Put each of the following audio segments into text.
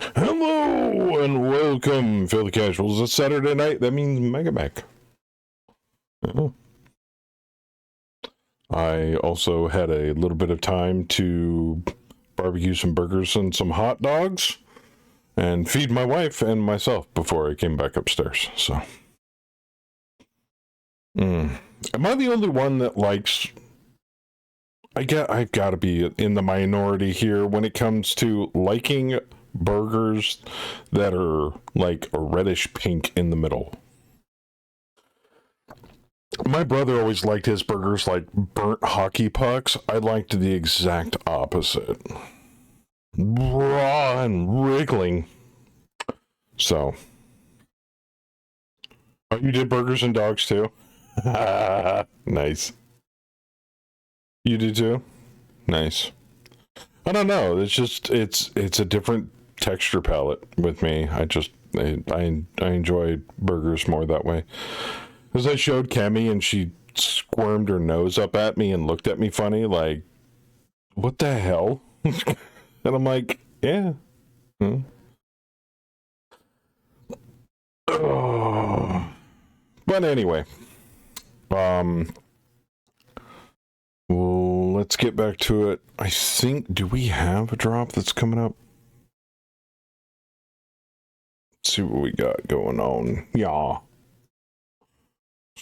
Hello and welcome, Philly Casuals. It's Saturday night. That means Mega Mac. Oh. I also had a little bit of time to barbecue some burgers and some hot dogs and feed my wife and myself before I came back upstairs. So, am I the only one that likes? I've got to be in the minority here when it comes to liking burgers that are like a reddish pink in the middle. My brother always liked his burgers like burnt hockey pucks. I liked the exact opposite. Raw and wriggling. So. Oh, you did burgers and dogs too? Nice. You do too? Nice. I don't know. It's just, it's a different texture palette with me. I enjoy burgers more that way. As I showed Kemi and she squirmed her nose up at me and looked at me funny, like, what the hell? And I'm like, yeah. Oh. But anyway, well, let's get back to it. I think, do we have a drop that's coming up? Let's see what we got going on. Yeah.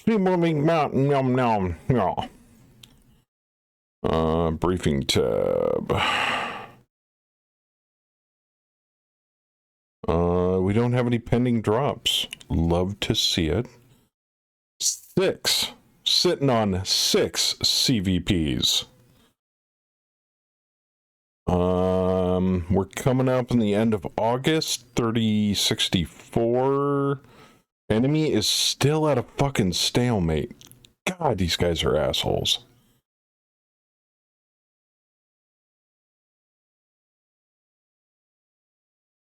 Briefing tab. We don't have any pending drops. Love to see it. 6. Sitting on 6 CVPs. We're coming up in the end of August. 3064. Enemy is still at a fucking stalemate. God, these guys are assholes.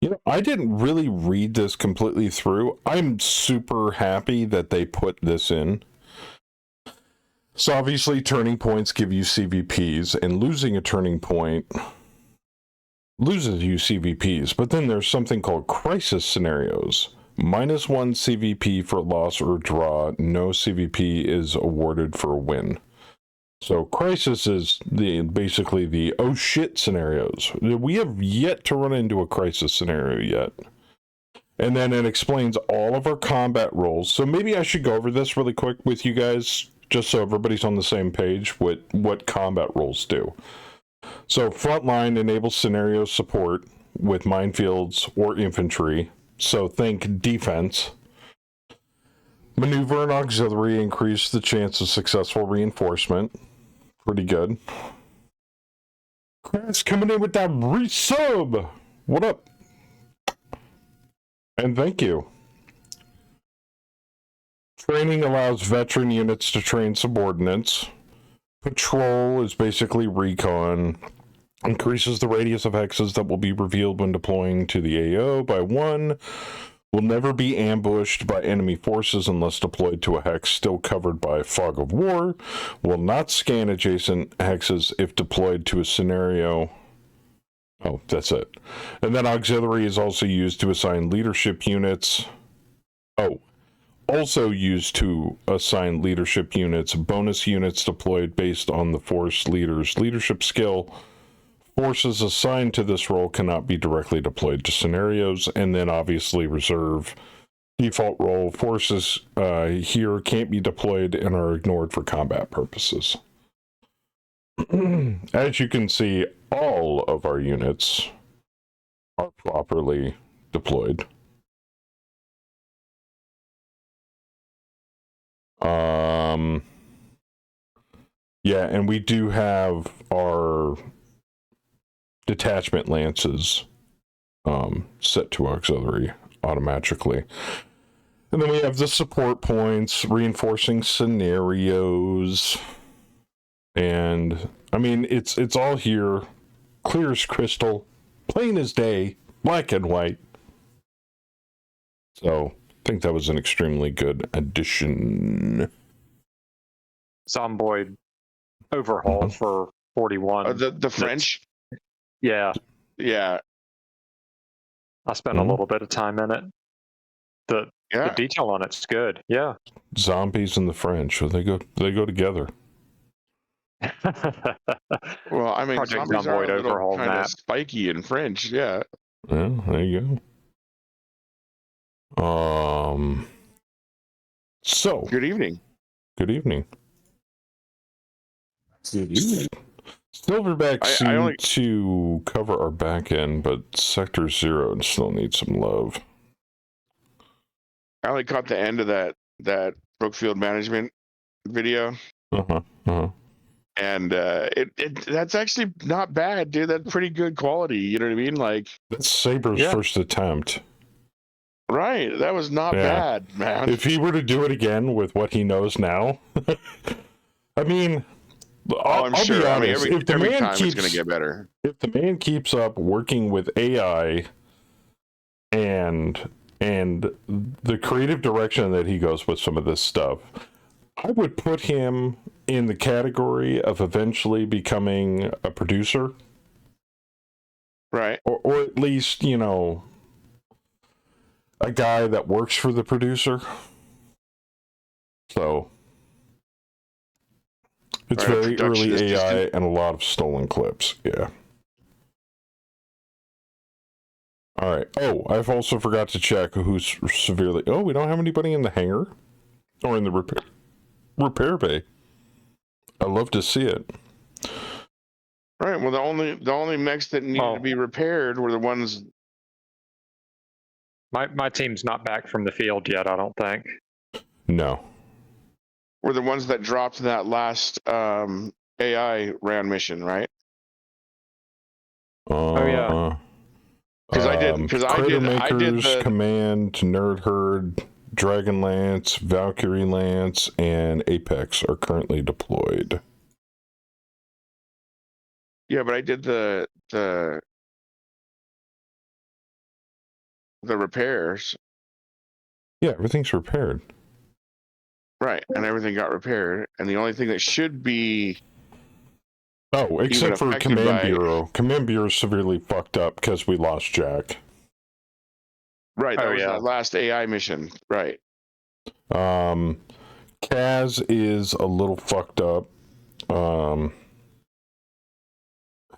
You know, I didn't really read this completely through. I'm super happy that they put this in. So obviously, turning points give you CVPs, and losing a turning point loses you CVPs. But then there's something called crisis scenarios. -1 CVP for loss or draw. No CVP is awarded for a win. So crisis is basically the oh shit scenarios. We have yet to run into a crisis scenario yet. And then it explains all of our combat roles. So maybe I should go over this really quick with you guys, just so everybody's on the same page with what combat roles do. So frontline enables scenario support with minefields or infantry. So think defense. Maneuver and auxiliary increase the chance of successful reinforcement. Pretty good. Chris coming in with that resub. What up? And thank you. Training allows veteran units to train subordinates. Patrol is basically recon. Increases the radius of hexes that will be revealed when deploying to the AO by 1. Will never be ambushed by enemy forces unless deployed to a hex still covered by fog of war. Will not scan adjacent hexes if deployed to a scenario. Oh, that's it. And then auxiliary is also used to assign leadership units. Oh, also used to assign leadership units. Bonus units deployed based on the force leader's leadership skill. Forces assigned to this role cannot be directly deployed to scenarios, and then obviously reserve default role forces here can't be deployed and are ignored for combat purposes. As you can see, all of our units are properly deployed. Yeah, and we do have our detachment lances set to auxiliary automatically. And then we have the support points, reinforcing scenarios. And I mean, it's all here, clear as crystal, plain as day, black and white. So I think that was an extremely good addition. Zomboid overhaul for 41. The French? Yeah. Yeah. I spent a little bit of time in it. The detail on it's good. Yeah. Zombies and the French, they go together. Well, I mean, Project zombies are a Zomboid little overhaul kind of map. spiky in French, yeah. Yeah, there you go. So Good evening. Good evening. Good evening. Silverback I seemed only- to cover our back end, but Sector 0 still needs some love. I only caught the end of that Brookfield management video, and that's actually not bad, dude. That's pretty good quality. You know what I mean? Like, That's Saber's first attempt. right? That was not bad, man. If he were to do it again with what he knows now, I mean, I'll sure. be honest. I mean, if the every man time keeps, it's going to get better. If the man keeps up working with AI and the creative direction that he goes with some of this stuff, I would put him in the category of eventually becoming a producer. Right. Or at least, you know, a guy that works for the producer. So it's very early AI and a lot of stolen clips. Yeah. All right. Oh, I've also forgot to check who's severely. Oh, we don't have anybody in the hangar or in the repair bay. I love to see it. Right. Well, the only mechs that needed to be repaired were the ones. My team's not back from the field yet, I don't think. No. Were the ones that dropped that last AI round mission, right? Oh yeah. Because I did the Command, Nerd Herd, Dragon Lance, Valkyrie Lance, and Apex are currently deployed. Yeah, but I did the repairs. Yeah, everything's repaired. Right, and everything got repaired, and the only thing that should be except for Command Bureau. Command Bureau is severely fucked up because we lost Jack. Right, that was that last AI mission. Right. Kaz is a little fucked up.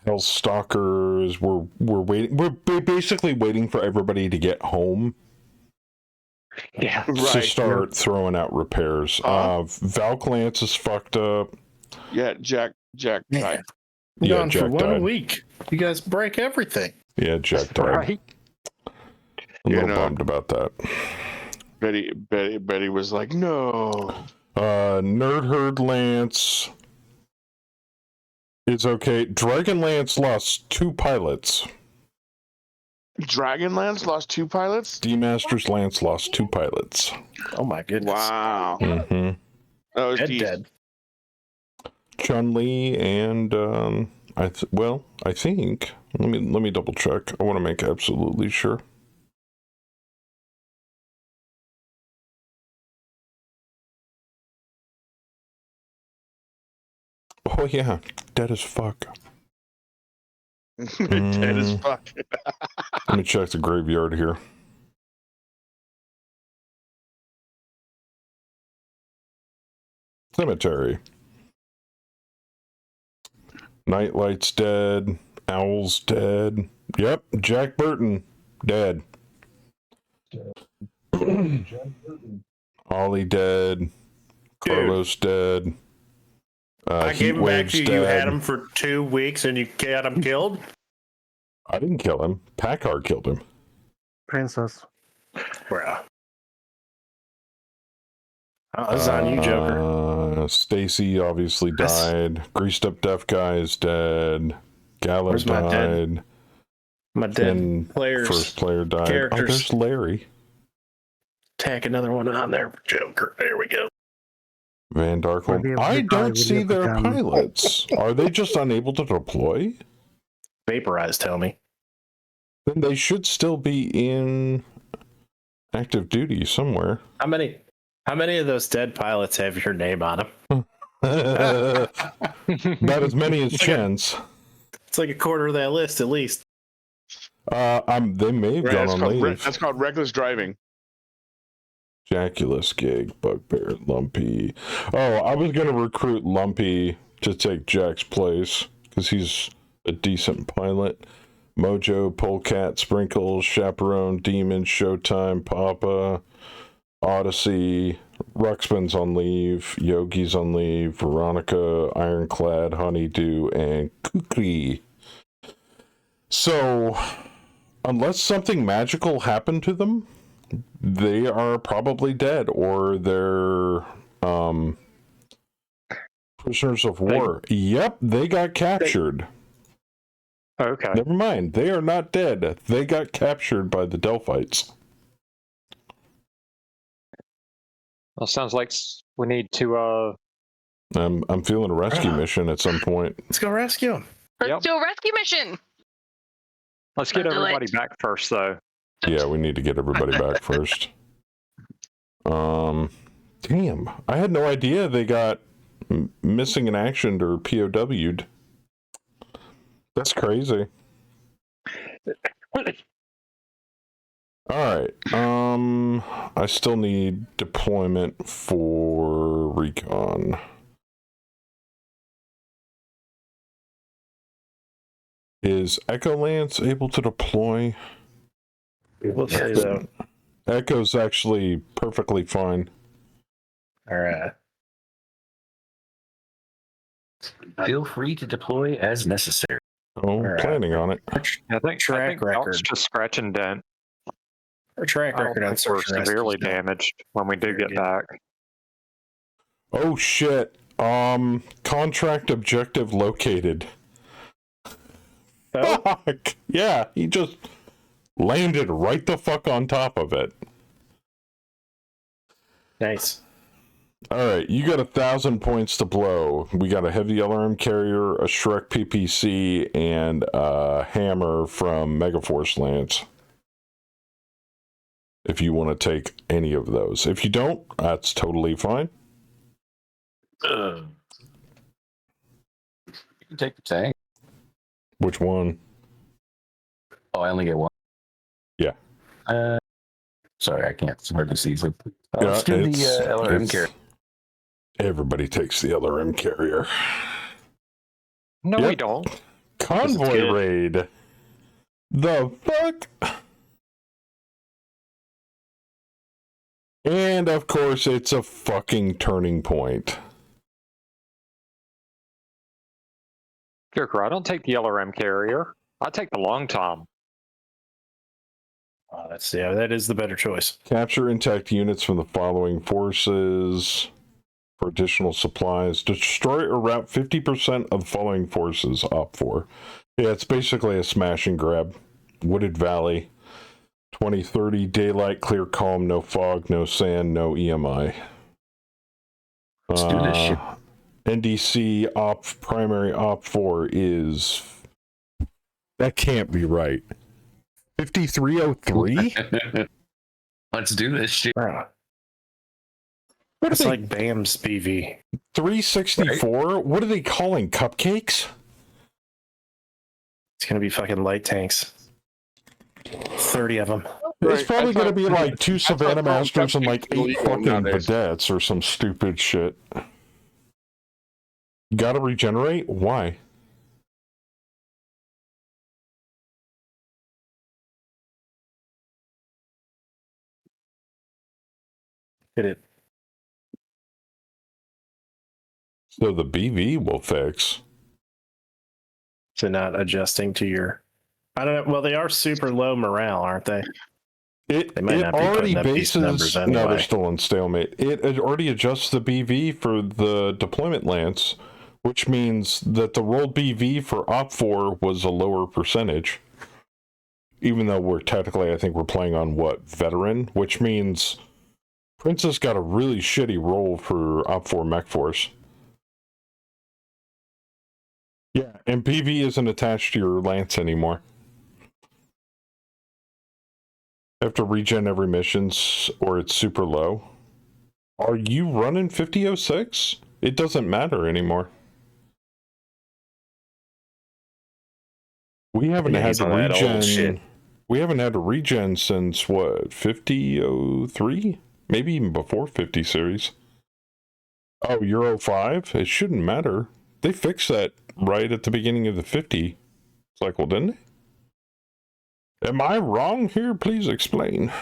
Hellstalkers, we're waiting. We're basically waiting for everybody to get home. Yeah. To start throwing out repairs. Valk Lance is fucked up. Yeah, Jack died. Gone Jack for 1 died. week. You guys break everything. Yeah, Jack died. Right. I'm a little bummed about that. Betty was like, no. Nerd Herd Lance is okay. Dragon Lance lost 2 pilots. Dragon Lance lost 2 pilots? D-Masters Lance lost 2 pilots. Oh my goodness. Wow. Mm-hmm. Oh, dead. Chun-Li and I think let me double check. I want to make absolutely sure. Oh yeah, dead as fuck. Dead as fuck. Let me check the graveyard here. Cemetery. Nightlight's dead. Owl's dead. Yep, Jack Burton dead. Ollie dead. Carlos dead. I gave him back to you. You had him for 2 weeks and you got him killed? I didn't kill him. Packard killed him. Princess. Bruh. Oh, this is on you, Joker. Stacy obviously died. Greased up deaf guy is dead. Gallo Where's my died. My dead And players. First player died. Characters. Oh, there's Larry. Tack another one on there for Joker. There we go. Van Darkholm. I don't see their pilots. Are they just unable to deploy? Vaporized, tell me. Then they should still be in active duty somewhere. How many of those dead pilots have your name on them? About as many as Chen's. It's like a quarter of that list, at least. They may have gone on leave. That's called reckless driving. Jaculus Gig, Bugbear, Lumpy. Oh, I was gonna recruit Lumpy to take Jack's place because he's a decent pilot. Mojo, Polecat, Sprinkles, Chaperone, Demon, Showtime, Papa, Odyssey, Ruxpin's on leave, Yogi's on leave, Veronica, Ironclad, Honeydew, and Kukri. So, unless something magical happened to them, they are probably dead, or they're prisoners of war. Yep, they got captured. Okay. Never mind, they are not dead. They got captured by the Delphites. Well, sounds like we need to. I'm feeling a rescue mission at some point. Let's go rescue him. Let's do a rescue mission. Let's get everybody back first, though. Yeah, we need to get everybody back first. Damn, I had no idea they got missing in action or POW'd. That's crazy. Alright, I still need deployment for recon. Is Echo Lance able to deploy? We'll say so. Echo's actually perfectly fine. All right. Feel free to deploy as necessary. Oh, I'm planning on it. I think Track record. Doc's just scratch and dent. Our track record on We're search and severely rescue. damaged when we do get back. Oh shit. Contract objective located. Oh, Fuck! Yeah, he just landed right the fuck on top of it. nice. Alright, you got 1,000 points to blow. We got a heavy LRM carrier, a Shrek PPC, and a hammer from Megaforce Lance. If you want to take any of those. If you don't, that's totally fine. You can take the tank. Which one? Oh, I only get one. Yeah. Sorry, I can't hardly see. So, Yeah, let's do the LRM it's- carrier. Everybody takes the LRM carrier. No, Yep. we don't. Convoy good. raid. The fuck? And of course, it's a fucking turning point. Joker, I don't take the LRM carrier. I take the long tom. That is the better choice. Capture intact units from the following forces for additional supplies. Destroy or rout 50% of the following forces. Op 4. Yeah, it's basically a smash and grab. Wooded Valley. 2030 daylight, clear, calm, no fog, no sand, no EMI. Let's do this shit. NDC primary op 4 is. That can't be right. 5303? Let's do this shit. Wow. What It's are they? like BAM's BV. 364? Right? What are they calling cupcakes? It's gonna be fucking light tanks. 30 of them. It's probably going to be like 2 that's Savannah not Masters and like 8 illegal fucking nowadays. vedettes or some stupid shit. Gotta regenerate? Why? Hit it. So the BV will fix. So not adjusting to your. I don't know. Well, they are super low morale, aren't they? It They might not be already putting up decent bases. numbers No, anyway. they're still on stalemate. It already adjusts the BV for the deployment lance, which means that the rolled BV for Op 4 was a lower percentage. Even though we're technically, I think we're playing on what? Veteran? Which means Princess got a really shitty roll for Op 4 Mech Force. Yeah, and PV isn't attached to your lance anymore. Have to regen every missions or it's super low. Are you running 50.06? It doesn't matter anymore. We haven't Yeah, had he's to on that old regen. shit. We haven't had a regen since, what, 50.03? Maybe even before 50 series. Oh, Euro 5? It shouldn't matter. They fixed that right at the beginning of the 50 cycle, didn't they? Am I wrong here? Please explain. A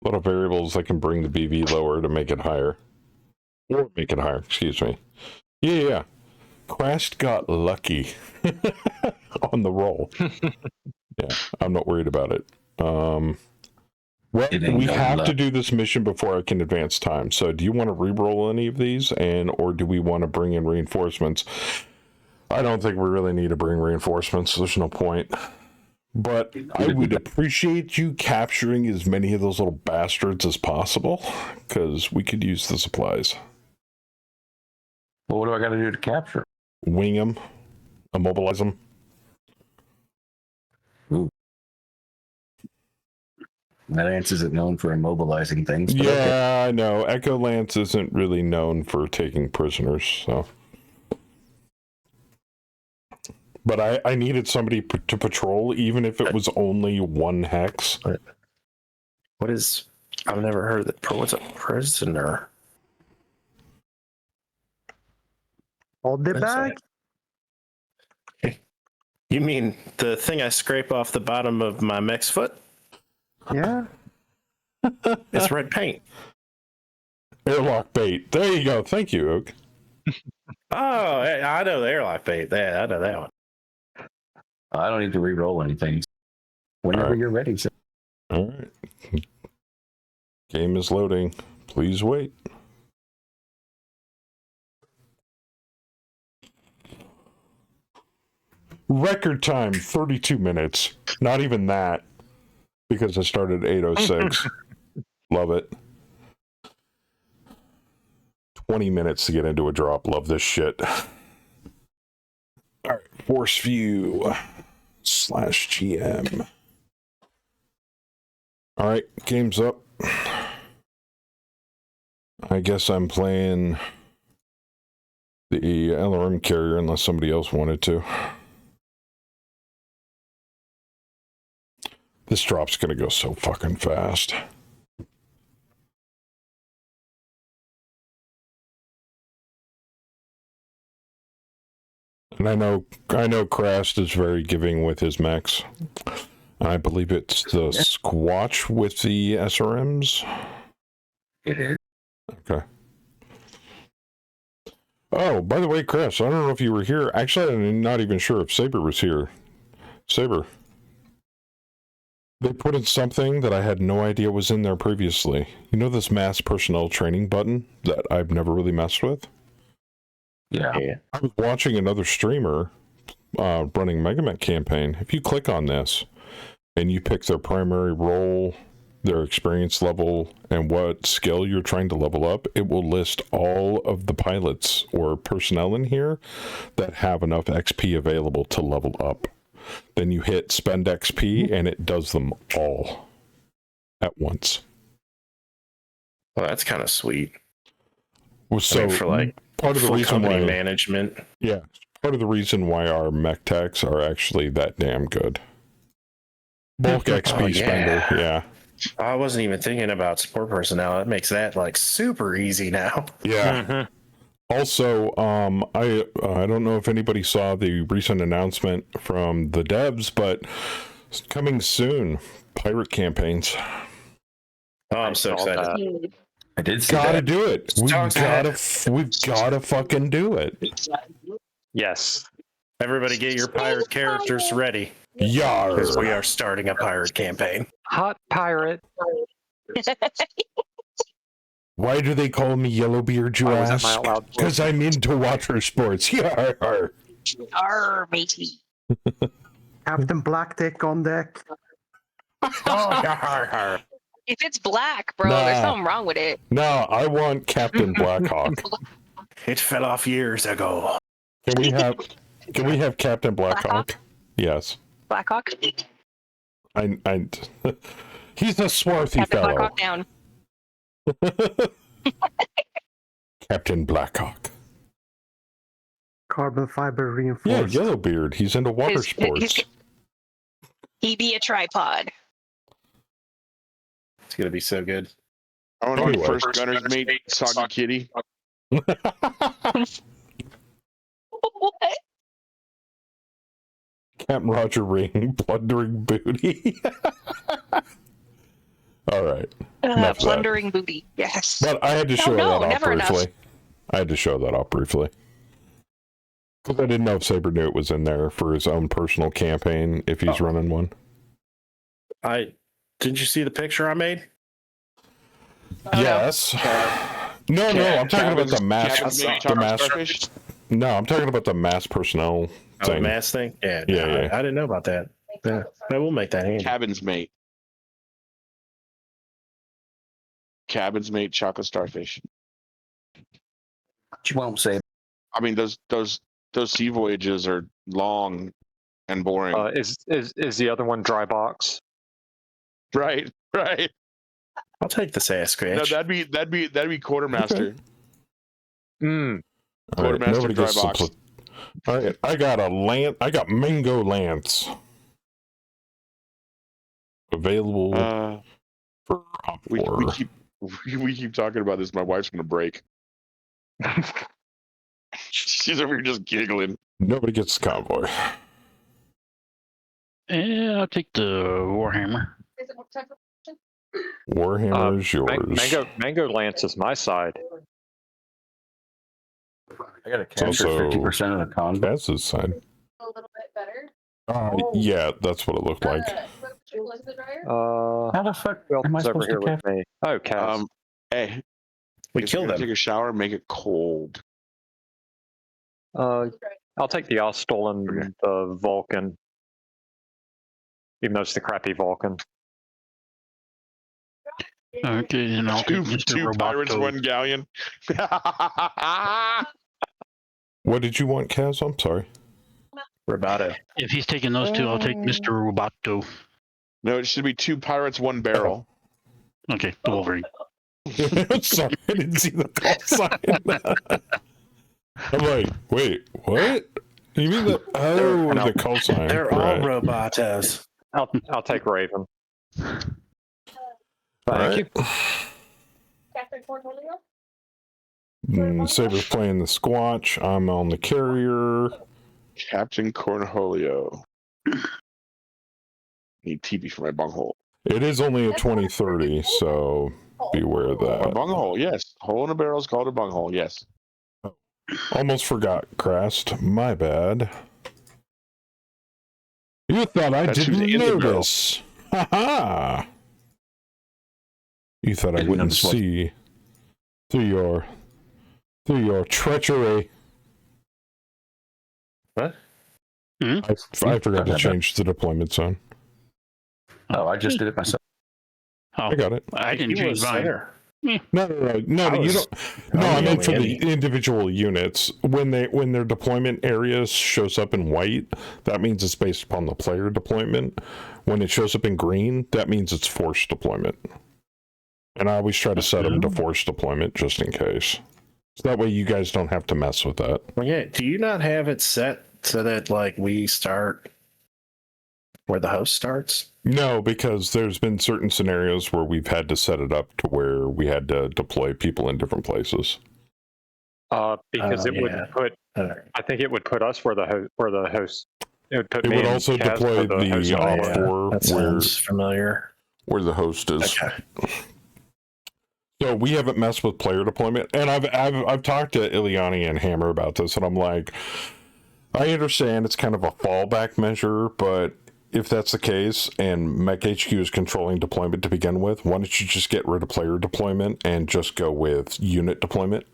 lot of variables that can bring the BV lower to make it higher. Or make it higher, excuse me. Yeah. Quest got lucky on the roll. Yeah, I'm not worried about it. Well, we have to do this mission before I can advance time. So do you want to re-roll any of these, or do we want to bring in reinforcements? I don't think we really need to bring reinforcements. There's no point. But I would appreciate you capturing as many of those little bastards as possible, because we could use the supplies. Well, what do I got to do to capture? Wing them, immobilize them. Ooh. That Lance isn't known for immobilizing things. Yeah, okay. I know. Echo Lance isn't really known for taking prisoners, so. But I needed somebody to patrol, even if it was only one hex. What is... I've never heard that. What's a prisoner? Hold the What is bag. You mean the thing I scrape off the bottom of my mech's foot? Yeah. It's red paint. Airlock bait. There you go. Thank you, Oak. Oh, I know the airlock bait. Yeah, I know that one. I don't need to re-roll anything. Whenever you're ready, sir. All right. Game is loading. Please wait. Record time, 32 minutes. Not even that, because I started at 8:06. Love it. 20 minutes to get into a drop. Love this shit. All right, force view /GM. All right, game's up. I guess I'm playing the LRM carrier unless somebody else wanted to. This drop's gonna go so fucking fast. And I know Krast is very giving with his mechs. I believe it's the Squatch with the SRMs. It is. Okay. Oh, by the way, Krast, I don't know if you were here. Actually, I'm not even sure if Saber was here. Saber. They put in something that I had no idea was in there previously. You know this mass personnel training button that I've never really messed with? Yeah. I was watching another streamer running Megamech campaign. If you click on this and you pick their primary role, their experience level, and what skill you're trying to level up, it will list all of the pilots or personnel in here that have enough XP available to level up. Then you hit spend XP and it does them all at once. Well, that's kind of sweet. Well, so I mean, for like part of the full reason company why management. Yeah, part of the reason why our mech techs are actually that damn good. Bulk XP spender, yeah. I wasn't even thinking about support personnel. It makes that like super easy now. Yeah. Mhm. Also, I don't know if anybody saw the recent announcement from the devs, but it's coming soon, pirate campaigns. Oh, I'm so saw excited. that. I did see Gotta that. do it. We've gotta fucking do it. Yes. Everybody get your pirate characters ready, Yar. because we are starting a pirate campaign. Hot pirate. Why do they call me Yellowbeard, you Why was that ask? my out loud Because I'm into water sports. Yar. Arr, matey. Captain Blacktick on deck. Oh, yar. If it's black, bro, Nah. there's something wrong with it. No, I want Captain Blackhawk. It fell off years ago. Can we have Captain Blackhawk? Yes. Blackhawk. He's a swarthy Captain fellow. Blackhawk down. Captain Blackhawk. Carbon fiber Yeah, reinforced. Yellowbeard. He's into water sports. He be a tripod. It's gonna be so good. I want to be Anyway. first gunner's mate, Soggy Kitty. What? Captain Roger Ring, plundering booty. All right. Enough of that. Plundering booty. Yes. But I had to show no, that off never enough. briefly. I had to show that off briefly. Because I didn't know if Saber Newt was in there for his own personal campaign, if he's running one. Didn't you see the picture I made? Yes. No, I'm talking about the mass. No, I'm talking about the mass personnel Oh, thing. mass thing? Yeah. Yeah. I didn't know about that. Yeah. I will make that handy. Cabin's mate. Cabin's mate, chocolate starfish. What you won't say. I mean, those sea voyages are long and boring. Is the other one dry box? Right. I'll take the Sasquatch. No, that'd be quartermaster. Hmm. All right, Quartermaster nobody dry gets box. All right, I got a lance. I got Mango Lance available for Op we 4. keep talking about this. My wife's gonna break. She's over here just giggling. Nobody gets the convoy. Yeah, I'll take the Warhammer. Warhammer is yours. Mango Lance is my side. I got to capture also- 50% of the convoy. That's his side. A little bit better. Yeah, that's what it looked like. How How the fuck else am I is over supposed here to with capture? me? Oh, Cass. Hey, We if killed you're gonna them. Take a shower, make it cold. I'll take the Austral and Okay. the Vulcan. Even though it's the crappy Vulcan. Okay, and I'll take Mr. Two pirates, Roboto. one galleon. What did you want, Kaz? I'm sorry. Roboto. If he's taking those two, I'll take Mr. Roboto. No, it should be two pirates, one barrel. Okay, the Wolverine. Sorry, I didn't see the call sign. I'm like, wait, what? You mean the the call sign? They're all right. Robotos. I'll take Raven. All Thank right. you. Saber's playing the Squatch. I'm on the carrier. Captain Cornholio. Need TP for my bunghole. It is only a 2030, so beware of A that. bunghole, yes. Hole in a barrel is called a bunghole, yes. Almost forgot, Crast. My bad. You thought I That's who's didn't in the barrel. notice. Ha ha! You thought I Didn't wouldn't notice what? see through your treachery. What? I forgot to change the deployment zone. Oh, I just did it myself. Oh, I got it. I didn't He change was mine. there. No, I you was- don't. No, I I'm meant for only the individual units. When their deployment area shows up in white, that means it's based upon the player deployment. When it shows up in green, that means it's forced deployment. And I always try to set them to forced deployment just in case. So that way you guys don't have to mess with that. Well, yeah. Do you not have it set so that like we start where the host starts? No, because there's been certain scenarios where we've had to set it up to where we had to deploy people in different places. Because it would yeah. put. Alright. I think it would put us where the host. It would put It me would and also Kaz deploy where host the are. Op 4 That sounds familiar. where the host is. Okay. So we haven't messed with player deployment, and I've talked to Ileani and Hammer about this, and I'm like, I understand it's kind of a fallback measure, but if that's the case, and Mech HQ is controlling deployment to begin with, why don't you just get rid of player deployment and just go with unit deployment?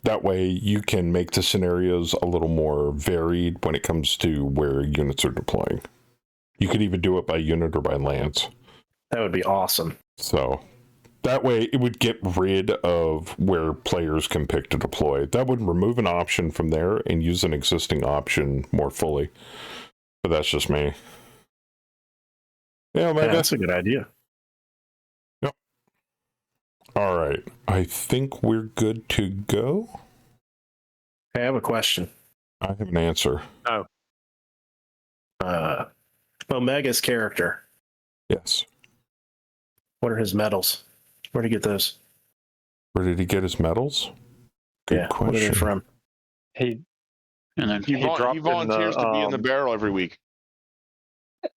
That way you can make the scenarios a little more varied when it comes to where units are deploying. You could even do it by unit or by lance. That would be awesome. So that way it would get rid of where players can pick to deploy. That would remove an option from there and use an existing option more fully. But that's just me. Yeah, Yeah, maybe. that's a good idea. All right. I think we're good to go. I have a question. I have an answer. Omega's character. Yes. What are his medals? Where'd he get those? Where did he get his medals? Good What are they question. from? He And then He dropped in volunteers the, to be in the barrel every week.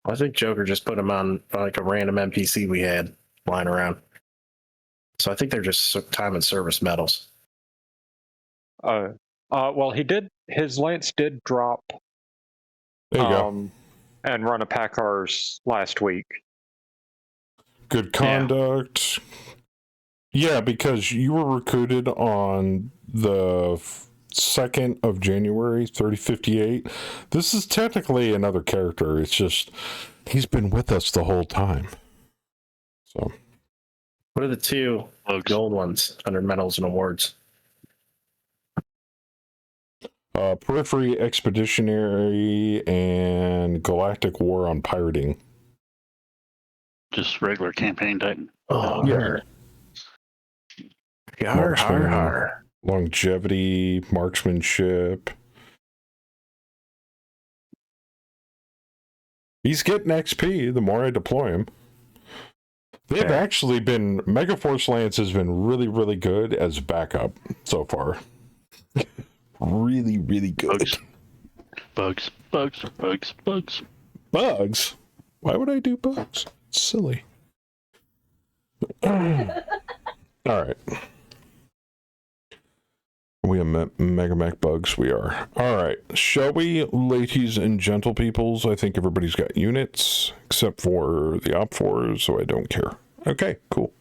I think Joker just put him on like a random NPC we had lying around. So I think they're just time and service medals. well, he did. His lance did drop. There you go. And run a Packers last week. Good conduct. Yeah, because you were recruited on the 2nd of January, 3058. This is technically another character. It's just he's been with us the whole time. So, What are the two gold ones under medals and awards? Periphery Expeditionary and Galactic War on Pirating. just regular campaign type. Oh, Yeah. Yar, har, har. Longevity, marksmanship. He's getting XP the more I deploy him. They've actually been, Megaforce Lance has been really, really good as backup so far. Really, really good. Bugs. Bugs? Why would I do bugs? It's silly. All right. We have Mega Mac bugs. We are. All right. Shall we, ladies and gentle peoples? I think everybody's got units except for the Op4s, so I don't care. Okay, cool.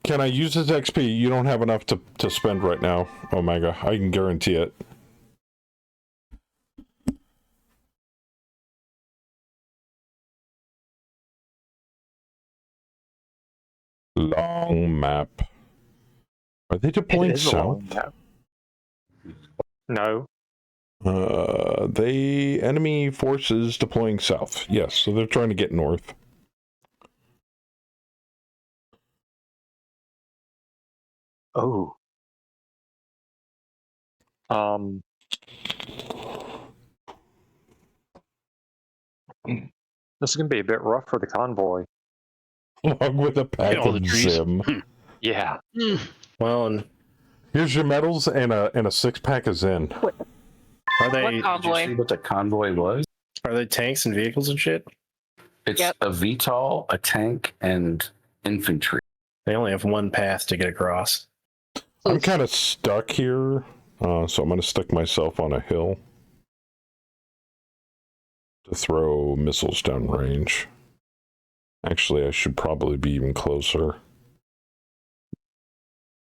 Can I use this XP? You don't have enough to spend right now, Omega. I can guarantee it. Long map. Are they deploying south? No. Enemy forces deploying south. Yes, so they're trying to get north. Oh. This is going to be a bit rough for the convoy. Along with a pack all the of trees. Zim. Yeah. Well, and Here's your medals and a 6-pack of Zen. are they What Did you convoy? see what the convoy was? are they tanks and vehicles and shit? It's Yep. a VTOL, a tank, and infantry. They only have one path to get across. I'm kind of stuck here, so I'm going to stick myself on a hill to throw missiles downrange. Actually, I should probably be even closer.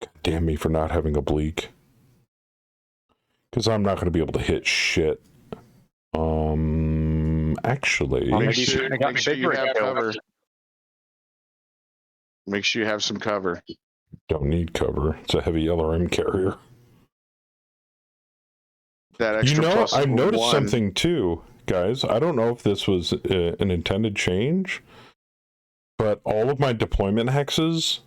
God damn me for not having oblique. Because I'm not going to be able to hit shit. Actually... Well, Make maybe you sure, shouldn't have gotten make sure big you rig have build. cover. Make sure you have some cover. Don't need cover. It's a heavy LRM carrier. That extra plus I noticed one. something too, guys. I don't know if this was an intended change, but all of my deployment hexes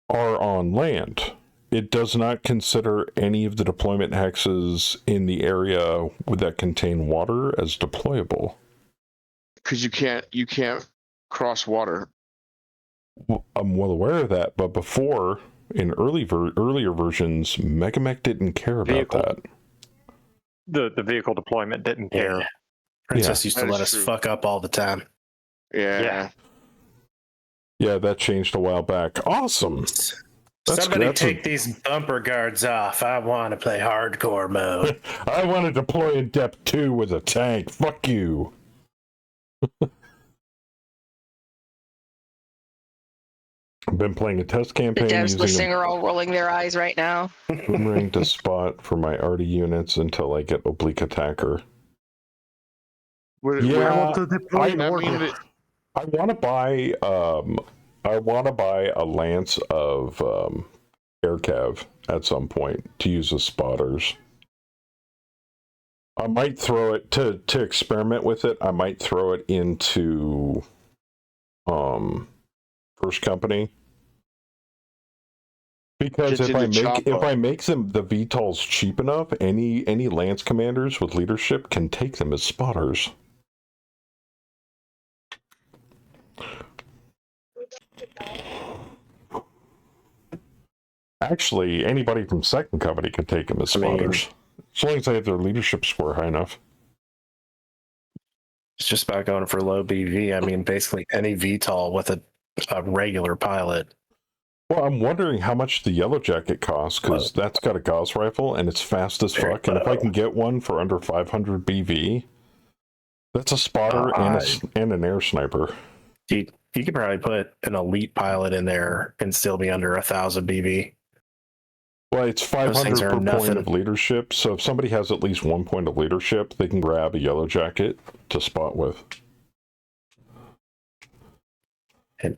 are on land. It does not consider any of the deployment hexes in the area that contain water as deployable. Because you can't cross water. I'm well aware of that, but before, in earlier versions, Megamech didn't care about Vehicle. that. The vehicle deployment didn't care. Princess used to that is let us true. fuck up all the time. Yeah. Yeah, that changed a while back. Awesome. Somebody take these bumper guards off. I want to play hardcore mode. I want to deploy in depth 2 with a tank. Fuck you. I've been playing a test The campaign devs using listening are all rolling their eyes right now. a boomerang to spot for my arty units until I get oblique attacker. Would, Yeah. I want to deploy I in I order. mean, I want to buy a lance of air cav at some point to use as spotters. I might throw it to experiment with it. I might throw it into First Company, Because Gets if I into make choppa. them the VTOLs cheap enough, any Lance commanders with leadership can take them as spotters. Actually, anybody from Second Company could take them as spotters, as long as they have their leadership score high enough. It's just about going for low BV. I mean, basically any VTOL with a regular pilot. Well, I'm wondering how much the Yellow Jacket costs, because that's got a Gauss rifle and it's fast as Very fuck. And if I low. can get one for under 500 BV, that's a spotter and an air sniper. You could probably put an elite pilot in there and still be under 1,000 BV. Well, it's 500 per point of leadership, so if somebody has at least 1 point of leadership, they can grab a Yellow Jacket to spot with. And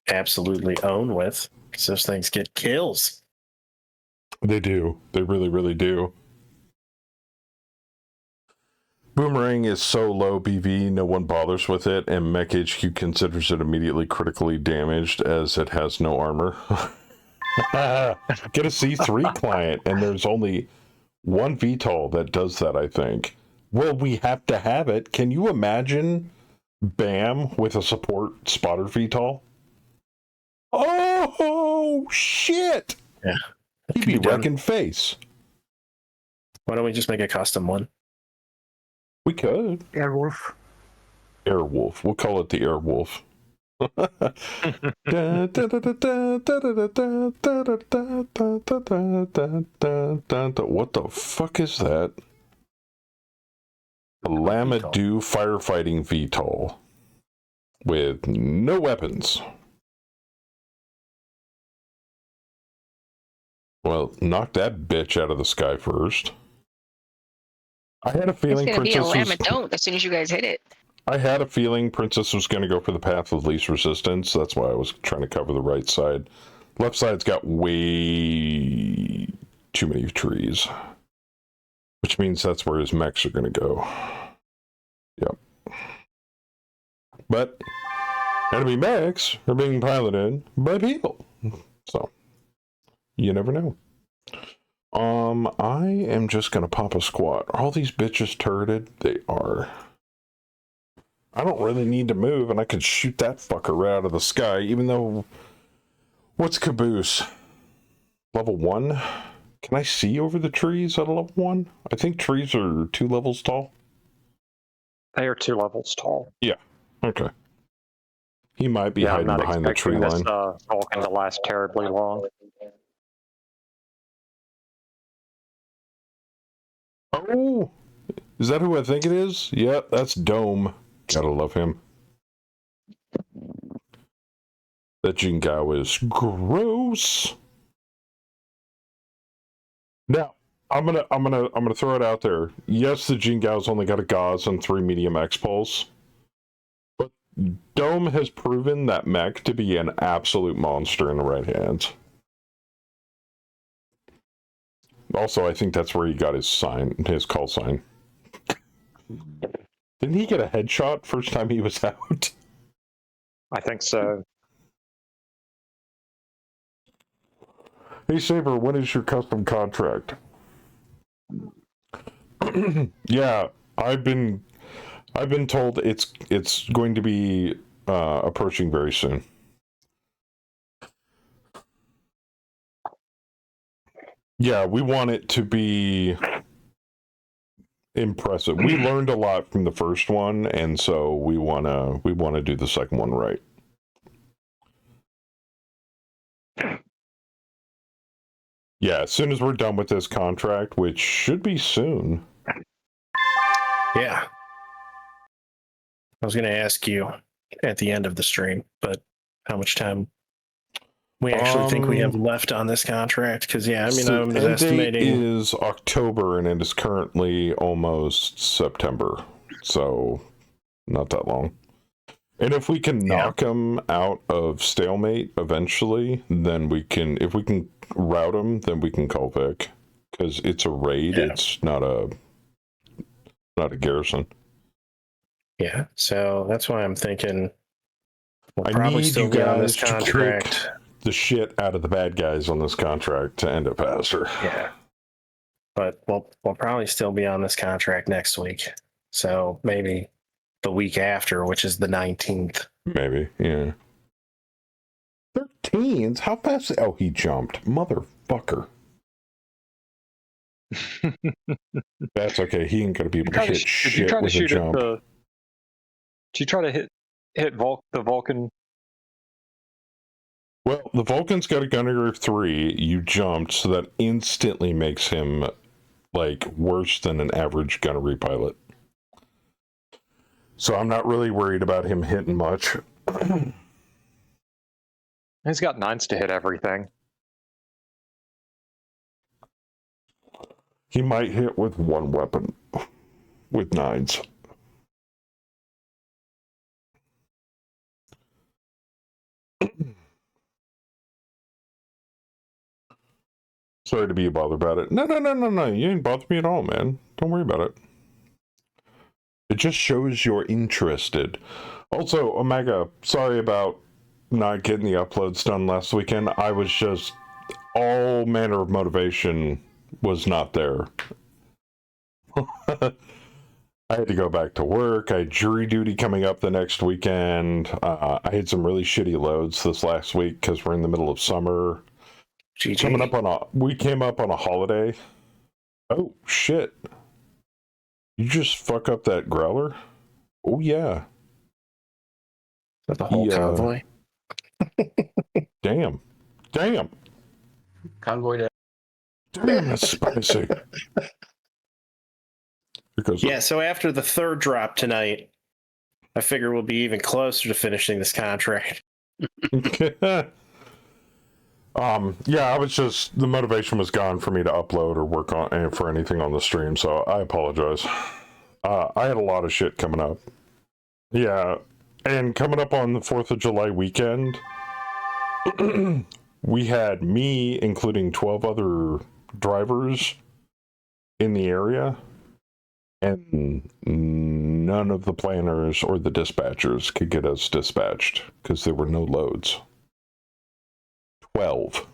absolutely own with, because those things get kills. They do. They really, really do. Boomerang is so low BV, no one bothers with it, and Mech HQ considers it immediately critically damaged as it has no armor. Get a C3 client, and there's only one VTOL that does that, I think. Well, we have to have it. Can you imagine BAM with a support spotter VTOL? Oh, shit! Yeah. He'd be wrecking face. Why don't we just make a custom one? We could. Airwolf. Airwolf. We'll call it the Airwolf. What the fuck is that? A Lamadou firefighting VTOL with no weapons. Well, knock that bitch out of the sky first. I had a feeling It's gonna Princess be a was... Lamadont as soon as you guys hit it. I had a feeling Princess was going to go for the path of least resistance. That's why I was trying to cover the right side. Left side's got way too many trees, which means that's where his mechs are going to go. Yep. But enemy mechs are being piloted by people, so you never know. I am just going to pop a squat. Are all these bitches turreted? They are. I don't really need to move, and I could shoot that fucker right out of the sky, even though... What's Caboose? Level 1? Can I see over the trees at a level 1? I think trees are 2 levels tall. They are 2 levels tall. Yeah, okay. He might be hiding behind the tree line. This Vulcan to last terribly long. Oh! Is that who I think it is? Yep, that's Dome. Gotta love him. That Jingao is gross. Now, I'm gonna throw it out there. Yes, the Jingao's only got a Gauss and 3 medium X-Pulse. But Dome has proven that mech to be an absolute monster in the right hands. Also, I think that's where he got his call sign. Didn't he get a headshot first time he was out? I think so. Hey Saber, when is your custom contract? Yeah, I've been told it's going to be approaching very soon. Yeah, we want it to be impressive. We learned a lot from the first one, and so we wanna do the second one right. Yeah, as soon as we're done with this contract, which should be soon. Yeah. I was going to ask you at the end of the stream, but how much time we actually think we have left on this contract? Because, yeah, I mean, I was estimating... It is October, and it is currently almost September, so not that long. And if we can knock them out of stalemate eventually, then we can, if we can route them, then we can call Vic. Because it's a raid, it's not a garrison. Yeah, so that's why I'm thinking we'll I probably need still you get on this guys to contract. the shit out of the bad guys on this contract to end it faster. Yeah. But we'll probably still be on this contract next week. So maybe the week after, which is the 19th. Maybe, yeah. 13s? How fast? Oh, he jumped. Motherfucker. That's okay. He ain't gonna be able to hit shit with a jump. Did you try to hit the Vulcan? Well, the Vulcan's got a gunner of 3. You jumped, so that instantly makes him like worse than an average gunnery pilot. So I'm not really worried about him hitting much. He's got 9s to hit everything. He might hit with one weapon with 9s. Sorry to be bothered about it. No. You ain't bothered me at all, man. Don't worry about it. It just shows you're interested. Also, Omega, sorry about not getting the uploads done last weekend. I was just... all manner of motivation was not there. I had to go back to work. I had jury duty coming up the next weekend. I had some really shitty loads this last week because we're in the middle of summer. GG. We came up on a holiday. Oh, shit. You just fuck up that growler? Oh, yeah. With the whole convoy. Damn. Convoy to Damn, that's spicy. Because Yeah, so after the 3rd drop tonight, I figure we'll be even closer to finishing this contract. Yeah, I was just, the motivation was gone for me to upload or work on for anything on the stream, so I apologize. I had a lot of shit coming up. Yeah, and coming up on the 4th of July weekend, we had me, including 12 other drivers in the area, and none of the planners or the dispatchers could get us dispatched because there were no loads. 12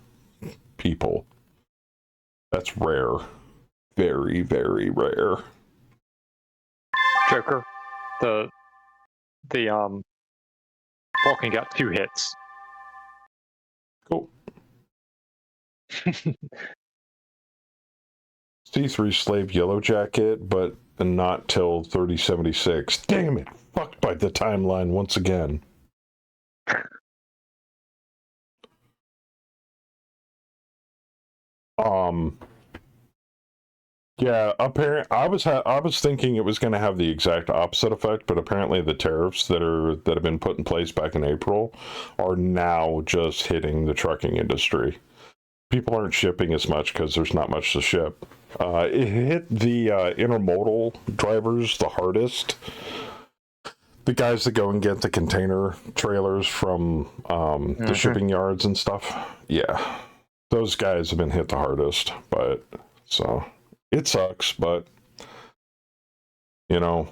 people. That's rare. Very, very rare. Joker, the Vulcan got 2 hits. Cool. C3 Slave Yellow Jacket, but not till 3076. Damn it. Fucked by the timeline once again. Yeah, I was thinking it was going to have the exact opposite effect, but apparently the tariffs that have been put in place back in April are now just hitting the trucking industry. People aren't shipping as much because there's not much to ship. It hit the intermodal drivers the hardest. The guys that go and get the container trailers from the shipping yards and stuff. Yeah, those guys have been hit the hardest. But so it sucks. But you know,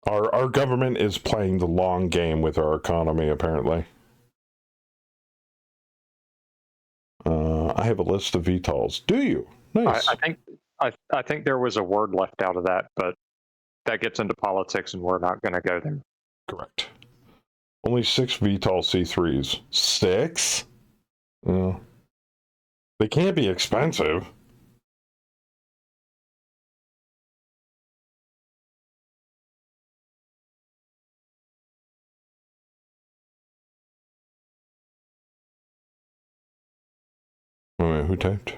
our government is playing the long game with our economy. Apparently. I have a list of VTOLs. Do you? Nice. I think there was a word left out of that, but that gets into politics, and we're not going to go there. Correct. Only 6 VTOL C3s. 6? Well, they can't be expensive. Wait, who typed?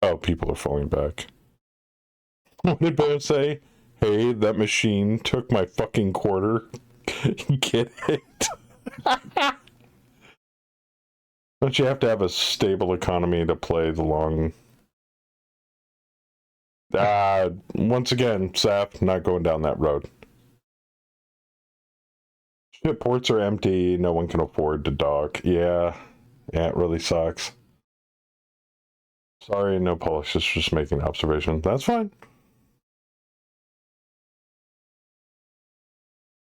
Oh, people are falling back. What did Bo say? Hey, that machine took my fucking quarter. Get it? Don't you have to have a stable economy to play the long... once again, Sap, not going down that road. Ship ports are empty. No one can afford to dock. Yeah, it really sucks. Sorry, no polish. Just making an observation. That's fine.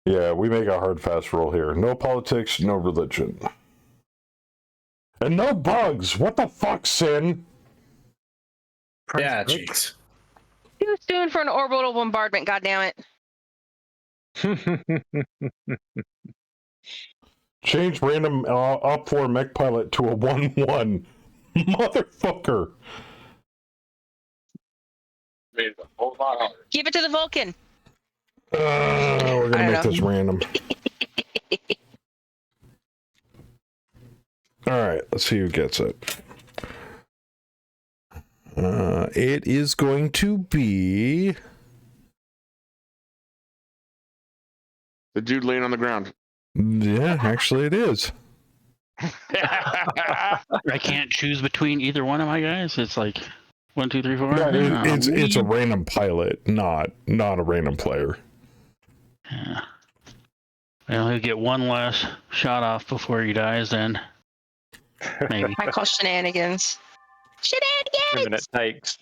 Yeah, we make a hard, fast rule here. No politics, no religion. And no bugs. What the fuck, Sin? Press Yeah, X. jeez. Too soon for an orbital bombardment, goddammit. Change random up for mech pilot to a 1-1. Motherfucker. Give it to the Vulcan. We're gonna I don't make know. this random. Alright, let's see who gets it. It is going to be... The dude laying on the ground. Yeah, actually it is. I can't choose between either one of my guys. It's like 1, 2, 3, 4. Yeah, it's a random pilot, not a random player. Yeah. Well, he'll get one last shot off before he dies. Then maybe. I call shenanigans. How Shenanigans! minute takes.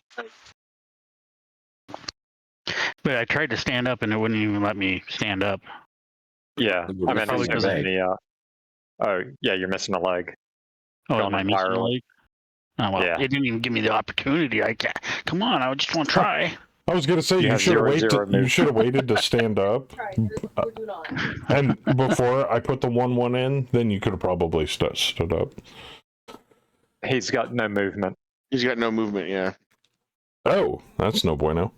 But I tried to stand up and it wouldn't even let me stand up. Yeah, I mean, Probably he's 'cause missing the. Oh, yeah, you're missing a leg. Oh, Gone am I missing a entirely. leg? Oh, well, Yeah. it didn't even give me the opportunity. I can't. Come on, I just want to try. I was gonna say You you have should have 0-0 you move. should have waited to stand up, and before I put the 1-1 in, then you could have probably stood up. He's got no movement. He's got no movement. Yeah. Oh, that's no bueno.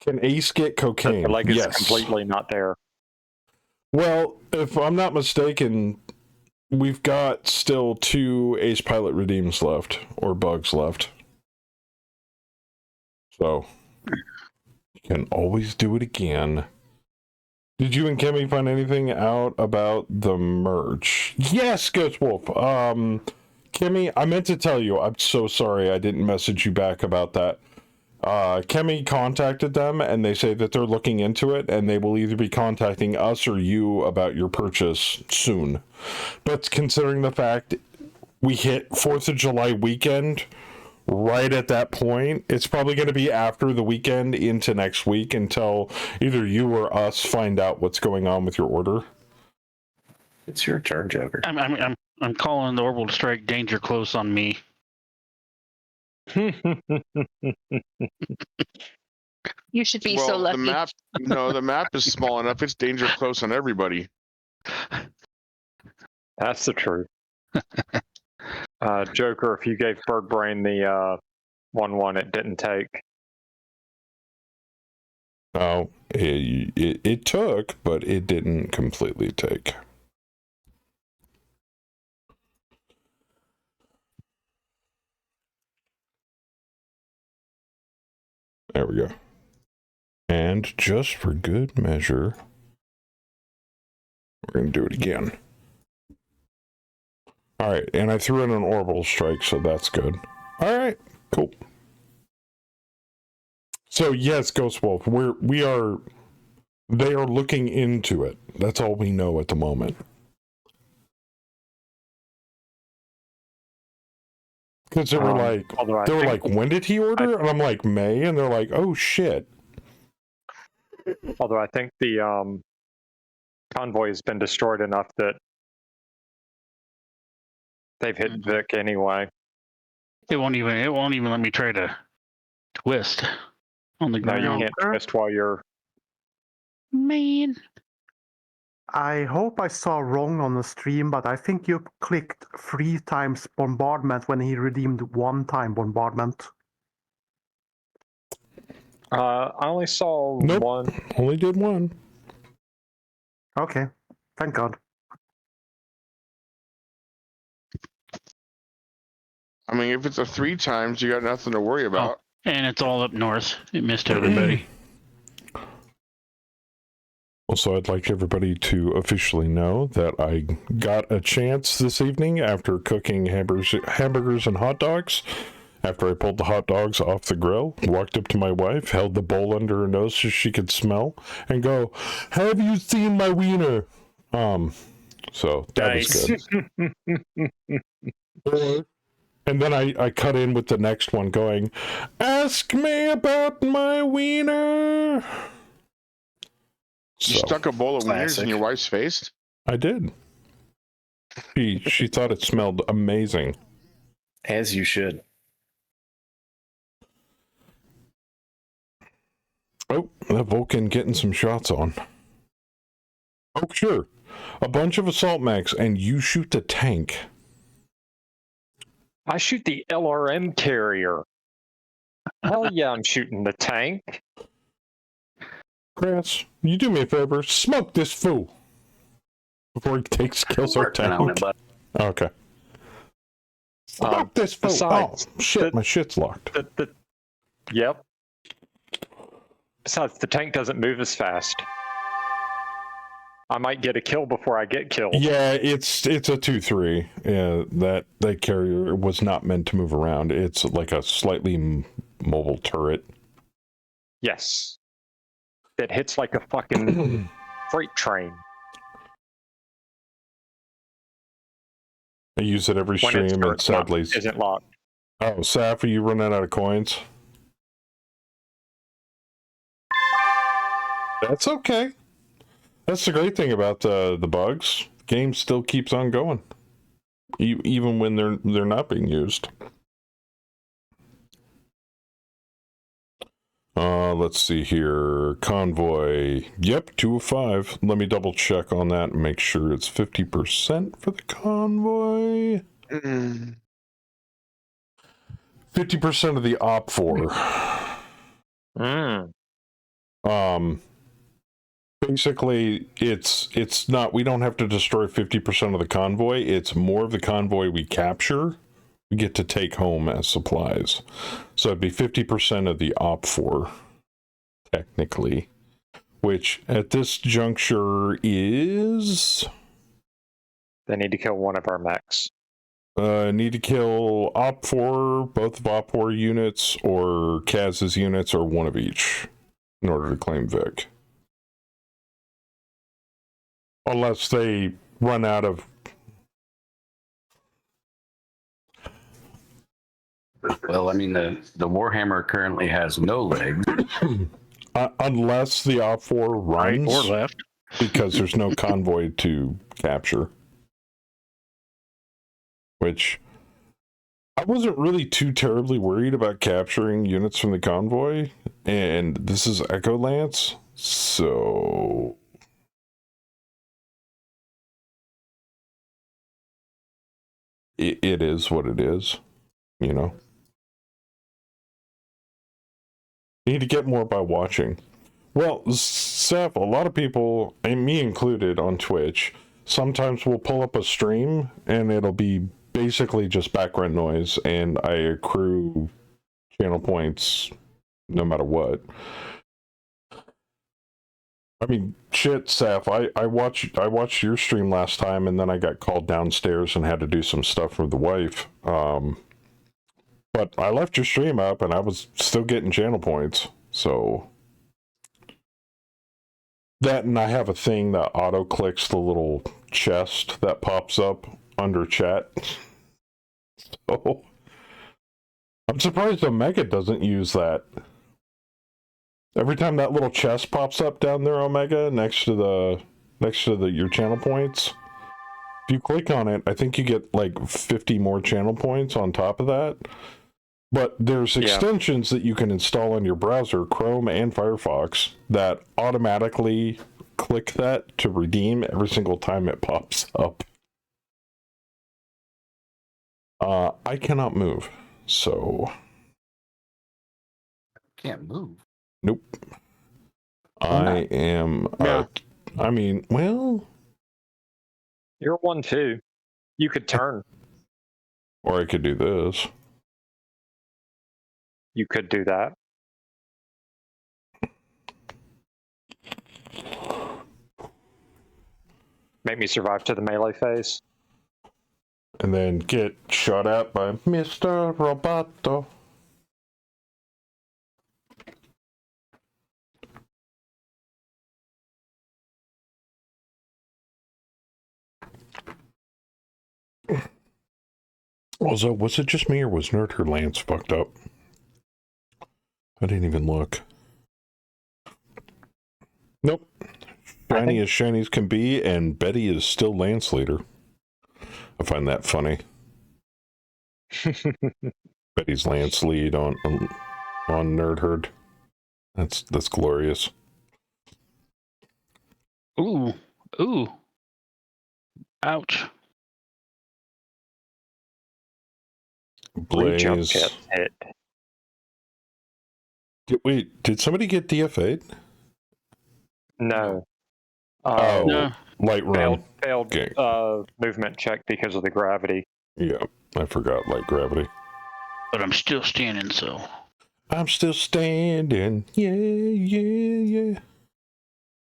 Can Ace get cocaine? The leg is Yes. completely not there. Well, if I'm not mistaken, we've got still 2 Ace Pilot redeems left, or bugs left. So, you can always do it again. Did you and Kimmy find anything out about the merch? Yes, Ghost Wolf. Kimmy, I meant to tell you, I'm so sorry I didn't message you back about that. Kimmy contacted them and they say that they're looking into it and they will either be contacting us or you about your purchase soon. But considering the fact we hit 4th of July weekend, right at that point, it's probably going to be after the weekend into next week until either you or us find out what's going on with your order. It's your turn, Joker. I'm calling the orbital strike danger close on me. You should be so lucky. The map is small enough. It's danger close on everybody. That's the truth. Joker, if you gave Birdbrain the 1-1, it didn't take. No, it took, but it didn't completely take. There we go. And just for good measure, we're going to do it again. All right, and I threw in an orbital strike, so that's good. All right, cool. So yes, Ghost Wolf, they are looking into it. That's all we know at the moment. Because they were like, when did he order? And I'm like, May, and they're like, oh shit. Although I think the convoy has been destroyed enough that they've hit Vic anyway. It won't even let me try to twist on the No, you ground. can't twist while you're. Man. I hope I saw wrong on the stream, but I think you clicked 3 times bombardment when he redeemed 1 time bombardment. I only saw Nope. one. Only did 1. Okay, thank God. I mean, if it's a 3 times, you got nothing to worry about. And it's all up north. It missed everybody. Also, I'd like everybody to officially know that I got a chance this evening after cooking hamburgers and hot dogs. After I pulled the hot dogs off the grill, walked up to my wife, held the bowl under her nose so she could smell, and go, "Have you seen my wiener?" So that was good. And then I cut in with the next one going, "Ask me about my wiener." You stuck a bowl of wieners in your wife's face? I did. She thought it smelled amazing. As you should. Oh, that Vulcan getting some shots on. Oh, sure. A bunch of assault mechs, and you shoot the tank. I shoot the LRM carrier. Hell yeah, I'm shooting the tank. Chris, you do me a favor. Smoke this fool before he kills our Working on it, tank. but Okay. Smoke this fool. besides, Oh, shit, my shit's locked. Yep. Besides, the tank doesn't move as fast. I might get a kill before I get killed. Yeah, it's a 2-3. Yeah, that carrier was not meant to move around. It's like a slightly mobile turret. Yes. That hits like a fucking freight train. I use it every When its stream, and turret sadly... isn't locked. Oh, Saf, are you running out of coins? That's okay. That's the great thing about the bugs. The game still keeps on going, even when they're not being used. Let's see here. Convoy. Yep, 2 of 5. Let me double check on that and make sure it's 50% for the convoy. 50% of the op4. Basically, it's not, we don't have to destroy 50% of the convoy. It's more of the convoy we capture, we get to take home as supplies. So it'd be 50% of the op4, technically, which at this juncture is... They need to kill one of our mechs. Need to kill op4, both of op4 units, or Kaz's units, or one of each, in order to claim Vic. Unless they run out of... well, I mean, the Warhammer currently has no legs. Unless the op4 Right runs, or left. because there's no convoy to capture. Which, I wasn't really too terribly worried about capturing units from the convoy, and this is Echo Lance, so... It is what it is, you know? You need to get more by watching. Well, Seth, a lot of people, and me included on Twitch, sometimes will pull up a stream and it'll be basically just background noise, and I accrue channel points no matter what. I mean, shit, Seth, I watched your stream last time, and then I got called downstairs and had to do some stuff with the wife. But I left your stream up, and I was still getting channel points, so... That, and I have a thing that auto-clicks the little chest that pops up under chat. So... I'm surprised Omega doesn't use that. Every time that little chest pops up down there, Omega, next to your channel points, if you click on it, I think you get like 50 more channel points on top of that. But there's extensions that you can install on your browser, Chrome and Firefox, that automatically click that to redeem every single time it pops up. I cannot move, so... Can't move. Nope. I am... I mean, well... You're 1-2. You could turn. Or I could do this. You could do that. Make me survive to the melee phase. And then get shot at by Mr. Roboto. Also, was it just me, or was Nerd Her Lance fucked up? I didn't even look. Nope. Shiny as shiny as can be, and Betty is still Lance leader. I find that funny. Betty's Lance lead on Nerd Herd. That's glorious. Ooh. Ooh. Ouch. Re-jump Blaze. gets hit. Wait, did somebody get DFA'd? No. Oh, No. light run. Failed Okay. movement check because of the gravity. Yeah, I forgot light gravity. But I'm still standing, so. I'm still standing. Yeah.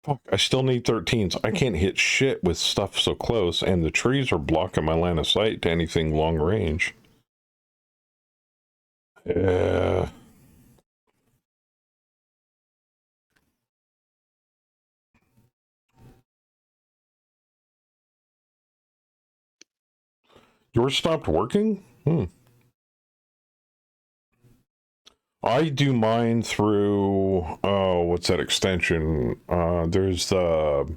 Fuck, I still need 13s. I can't hit shit with stuff so close, and the trees are blocking my line of sight to anything long range. Yeah. Yours stopped working? I do mine through, what's that extension? There's the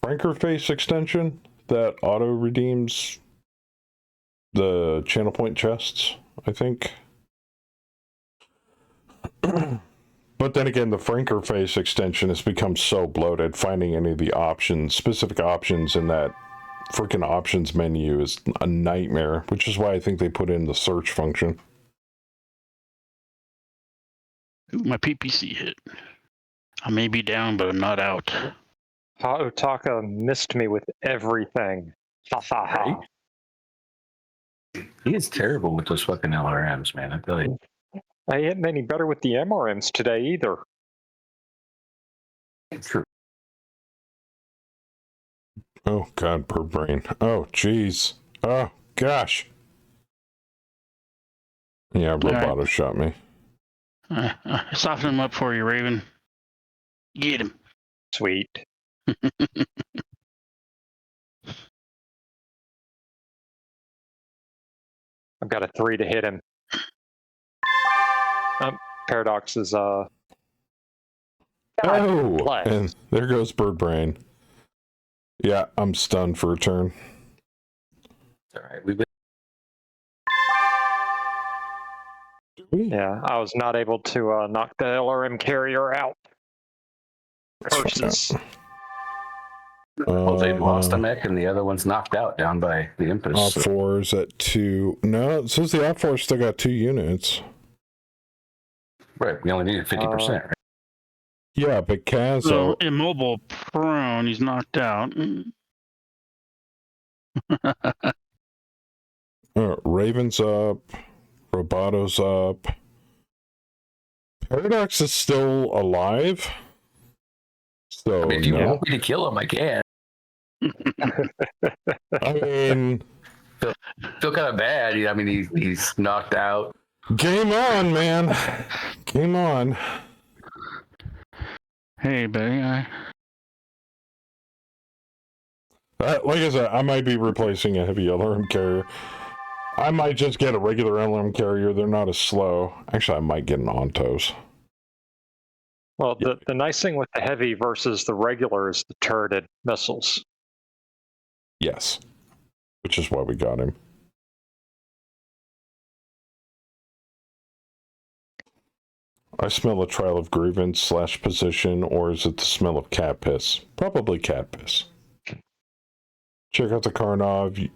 Franker Face extension that auto redeems the channel point chests, I think. But then again, the Franker Face extension has become so bloated, finding any of the options, specific options in that freaking options menu is a nightmare, which is why I think they put in the search function. Ooh, my PPC hit. I may be down, but I'm not out. Ha Otaka missed me with everything. Ha ha ha. He is terrible with those fucking LRMs, man. I tell you. I ain't any better with the MRMs today either. True. Oh, God, bird brain. Oh, jeez. Oh, gosh. Yeah, Roboto right. shot me. Soften him up for you, Raven. Get him. Sweet. I've got a 3 to hit him. Paradox is Oh, bless. and there goes bird brain. Yeah, I'm stunned for a turn. It's all right. We've been. Yeah, I was not able to knock the LRM carrier out. Curses. Well, they lost a mech, and the other one's knocked out down by the Impus. Op 4's at 2. No, it says the Op 4 still got 2 units. Right, we only needed 50%, right? Yeah, but Kaz So immobile prone, he's knocked out. Raven's up. Roboto's up. Paradox is still alive. So, I mean, if you no. want me to kill him, I can. I mean, Feel kind of bad. I mean, he's knocked out. game on, man. Game on. Hey, buddy. Like I said, I might be replacing a heavy LRM carrier. I might just get a regular LRM carrier. They're not as slow. Actually, I might get an Ontos. Well, the nice thing with the heavy versus the regular is the turreted missiles. Yes. Which is why we got him. I smell a trial of grievance / position, or is it the smell of cat piss? Probably cat piss. Check out the Karnov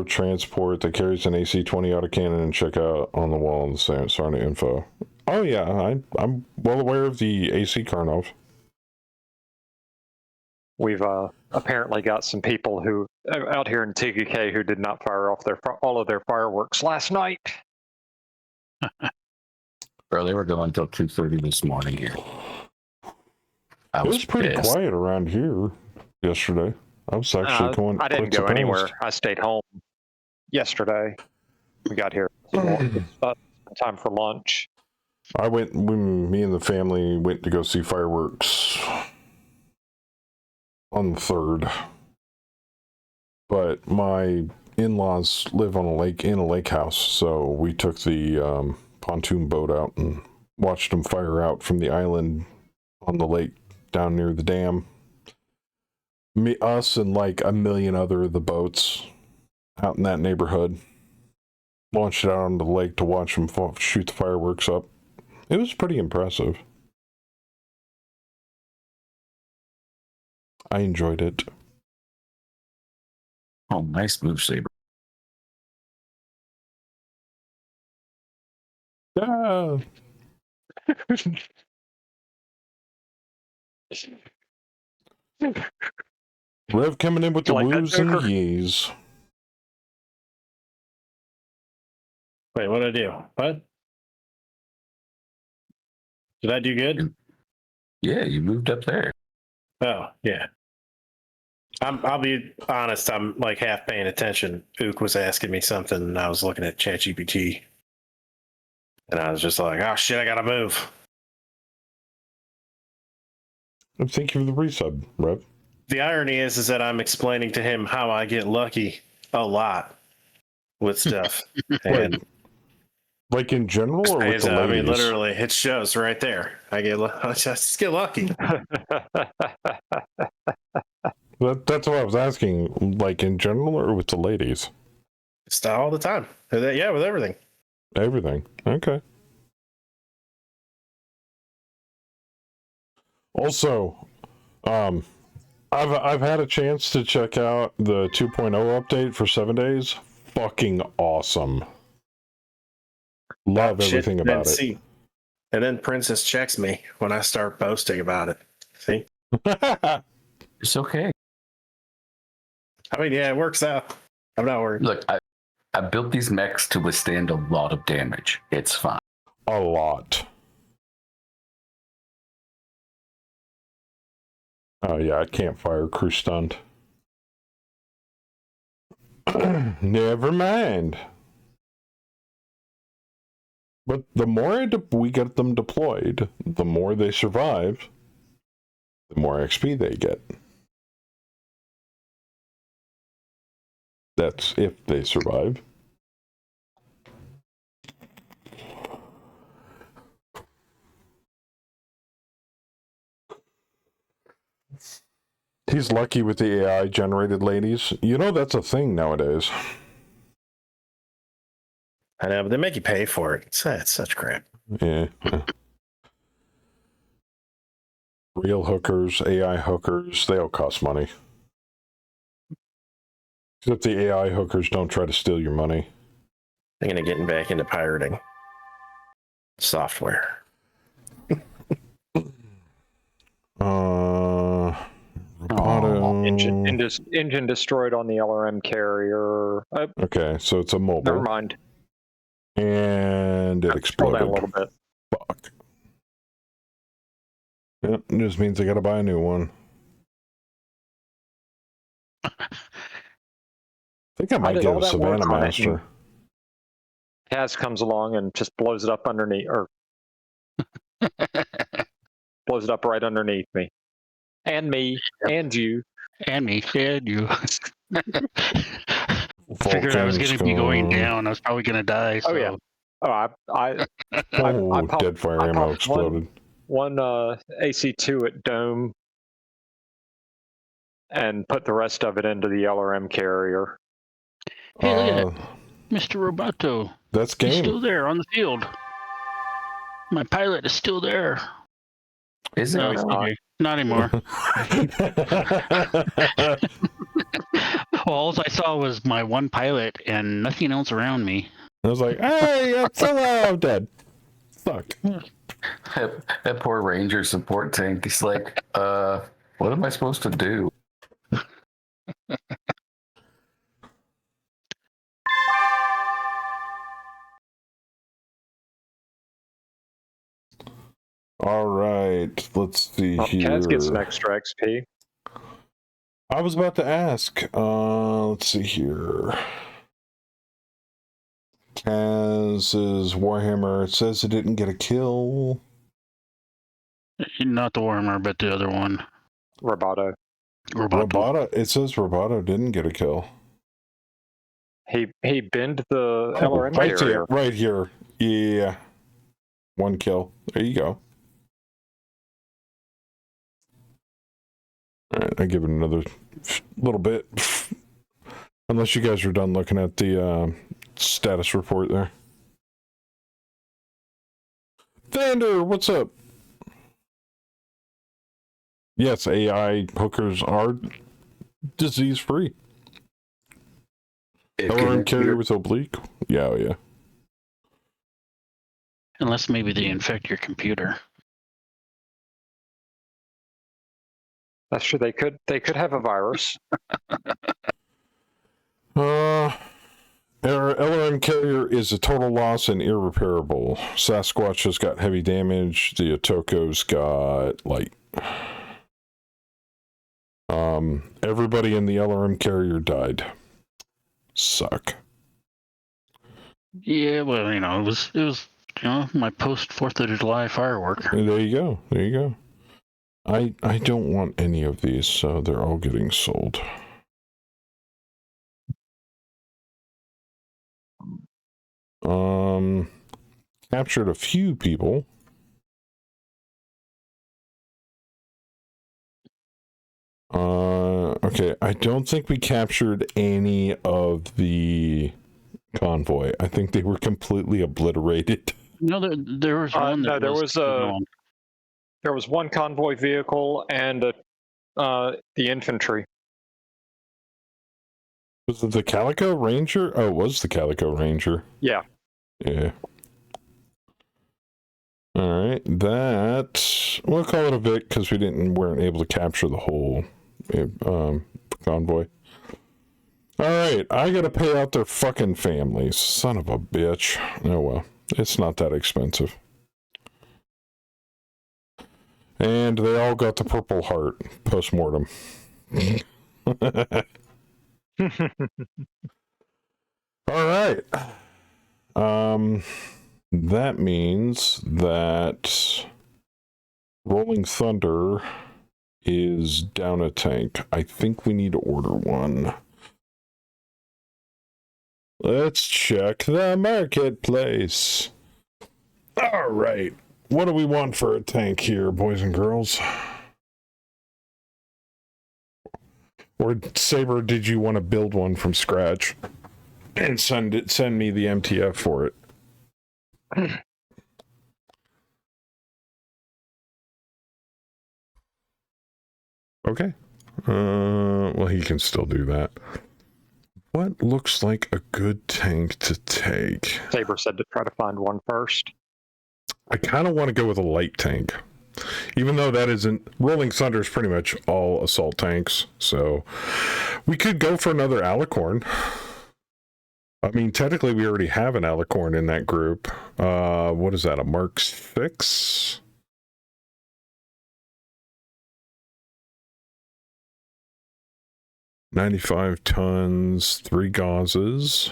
transport that carries an AC-20 autocannon and check out on the wall in the Sarna info. Oh yeah, I'm well aware of the AC Karnov. We've apparently got some people who out here in TGK who did not fire off all of their fireworks last night. Bro, they were going until 2:30 this morning here. It was pretty quiet around here yesterday. I was actually going. I didn't quite go surprised. anywhere. I stayed home yesterday. We got here time for lunch. I went when me and the family went to go see fireworks on the 3rd. But my in-laws live on a lake in a lake house, so we took the pontoon boat out and watched them fire out from the island on the lake down near the dam. Us and like a million other of the boats out in that neighborhood. Launched it out on the lake to watch them shoot the fireworks up. It was pretty impressive. I enjoyed it. Oh, nice move, Saber. Ah. Rev coming in with the Like that woos and Joker? yees. Wait, what did I do? What? Did I do good? Yeah, you moved up there. Oh, yeah. I'll be honest, I'm like half paying attention. Ook was asking me something, and I was looking at ChatGPT. And I was just like, oh shit, I gotta move. Thank you for the resub, Rev. The irony is that I'm explaining to him how I get lucky a lot with stuff. And Like in general or with the I ladies? mean, literally, it shows right there. I just get lucky. That's what I was asking. Like in general or with the ladies? Just all the time. Yeah, with everything. Everything. Okay. Also, I've had a chance to check out the 2.0 update for 7 days. Fucking awesome. Love everything about it. And then Princess checks me when I start boasting about it. See? It's okay. I mean, yeah, it works out. I'm not worried. Look, I built these mechs to withstand a lot of damage. It's fine. A lot. Oh yeah, I can't fire crew stunned. Never mind. But the more we get them deployed, the more they survive, the more XP they get. That's if they survive. He's lucky with the AI generated ladies. You know that's a thing nowadays. I know, but they make you pay for it. It's such crap. Yeah. Real hookers, AI hookers, they all cost money. Except the AI hookers don't try to steal your money. I'm going to get back into pirating software. Engine destroyed on the LRM carrier. Okay, so it's a mobile. Never mind. And it Scroll exploded. down a little bit. Fuck. Yep, just means I gotta buy a new one. I think I might did get all a that work Savannah on it, Master. Kaz comes along and just blows it up underneath, or blows it up right underneath me. And me, and you. And me, and you. I figured I was going to be going down. I was probably going to die. So. Oh, yeah. Oh, I popped, Deadfire ammo exploded. One AC2 at Dome and put the rest of it into the LRM carrier. Hey, look at that. Mr. Roboto. That's game. He's still there on the field. My pilot is still there. Is it? No, not anymore. Well, all I saw was my one pilot and nothing else around me. I was like, hey, I'm so dead. Fuck. That poor Ranger support tank. He's like, what am I supposed to do? All right, let's see here. Kaz gets an extra XP. I was about to ask. Let's see here. Kaz's Warhammer. It says it didn't get a kill. Not the Warhammer, but the other one. Roboto. It says Roboto didn't get a kill. He binned the LRM carrier. Right here. Yeah. 1 kill. There you go. All right, I give it another little bit. Unless you guys are done looking at the status report there. Thunder, what's up? Yes, AI hookers are disease-free. LRM carrier with oblique? Yeah, oh yeah. Unless maybe they infect your computer. That's true. They could have a virus. Our LRM carrier is a total loss and irreparable. Sasquatch has got heavy damage. The Otoko's got light. Everybody in the LRM carrier died. Suck. Yeah, well, it was my post 4th of July firework. There you go. I don't want any of these, so they're all getting sold. Captured a few people. Okay, I don't think we captured any of the convoy. I think they were completely obliterated. No, there was one. No, there was one convoy vehicle and the infantry. Was it the Calico Ranger? Oh, it was the Calico Ranger. Yeah. Yeah. All right, that we'll call it a bit because weren't able to capture the whole convoy. All right, I gotta pay out their fucking families. Son of a bitch. Oh well, it's not that expensive. And they all got the Purple Heart post-mortem. All right. That means that Rolling Thunder is down a tank. I think we need to order one. Let's check the marketplace. All right. What do we want for a tank here, boys and girls? Or Saber, did you want to build one from scratch and send me the MTF for it? Okay. Well, he can still do that. What looks like a good tank to take? Saber said to try to find one first. I kind of want to go with a light tank. Even though that isn't... Rolling Thunder is pretty much all assault tanks. So we could go for another Alicorn. I mean, technically we already have an Alicorn in that group. What is that, a Mark 6? $95 tons, 3 gauzes.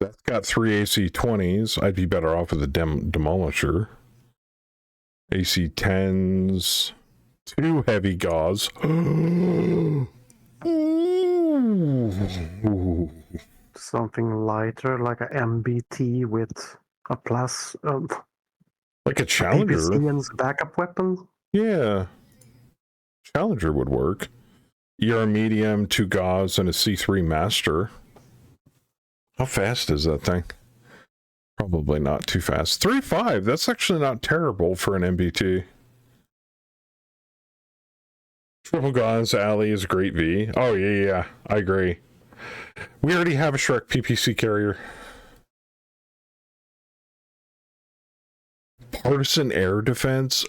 That's got 3 AC-20s. I'd be better off with a Demolisher. AC-10s, 2 heavy gauze. Something lighter, like a MBT with a plus. Like a Challenger. PPC's backup weapon? Yeah. Challenger would work. ER medium, 2 gauze, and a C3 master. How fast is that thing? Probably not too fast. 3.5, that's actually not terrible for an MBT. Triple gauze alley is a great V. Oh, yeah, I agree. We already have a Shrek PPC carrier. Partisan air defense.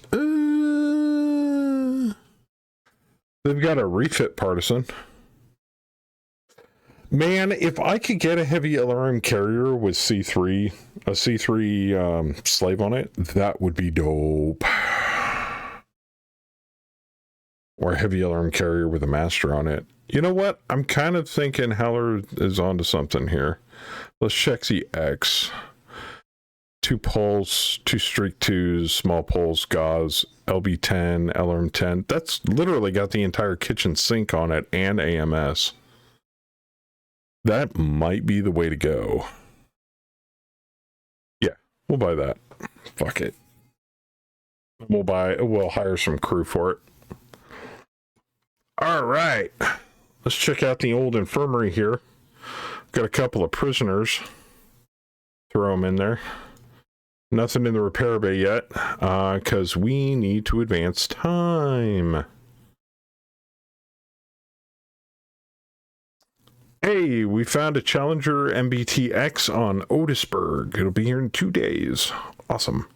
They've got a refit partisan. Man, if I could get a heavy LRM carrier with C3, a C3 slave on it, that would be dope. Or a heavy LRM carrier with a master on it. You know what? I'm kind of thinking Heller is onto something here. Let's check the X. 2 poles, 2 streak 2s, small poles, gauze, LB10, LRM10. That's literally got the entire kitchen sink on it and AMS. That might be the way to go. Yeah, we'll buy that. Fuck it. We'll hire some crew for it. All right. let's check out the old infirmary here. Got a couple of prisoners. Throw them in there. Nothing in the repair bay yet, because we need to advance time. Hey, we found a Challenger MBTX on Otisburg. It'll be here in 2 days. Awesome.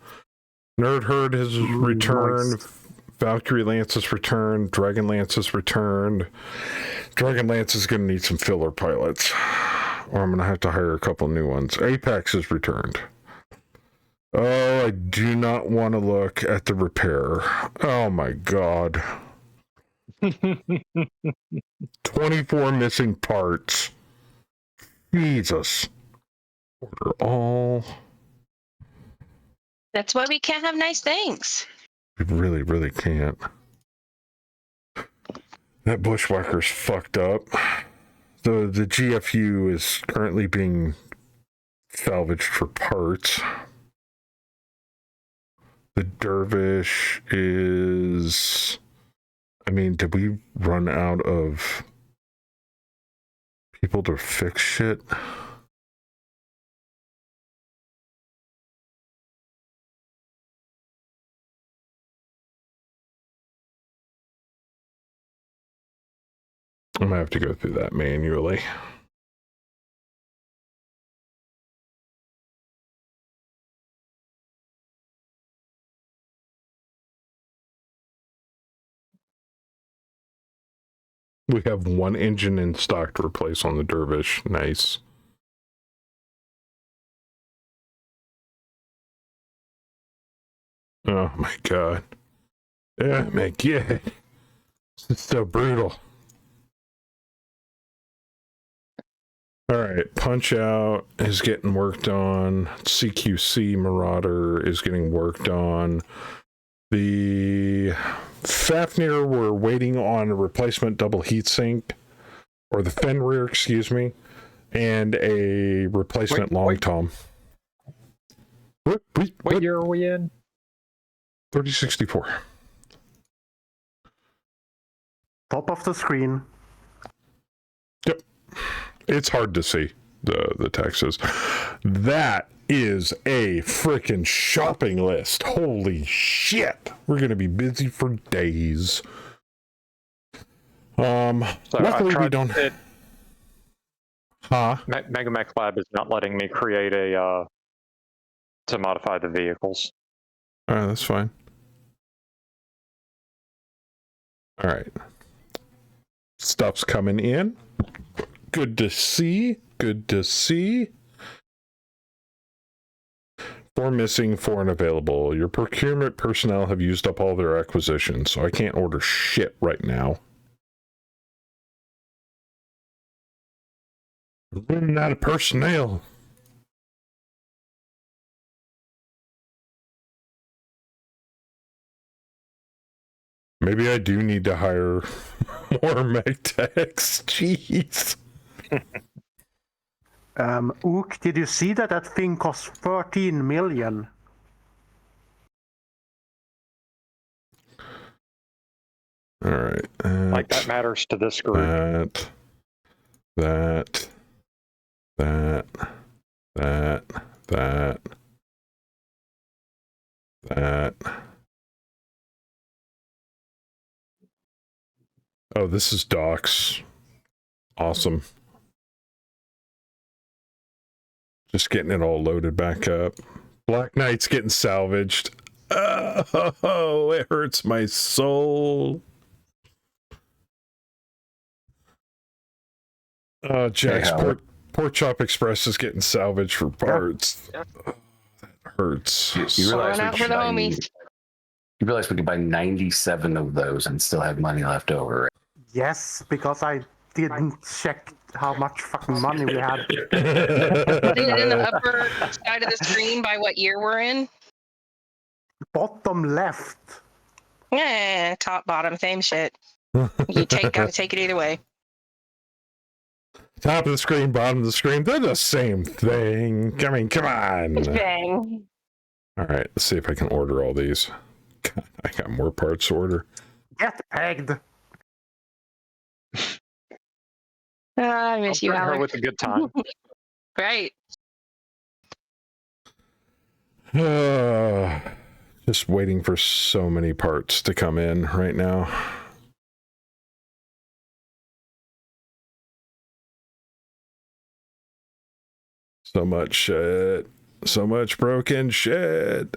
Nerd Herd has returned. Nice. Valkyrie Lance has returned. Dragon Lance has returned. Dragon Lance is going to need some filler pilots. Or I'm going to have to hire a couple new ones. Apex has returned. Oh, I do not want to look at the repair. Oh my god. 24 missing parts. Jesus. Order all. That's why we can't have nice things. We really, really can't. That Bushwhacker's fucked up. The GFU is currently being salvaged for parts. The Dervish is... I mean, did we run out of people to fix shit? I'm gonna have to go through that manually. We have one engine in stock to replace on the Dervish. Nice. Oh my god. Oh my god. This is so brutal. Alright, Punch Out is getting worked on. CQC Marauder is getting worked on. The Fafnir, we're waiting on a replacement double heatsink, or the Fenrir, excuse me, and a replacement long tom. What year are we in? 3064. Top of the screen. Yep. It's hard to see the Texas. That is a freaking shopping list. Holy shit. We're going to be busy for days. Luckily we don't... Mega Mech Lab is not letting me create a, to modify the vehicles. Alright, that's fine. Alright. Stuff's coming in. Good to see. Good to see. 4 missing, 4 unavailable. Your procurement personnel have used up all their acquisitions, so I can't order shit right now. I'm running out of personnel. Maybe I do need to hire more mech techs. Jeez. Ook, did you see that that thing costs 13 million? All right. Like that matters to this group. That. Oh, this is docks. Awesome. Just getting it all loaded back up. Black Knight's getting salvaged. Oh, it hurts my soul. Jack's Pork Chop Express is getting salvaged for parts. Yep. Oh, that hurts. You realize Out for the homies. You realize we could buy 97 of those and still have money left over, right? Yes, because I didn't check how much fucking money we had. Is it in the upper side of the screen by what year we're in? Bottom left. Yeah, top, bottom, same shit. You gotta take it either way. Top of the screen, bottom of the screen, they're the same thing. I mean, come on. Bang. All right, let's see if I can order all these. God, I got more parts to order. Get pegged. I miss you, Comfort her Alec. with a good time. Right. Just waiting for so many parts to come in right now. So much shit. So much broken shit.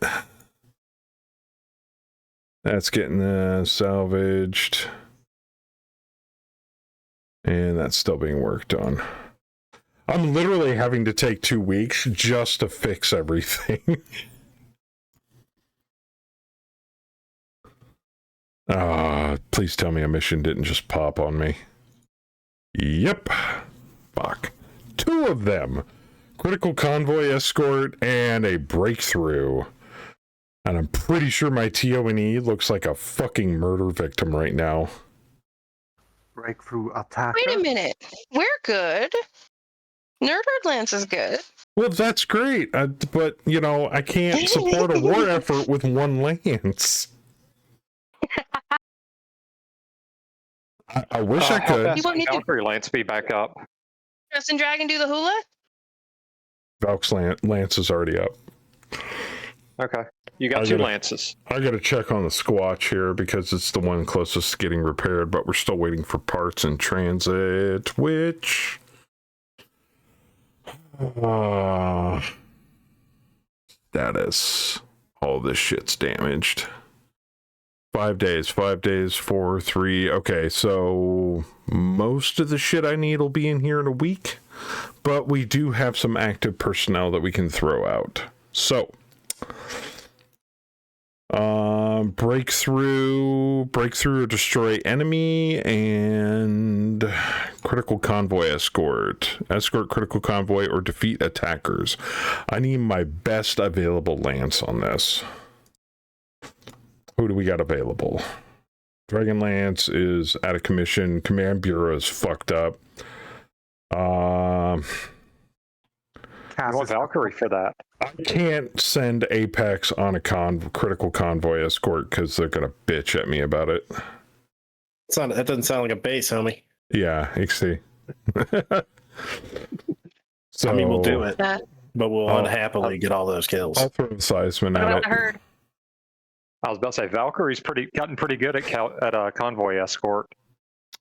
That's getting salvaged. And that's still being worked on. I'm literally having to take 2 weeks just to fix everything. Please tell me a mission didn't just pop on me. Yep. Fuck. 2 of them. Critical convoy escort and a breakthrough. And I'm pretty sure my TONE looks like a fucking murder victim right now. Breakthrough attacker. Wait a minute. We're good. Nerd Herd Lance is good. Well, that's great. But, you know, I can't support a war effort with 1 lance. I wish I How could. fast You won't can need to- Valkyrie Lance be back up? Justin Dragon do the hula? Valk's lance is already up. Okay. You got I 2 gotta- lances. I gotta check on the Squatch here because it's the one closest to getting repaired, but we're still waiting for parts in transit, which... status. All this shit's damaged. 5 days, 4, 3. Okay, so most of the shit I need will be in here in a week, but we do have some active personnel that we can throw out. So, breakthrough or destroy enemy, and critical convoy escort critical convoy or defeat attackers. I need my best available lance on this. Who do we got available? Dragon Lance is out of commission. Command Bureau is fucked up. You want Valkyrie for that. I can't send Apex on a critical convoy escort because they're gonna bitch at me about it. That doesn't sound like a base, homie. Yeah, XT. So I mean, we'll do it, Uh, but we'll unhappily get all those kills. I'll throw the Seisman What at about it. the herd? I was about to say Valkyrie's gotten pretty good at convoy escort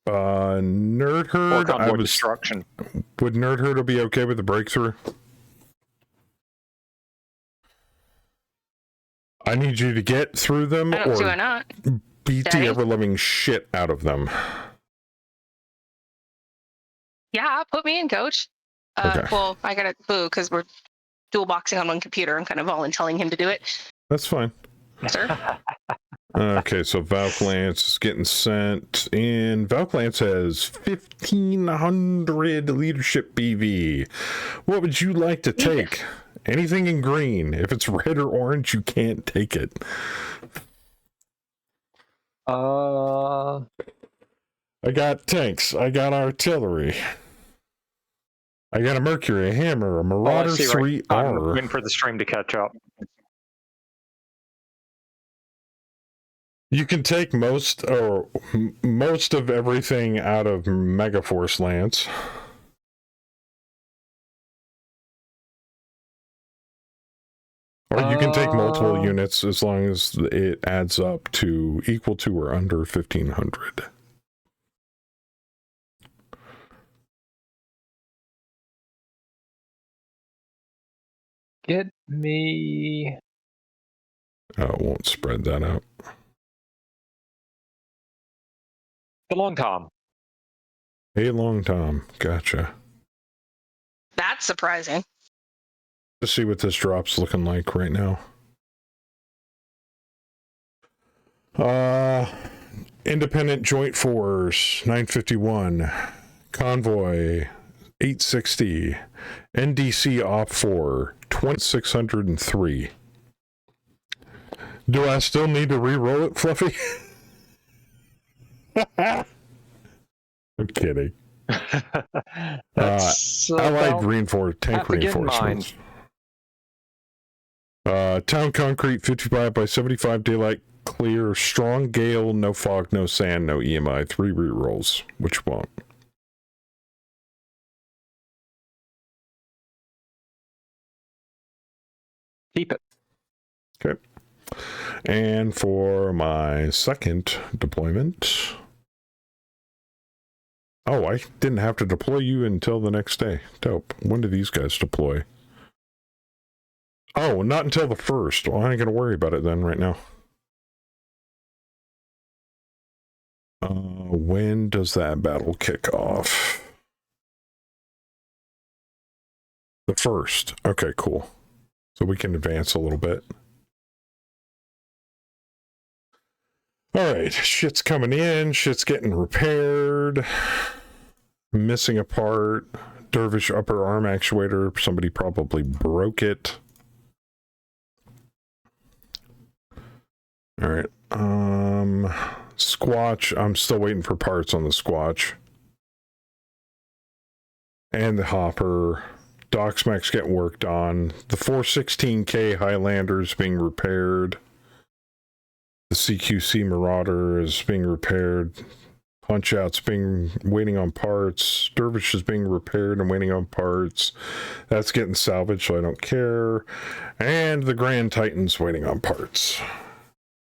Nerd or Herd. convoy destruction. Would Nerd Herd be okay with the breakthrough? I need you to get through them I don't see why or not. beat the Daddy? ever-loving shit out of them. Yeah, put me in, coach. Okay. Well, I gotta boo because we're dual boxing on one computer. I'm kind of telling him to do it. That's fine. Sir? Okay, so Valk Lance is getting sent in. Valk Lance has 1,500 leadership BV. What would you like to take? Anything in green. If it's red or orange, you can't take it. I got tanks. I got artillery. I got a Mercury, a hammer, a Marauder I see, right. I'm 3R. waiting for the stream to catch up. You can take most of everything out of Megaforce Lance. Or you can take multiple units as long as it adds up to equal to or under 1,500. Get me. Oh, it won't spread that out. The long Tom. Hey, Long Tom. Gotcha. That's surprising. Let's see what this drop's looking like right now. Independent Joint Force 951, Convoy 860, NDC Op 4 2603. Do I still need to re-roll it, Fluffy? I'm kidding. That's Allied reinforced tank have to get in reinforcements. Town concrete 55 by 75 daylight clear, strong gale, no fog, no sand, no EMI, 3 re-rolls. Which one? Keep it. Okay. And for my second deployment... Oh, I didn't have to deploy you until the next day. Dope. When do these guys deploy? Oh, not until the 1st. Well, I ain't gonna worry about it then right now. When does that battle kick off? The 1st. Okay, cool. So we can advance a little bit. Alright, shit's coming in, shit's getting repaired. Missing a part. Dervish upper arm actuator. Somebody probably broke it. Alright. Squatch. I'm still waiting for parts on the Squatch. And the hopper. Docksmac's getting worked on. The 416K Highlander's being repaired. The CQC Marauder is being repaired. Punch Out's waiting on parts. Dervish is being repaired and waiting on parts. That's getting salvaged, so I don't care. And the Grand Titan's waiting on parts.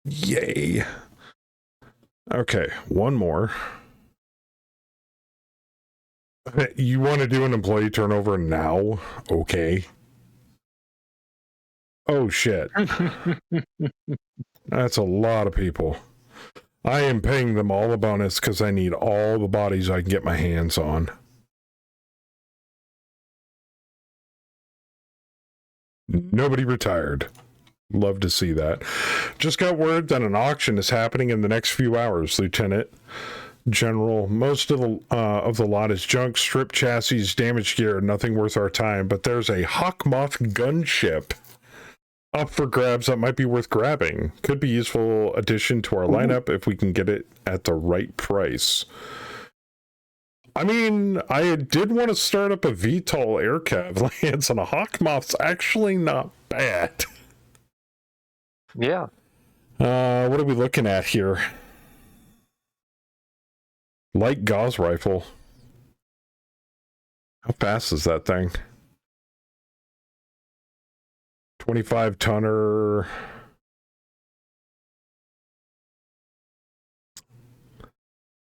Yay. Okay, one more. You want to do an employee turnover now? Okay. Oh, shit. That's a lot of people. I am paying them all a bonus because I need all the bodies I can get my hands on. Nobody retired. Love to see that. Just got word that an auction is happening in the next few hours, Lieutenant General. Most of the lot is junk, stripped chassis, damaged gear, nothing worth our time. But there's a Hawkmoth gunship up for grabs that might be worth grabbing. Could be useful addition to our lineup if we can get it at the right price. I mean, I did want to start up a VTOL air cav lance, and a Hawkmoth's actually not bad. Yeah. What are we looking at here? Light Gauss rifle. How fast is that thing? 25 tonner.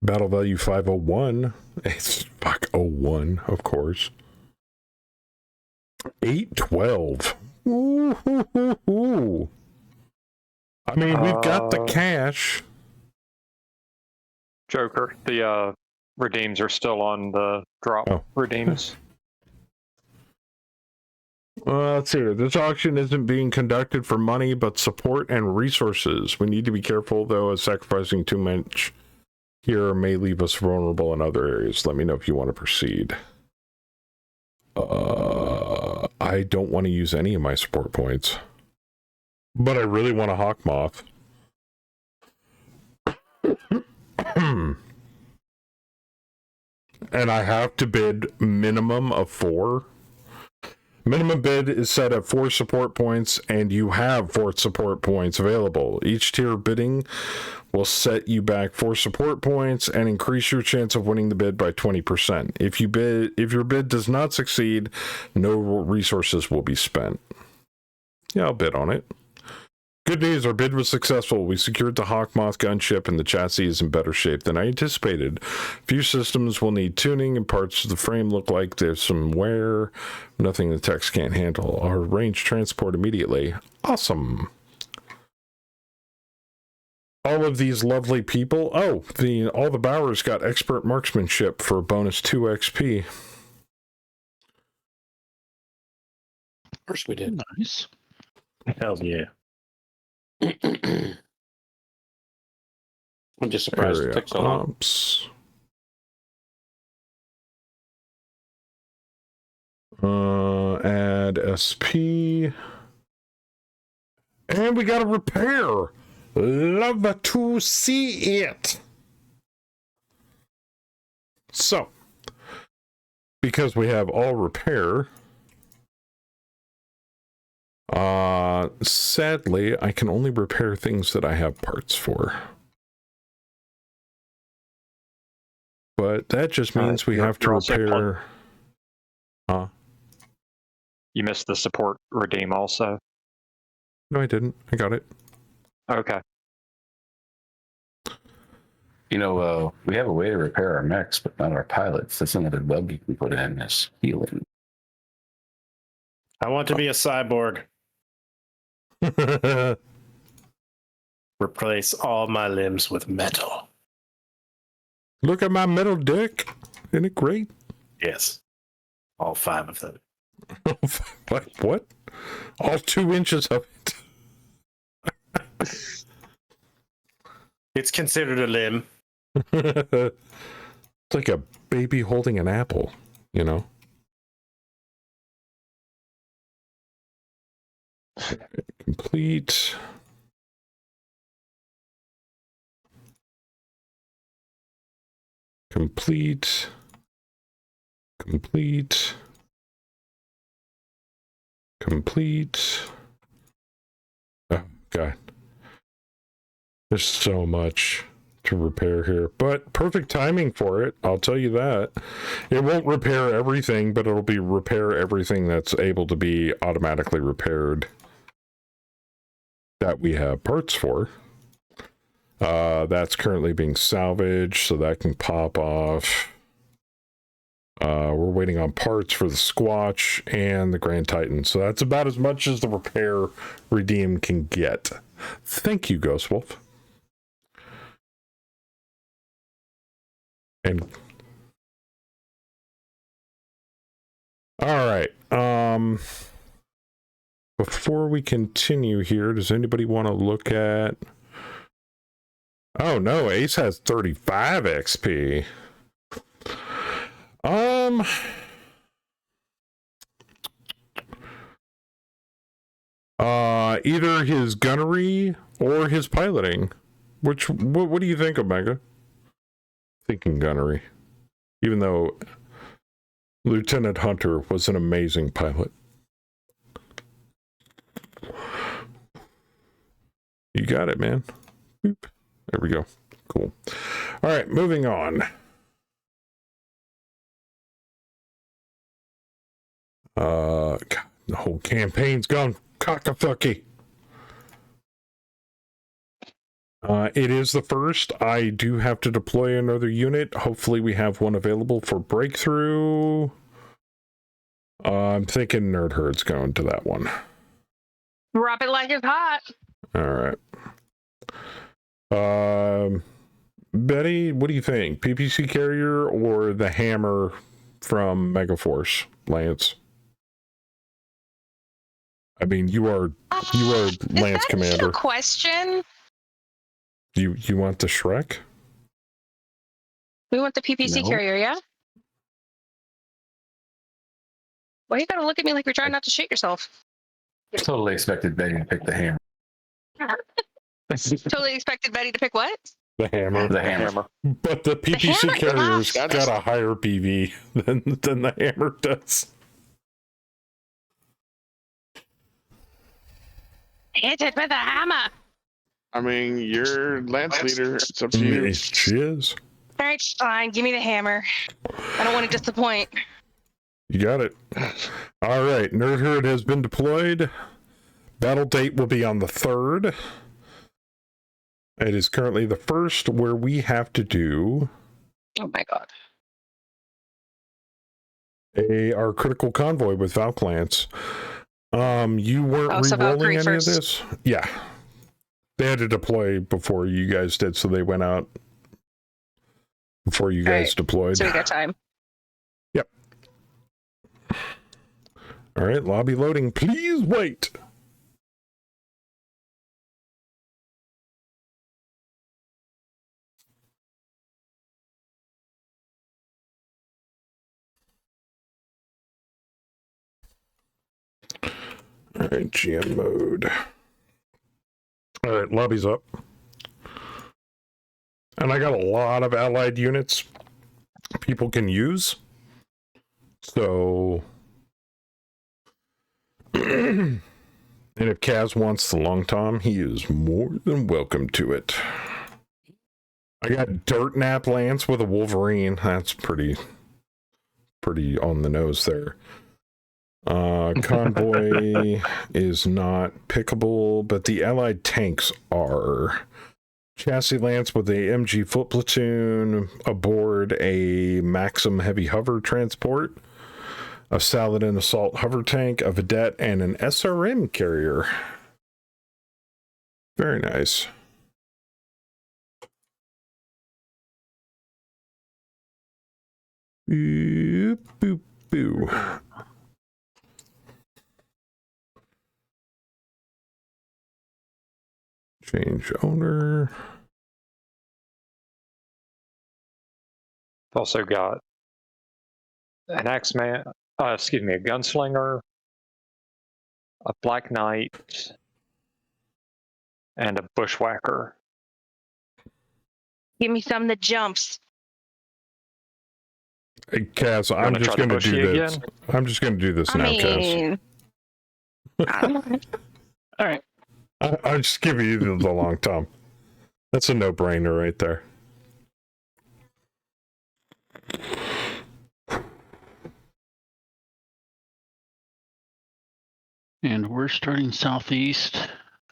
Battle value 501. It's fuck 01, of course. 812. Ooh. I mean, we've got the cash. Joker, the redeems are still on the drop redeems. Let's see here. This auction isn't being conducted for money, but support and resources. We need to be careful, though, as sacrificing too much here may leave us vulnerable in other areas. Let me know if you want to proceed. I don't want to use any of my support points. But I really want a Hawkmoth. And I have to bid minimum of 4. Minimum bid is set at 4 support points, and you have 4 support points available. Each tier bidding will set you back 4 support points and increase your chance of winning the bid by 20%. If your bid does not succeed, no resources will be spent. Yeah, I'll bid on it. Good news, our bid was successful. We secured the Hawkmoth gunship, and the chassis is in better shape than I anticipated. Few systems will need tuning, and parts of the frame look like there's some wear. Nothing the text can't handle. Our range transport immediately. Awesome. All of these lovely people. Oh, all the Bowers got expert marksmanship for a bonus 2 XP. Of course we did. Nice. Hell yeah. I'm just surprised it took so long. Add SP. And we got a repair. Love to see it. So, because we have all repair, sadly, I can only repair things that I have parts for. But that just means we have to repair. You missed the support redeem also. No, I didn't. I got it. Okay. You know, we have a way to repair our mechs, but not our pilots. That's another bug you can put in is healing. I want to be a cyborg. Replace all my limbs with metal. Look at my metal dick. Isn't it great? Yes. All 5 of them. What? All 2 inches of it. It's considered a limb. It's like a baby holding an apple, you know? Complete. Complete. Complete. Complete. Oh, God. There's so much to repair here, but perfect timing for it. I'll tell you that. It won't repair everything, but it'll be repair everything that's able to be automatically repaired that we have parts for. That's currently being salvaged, so that can pop off. We're waiting on parts for the Squatch and the Grand Titan, so that's about as much as the repair redeem can get. Thank you, Ghost Wolf. And all right, before we continue here, does anybody want to look at... Oh no, Ace has 35 XP. Either his gunnery or his piloting. What do you think, Omega? Thinking gunnery. Even though Lieutenant Hunter was an amazing pilot. You got it, man. Boop. There we go. Cool. All right, moving on. God, the whole campaign's gone cock-a-fucky. It is the first. I do have to deploy another unit. Hopefully we have one available for breakthrough. I'm thinking Nerd Herd's going to that one. Drop it like it's hot. All right. Betty, what do you think? PPC carrier or the hammer from Megaforce, Lance? I mean, you are Lance Commander. Is that a question? You want the Shrek? We want the PPC No. carrier, yeah? Why you gotta look at me like you're trying not to shit yourself? Totally expected Betty to pick the hammer. Totally expected Betty to pick what? The hammer. The hammer. But the PPC hammer? carrier's Ah, got a higher PV than the hammer does. Hit it with a hammer. I mean, you're Lance leader. It's up to you. She is. All right, fine. Give me the hammer. I don't want to disappoint. You got it. All right. Nerd Herd has been deployed. Battle date will be on the 3rd. It is currently the 1st, where we have to do... Oh my god. Our critical convoy with Valklance. You weren't So re-rolling Valkyrie any first. of this? Yeah. They had to deploy before you guys did, so they went out before you guys right. deployed. So we got time. Yep. All right, lobby loading. Please wait. All right, GM mode. All right, lobby's up. And I got a lot of allied units people can use. So, and if Kaz wants the long tom, he is more than welcome to it. I got Dirt Nap Lance with a Wolverine. That's pretty on the nose there. Convoy is not pickable, but the allied tanks are. Chassis Lance with a MG foot platoon aboard a Maxim heavy hover transport, a Saladin assault hover tank, a Vedette, and an SRM carrier. Very nice. Boop, boop, boo. Change owner. Also got an Axeman, a gunslinger, a Black Knight, and a bushwhacker. Give me some that jumps. Hey, Kaz, I'm wanna just try to going to push do you this. again? I'm just going to do this I now, Kaz. mean, I don't know. All right. I'll just give you the long Tom. That's a no-brainer right there. And we're starting southeast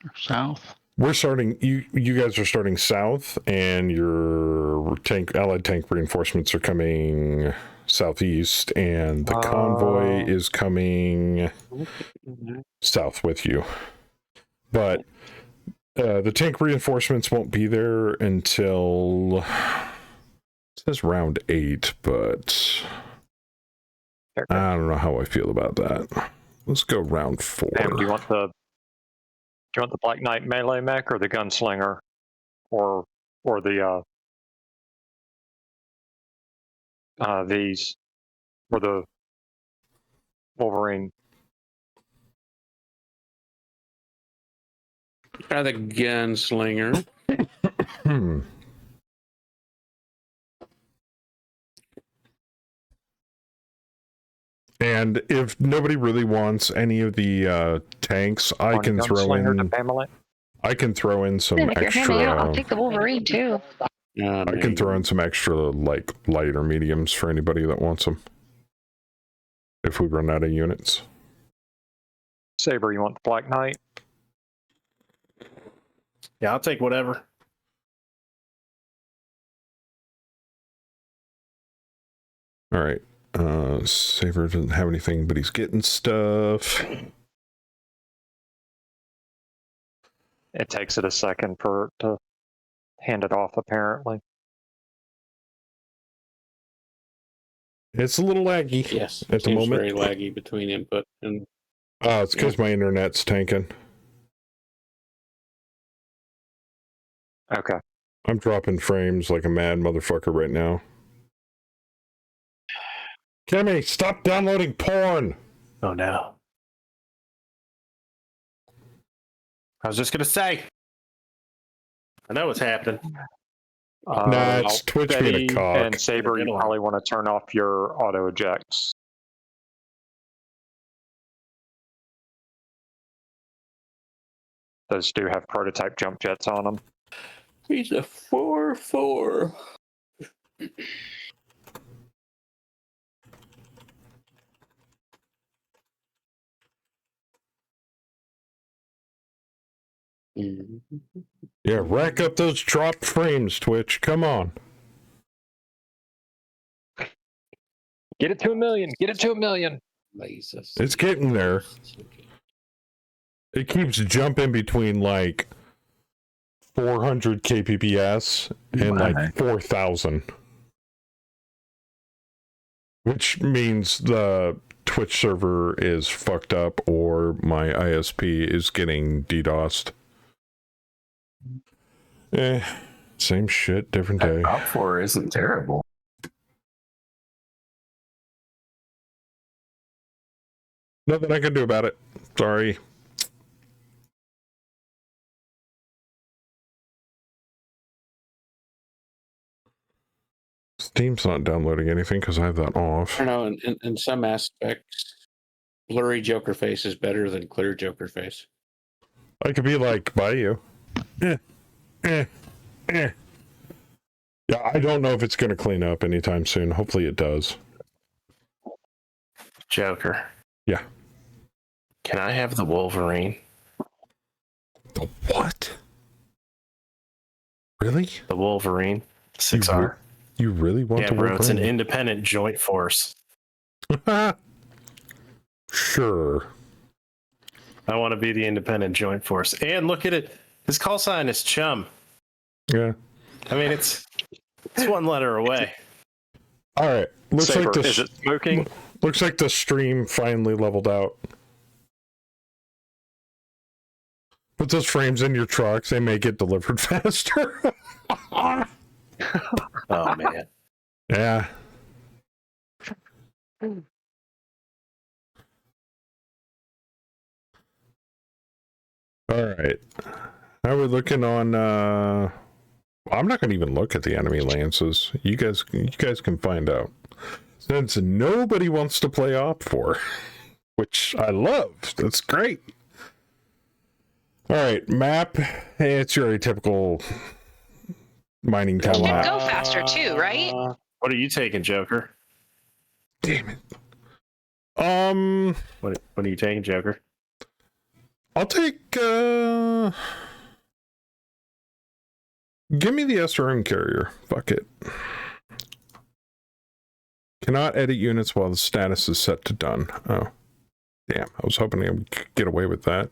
or south. We're starting. You guys are starting south, and your allied tank reinforcements are coming southeast, and the convoy is coming south with you. But the tank reinforcements won't be there until it says round 8, but I don't know how I feel about that. Let's go round 4. Pam, do you want the Black Knight melee mech or the gunslinger, or the these, or the Wolverine? Try the gunslinger. And if nobody really wants any of the tanks, I can throw in some Then if you're extra. handing out, I'll take the Wolverine too. I can throw in some extra like light or mediums for anybody that wants them. If we run out of units. Saber, you want the Black Knight? Yeah, I'll take whatever. All right. Saber doesn't have anything, but he's getting stuff. It takes it a second for it to hand it off, apparently. It's a little laggy. Yes, at the moment. very laggy between input and. It's because my internet's tanking. Okay. I'm dropping frames like a mad motherfucker right now. Kimmy, stop downloading porn! Oh no. I was just gonna say. I know what's happening. Nah, it's Twitch being a Betty cock. and Saber, you probably want to turn off your auto ejects. Those do have prototype jump jets on them. He's a 4-4. Yeah, rack up those dropped frames, Twitch. Come on. Get it to 1 million. Get it to 1 million. It's getting there. It keeps jumping between like 400 kbps and like 4,000. Which means the Twitch server is fucked up or my ISP is getting DDoSed. Same shit, different day. Top 4 isn't terrible. Nothing I can do about it. Sorry. Steam's not downloading anything because I have that off. I don't know. In some aspects, blurry Joker face is better than clear Joker face. I could be like, by you. Yeah, I don't know if it's going to clean up anytime soon. Hopefully it does. Joker. Yeah. Can I have the Wolverine? The what? Really? The Wolverine 6R. You really want Yeah, to bro. work It's an independent joint force. Sure. I want to be the independent joint force. And look at it. His call sign is Chum. Yeah. I mean, it's one letter away. All right. Looks Saber, like is it smoking? Looks like the stream finally leveled out. Put those frames in your trucks. They may get delivered faster. Oh, man. Yeah. All right. How are we looking on I'm not going to even look at the enemy lances. You guys can find out. Since nobody wants to play Op4, which I love. That's great. All right, map. Hey, it's your atypical mining It town should map. go faster too, right? What are you taking, Joker? Damn it. What are you taking, Joker? I'll take give me the SRM carrier. Fuck it. Cannot edit units while the status is set to done. Oh. Damn, I was hoping I would get away with that.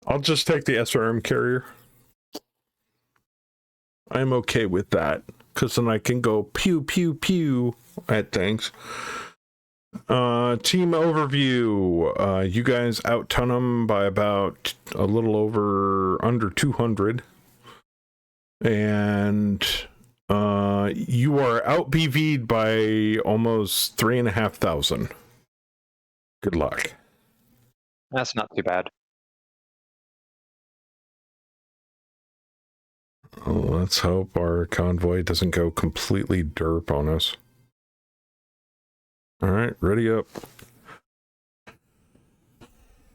I'll just take the SRM carrier. I'm okay with that, because then I can go pew pew pew at things. Team overview. You guys out-ton them by about a little under 200. And you are out BV'd by almost 3,500. Good luck. That's not too bad. Let's hope our convoy doesn't go completely derp on us. All right, ready up.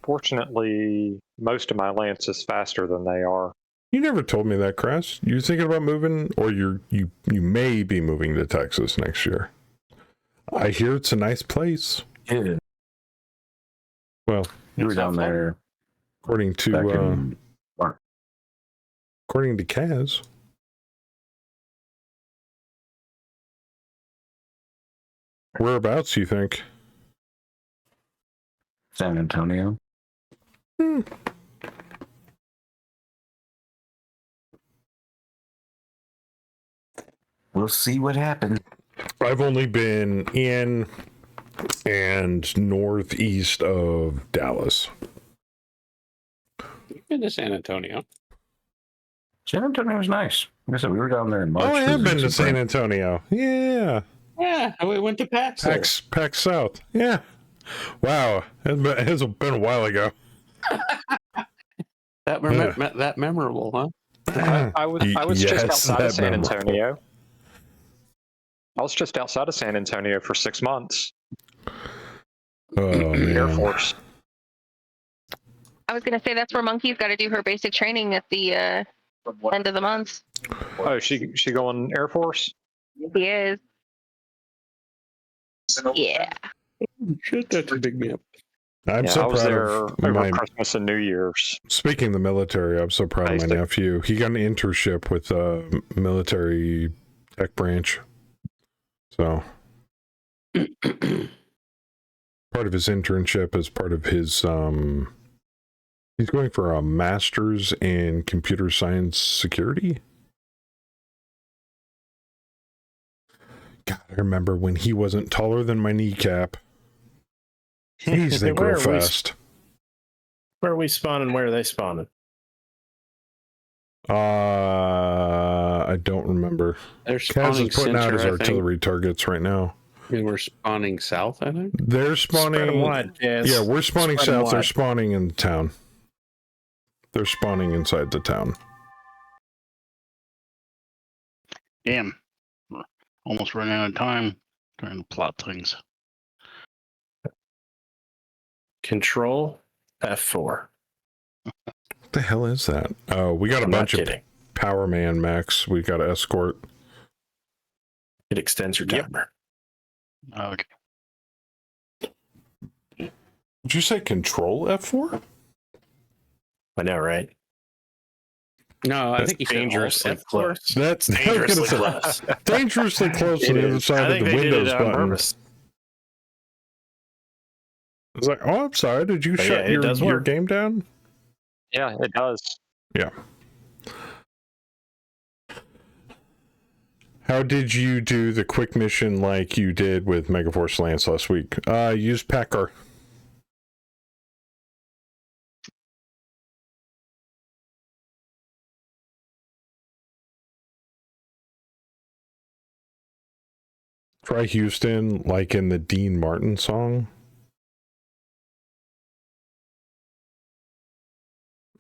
Fortunately, most of my lance is faster than they are. You never told me that, Crass. You're thinking about moving, or you may be moving to Texas next year. I hear it's a nice place. Yeah. Well, You were down there. according to Back in March. according to Kaz. Whereabouts, you think? San Antonio. We'll see what happens. I've only been in and northeast of Dallas. You've been to San Antonio. San Antonio was nice. Like I said, we were down there in March. Oh, I have been to visiting some San friends. Antonio. Yeah. Yeah, we went to PAX. there. PAX South. Yeah. Wow. It has been a while ago. That memorable, huh? I was just Yes, outside of that San memorable. Antonio. I was just outside of San Antonio for 6 months. Oh, Air man. Force. I was gonna say that's where Monkey's got to do her basic training at the end of the month. Oh, she going Air Force? He is. Yeah. Shit, that's a big map. I'm Yeah, so I was proud there of over my. Christmas and New Year's. Speaking of the military, I'm so proud of my Nice to- nephew. He got an internship with a military tech branch. So part of his internship is part of his he's going for a master's in computer science security. God, I remember when he wasn't taller than my kneecap. Jeez, they Where grow are we- fast. Where are we spawning? Where are they spawning? I don't remember. They're Kaz spawning is putting out center, his I think. artillery targets right now. And we're spawning south, I think. They're Spread 'em spawning. wide, Jazz. Yeah, we're spawning Spread 'em south. They're wide. spawning in the town. They're spawning inside the town. Damn. We're almost running out of time trying to plot things. Control F4. What the hell is that? Oh, we got a I'm not bunch of kidding. Power Man mechs. We got to escort. It extends your Yep. timer. Okay. Did you say Control F4? I know, right? No, I That's think he said dangerously Alt F4. close. That's Dangerously dangerously close. dangerously close to It the other is. side I of think the they did Windows it on button. purpose. It's like, oh, I'm sorry. Did you But shut yeah, it does your work. game down? Yeah, it does. Yeah. How did you do the quick mission like you did with Megaforce Lance last week? Use Packer. Try Houston like in the Dean Martin song.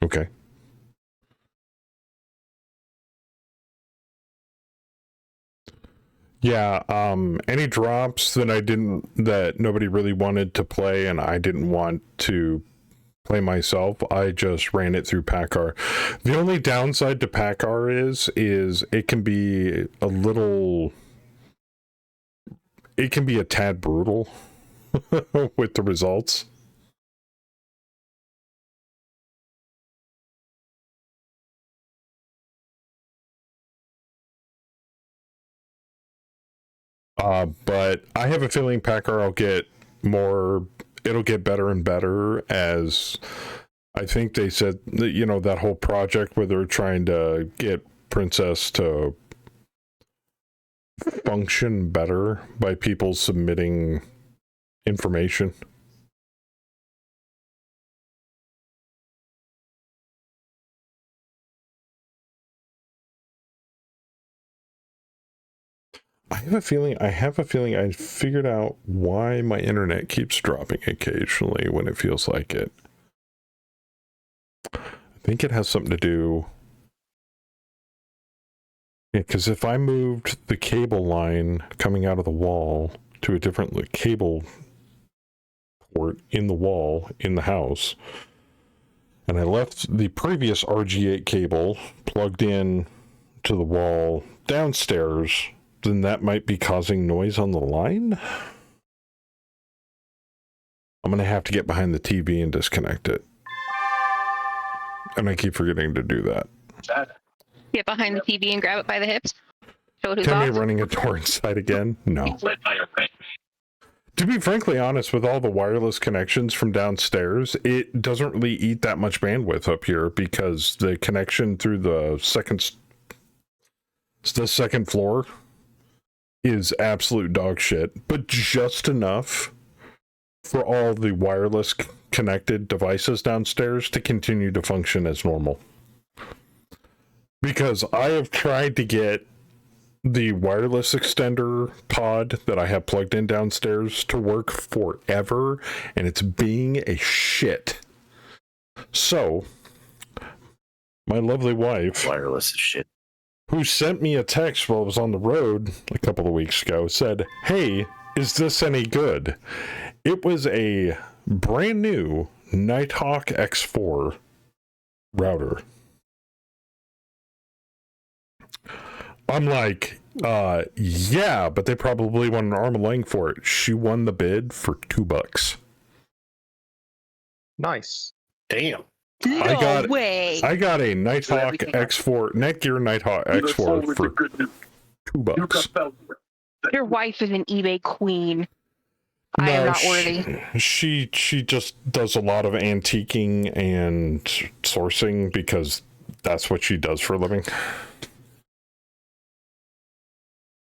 Okay. Yeah, any drops that nobody really wanted to play and I didn't want to play myself, I just ran it through Packar. The only downside to Packar is it can be a tad brutal with the results. But I have a feeling Packar it'll get better and better, as I think they said that, that whole project where they're trying to get Princess to function better by people submitting information. I have a feeling I figured out why my internet keeps dropping occasionally when it feels like it. I think it has something to do. Yeah, because if I moved the cable line coming out of the wall to a different cable port in the wall in the house, and I left the previous RG8 cable plugged in to the wall downstairs, then that might be causing noise on the line. I'm going to have to get behind the TV and disconnect it. And I keep forgetting to do that. Get behind the TV and grab it by the hips. Show it who's Timmy off. running a door inside again? No. To be frankly honest, with all the wireless connections from downstairs, it doesn't really eat that much bandwidth up here because the connection through the second floor is absolute dog shit, but just enough for all the wireless connected devices downstairs to continue to function as normal. Because I have tried to get the wireless extender pod that I have plugged in downstairs to work forever, and it's being a shit. So, my lovely wife, Wireless is shit. who sent me a text while I was on the road a couple of weeks ago, said, "Hey, is this any good?" It was a brand new Nighthawk X4 router. I'm like, yeah, but they probably want an arm and leg for it. She won the bid for $2. Nice. Damn. No way. I got a Nighthawk X4, Netgear Nighthawk X4 for $2. Your wife is an eBay queen. I am not worthy. She just does a lot of antiquing and sourcing because that's what she does for a living.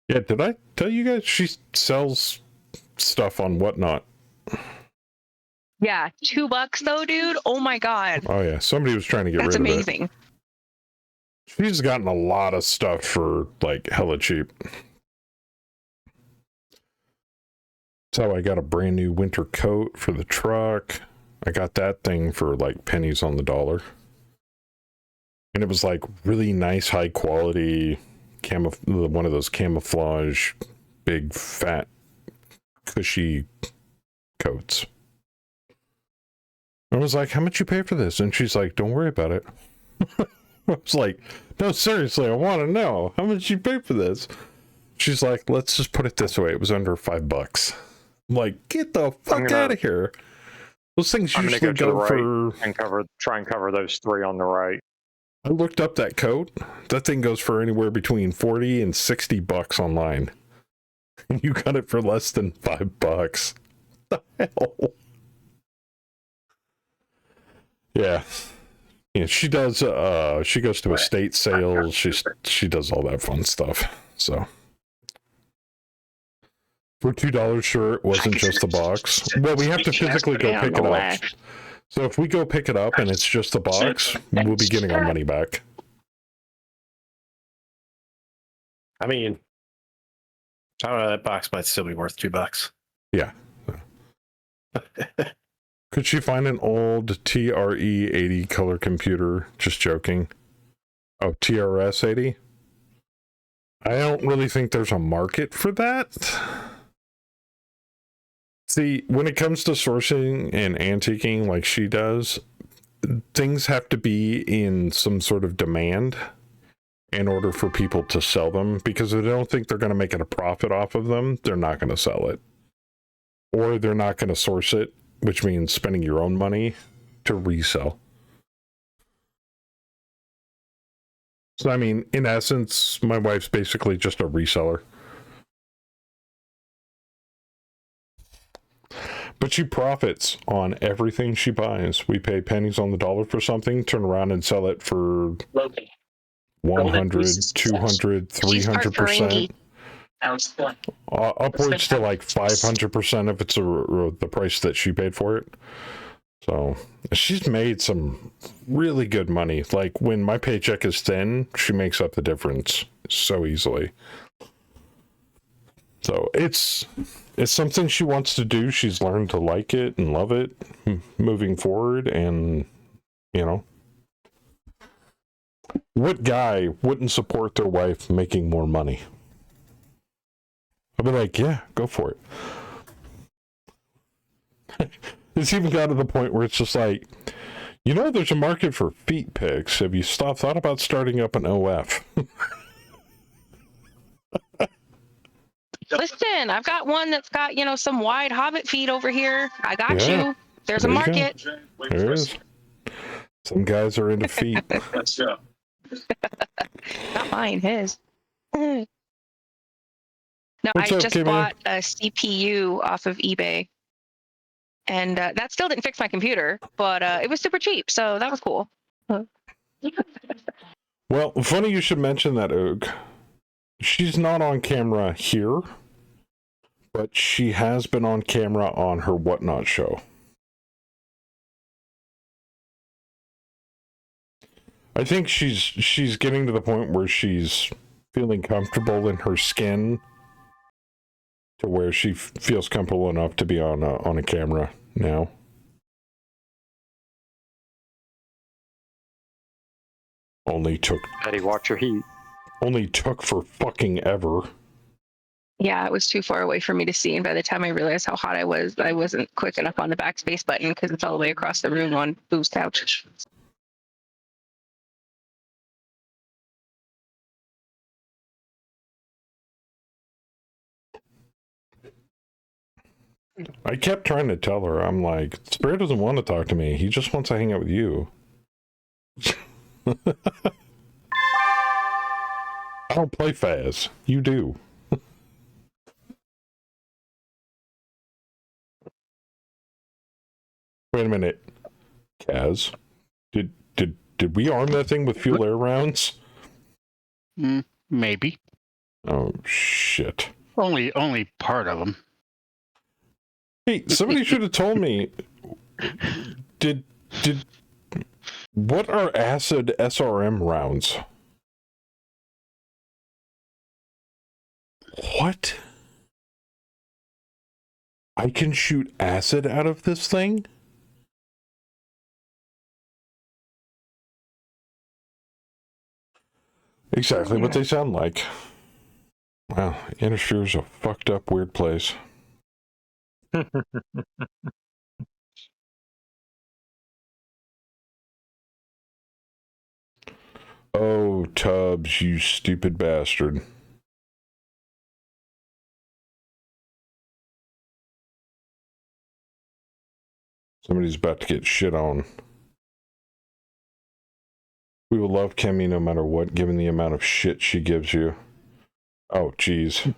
Yeah, did I tell you guys she sells stuff on Whatnot? Yeah, $2 though, dude. Oh my god. Oh yeah, somebody was trying to get That's rid of it. amazing. She's gotten a lot of stuff for like hella cheap. So I got a brand new winter coat for the truck. I got that thing for like pennies on the dollar. And it was like really nice, high quality one of those camouflage, big, fat, cushy coats. I was like, how much you pay for this? And she's like, don't worry about it. I was like, no, seriously, I want to know. How much you pay for this? She's like, let's just put it this way. It was under $5. I'm like, get the fuck out of here. Those things I'm gonna usually go to the go right for. and try and cover those 3 on the right. I looked up that coat. That thing goes for anywhere between $40 and $60 online. You got it for less than $5. The hell? Yeah. Yeah, she does she goes to estate sales, she does all that fun stuff. So for $2, sure, it wasn't just the box. Well, we have to physically go pick it up. So if we go pick it up and it's just the box, we'll be getting our money back. I mean, I don't know. That box might still be worth $2. Yeah. Could she find an old TRE-80 color computer? Just joking. Oh, TRS-80? I don't really think there's a market for that. See, when it comes to sourcing and antiquing like she does, things have to be in some sort of demand in order for people to sell them, because if they don't think they're going to make it a profit off of them, they're not going to sell it. Or they're not going to source it, which means spending your own money to resell. So, I mean, in essence, my wife's basically just a reseller. But she profits on everything she buys. We pay pennies on the dollar for something, turn around and sell it for 100, 200, 300%. Upwards to like 500% if it's the price that she paid for it. So she's made some really good money. Like when my paycheck is thin, she makes up the difference so easily. So it's something she wants to do. She's learned to like it and love it moving forward. And, you know, what guy wouldn't support their wife making more money? I'd be like, yeah, go for it. It's even got to the point where it's just like, you know, there's a market for feet pics. Have you thought about starting up an OF? Listen, I've got one that's got, you know, some wide hobbit feet over here. I got Yeah, you. There's there a you go. market. There is. Some guys are into feet. Not mine, his. No, What's I up, just Kimmy? bought a CPU off of eBay. And that still didn't fix my computer, but it was super cheap, so that was cool. Well, funny you should mention that, Oog. She's not on camera here, but she has been on camera on her Whatnot show. I think she's getting to the point where she's feeling comfortable in her skin to where she feels comfortable enough to be on a camera now. Only took for fucking ever. Yeah, it was too far away for me to see, and by the time I realized how hot I wasn't quick enough on the backspace button because it's all the way across the room on Boo's couch. I kept trying to tell her, I'm like, Spirit doesn't want to talk to me. He just wants to hang out with you. I don't play Faz. You do. Wait a minute. Kaz, did we arm that thing with fuel air rounds? Maybe. Oh, shit. Only part of them. Hey, somebody should have told me. What are acid SRM rounds? What? I can shoot acid out of this thing? Exactly what they sound like. Wow, Interfer's a fucked up weird place. Oh, Tubbs, you stupid bastard. Somebody's about to get shit on. We will love Kemi no matter what, given the amount of shit she gives you. Oh, jeez.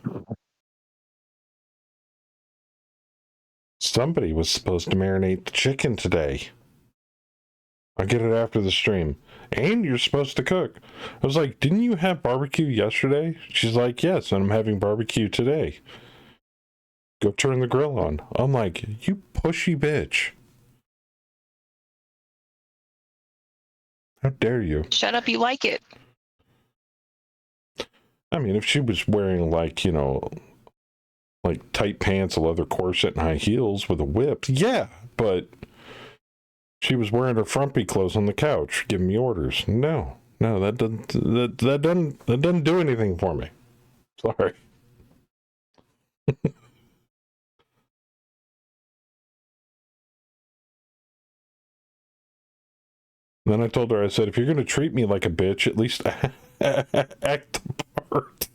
Somebody was supposed to marinate the chicken today. I'll get it after the stream. And you're supposed to cook. I was like, didn't you have barbecue yesterday? She's like, yes, and I'm having barbecue today. Go turn the grill on. I'm like, you pushy bitch. How dare you? Shut up, you like it. I mean, if she was wearing, like, you know, like tight pants, a leather corset, and high heels with a whip, yeah, but she was wearing her frumpy clothes on the couch, giving me orders. No, that doesn't do anything for me. Sorry. Then I told her, I said, if you're going to treat me like a bitch, at least act the part.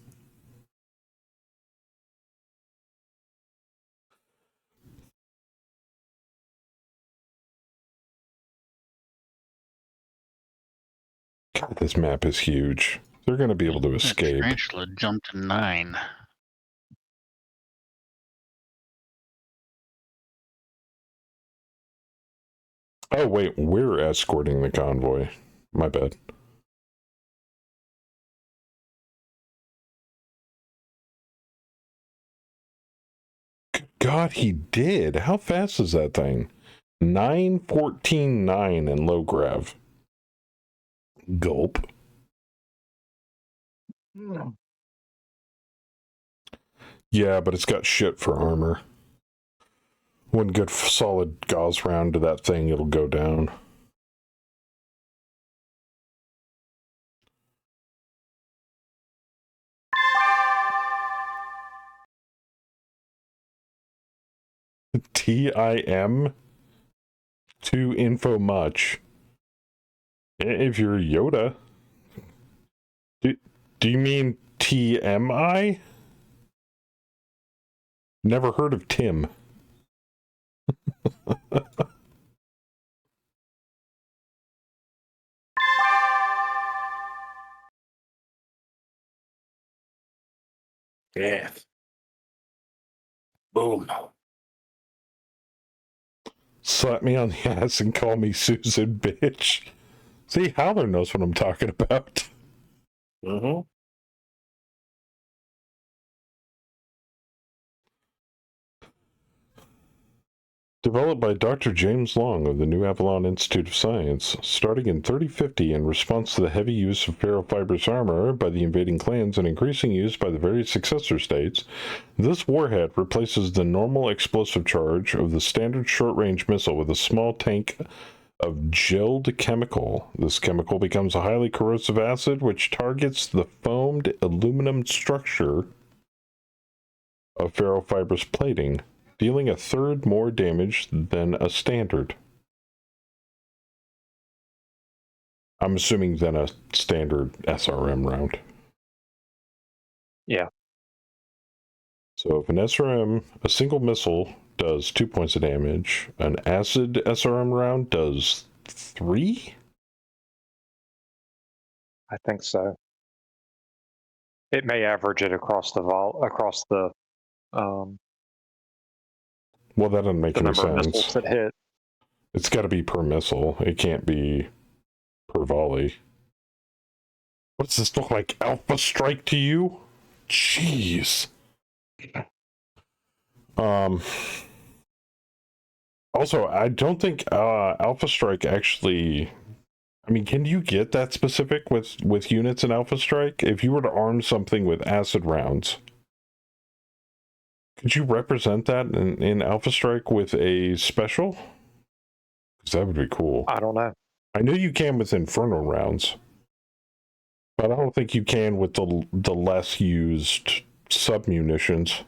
God, this map is huge. They're going to be able to escape. Tarantula jumped to 9. Oh, wait, we're escorting the convoy. My bad. Good God, he did. How fast is that thing? 9:14.9 in low grav. Gulp. Yeah, but it's got shit for armor. One good solid gauze round to that thing, it'll go down. TIM? To info much. If you're Yoda. Do you mean TMI? Never heard of Tim. Yeah. Boom. Slap me on the ass and call me Susan, bitch. See, Howler knows what I'm talking about. Mm-hmm. Developed by Dr. James Long of the New Avalon Institute of Science, starting in 3050 in response to the heavy use of ferrofibrous armor by the invading clans and increasing use by the various successor states, this warhead replaces the normal explosive charge of the standard short-range missile with a small tank of gelled chemical. This chemical becomes a highly corrosive acid which targets the foamed aluminum structure of ferrofibrous plating, dealing a third more damage than a standard. I'm assuming than a standard SRM round. Yeah. So if an SRM, a single missile, does 2 points of damage, an acid SRM round does 3? I think so. It may average it across the Well, that doesn't make the any number of missiles sense. that hit. It's got to be per missile. It can't be per volley. What does this look like? Alpha Strike to you? Jeez. Also, I don't think Alpha Strike actually... I mean, can you get that specific with units in Alpha Strike? If you were to arm something with acid rounds, could you represent that in Alpha Strike with a special? Because that would be cool. I don't know. I know you can with Inferno rounds, but I don't think you can with the less used sub-munitions.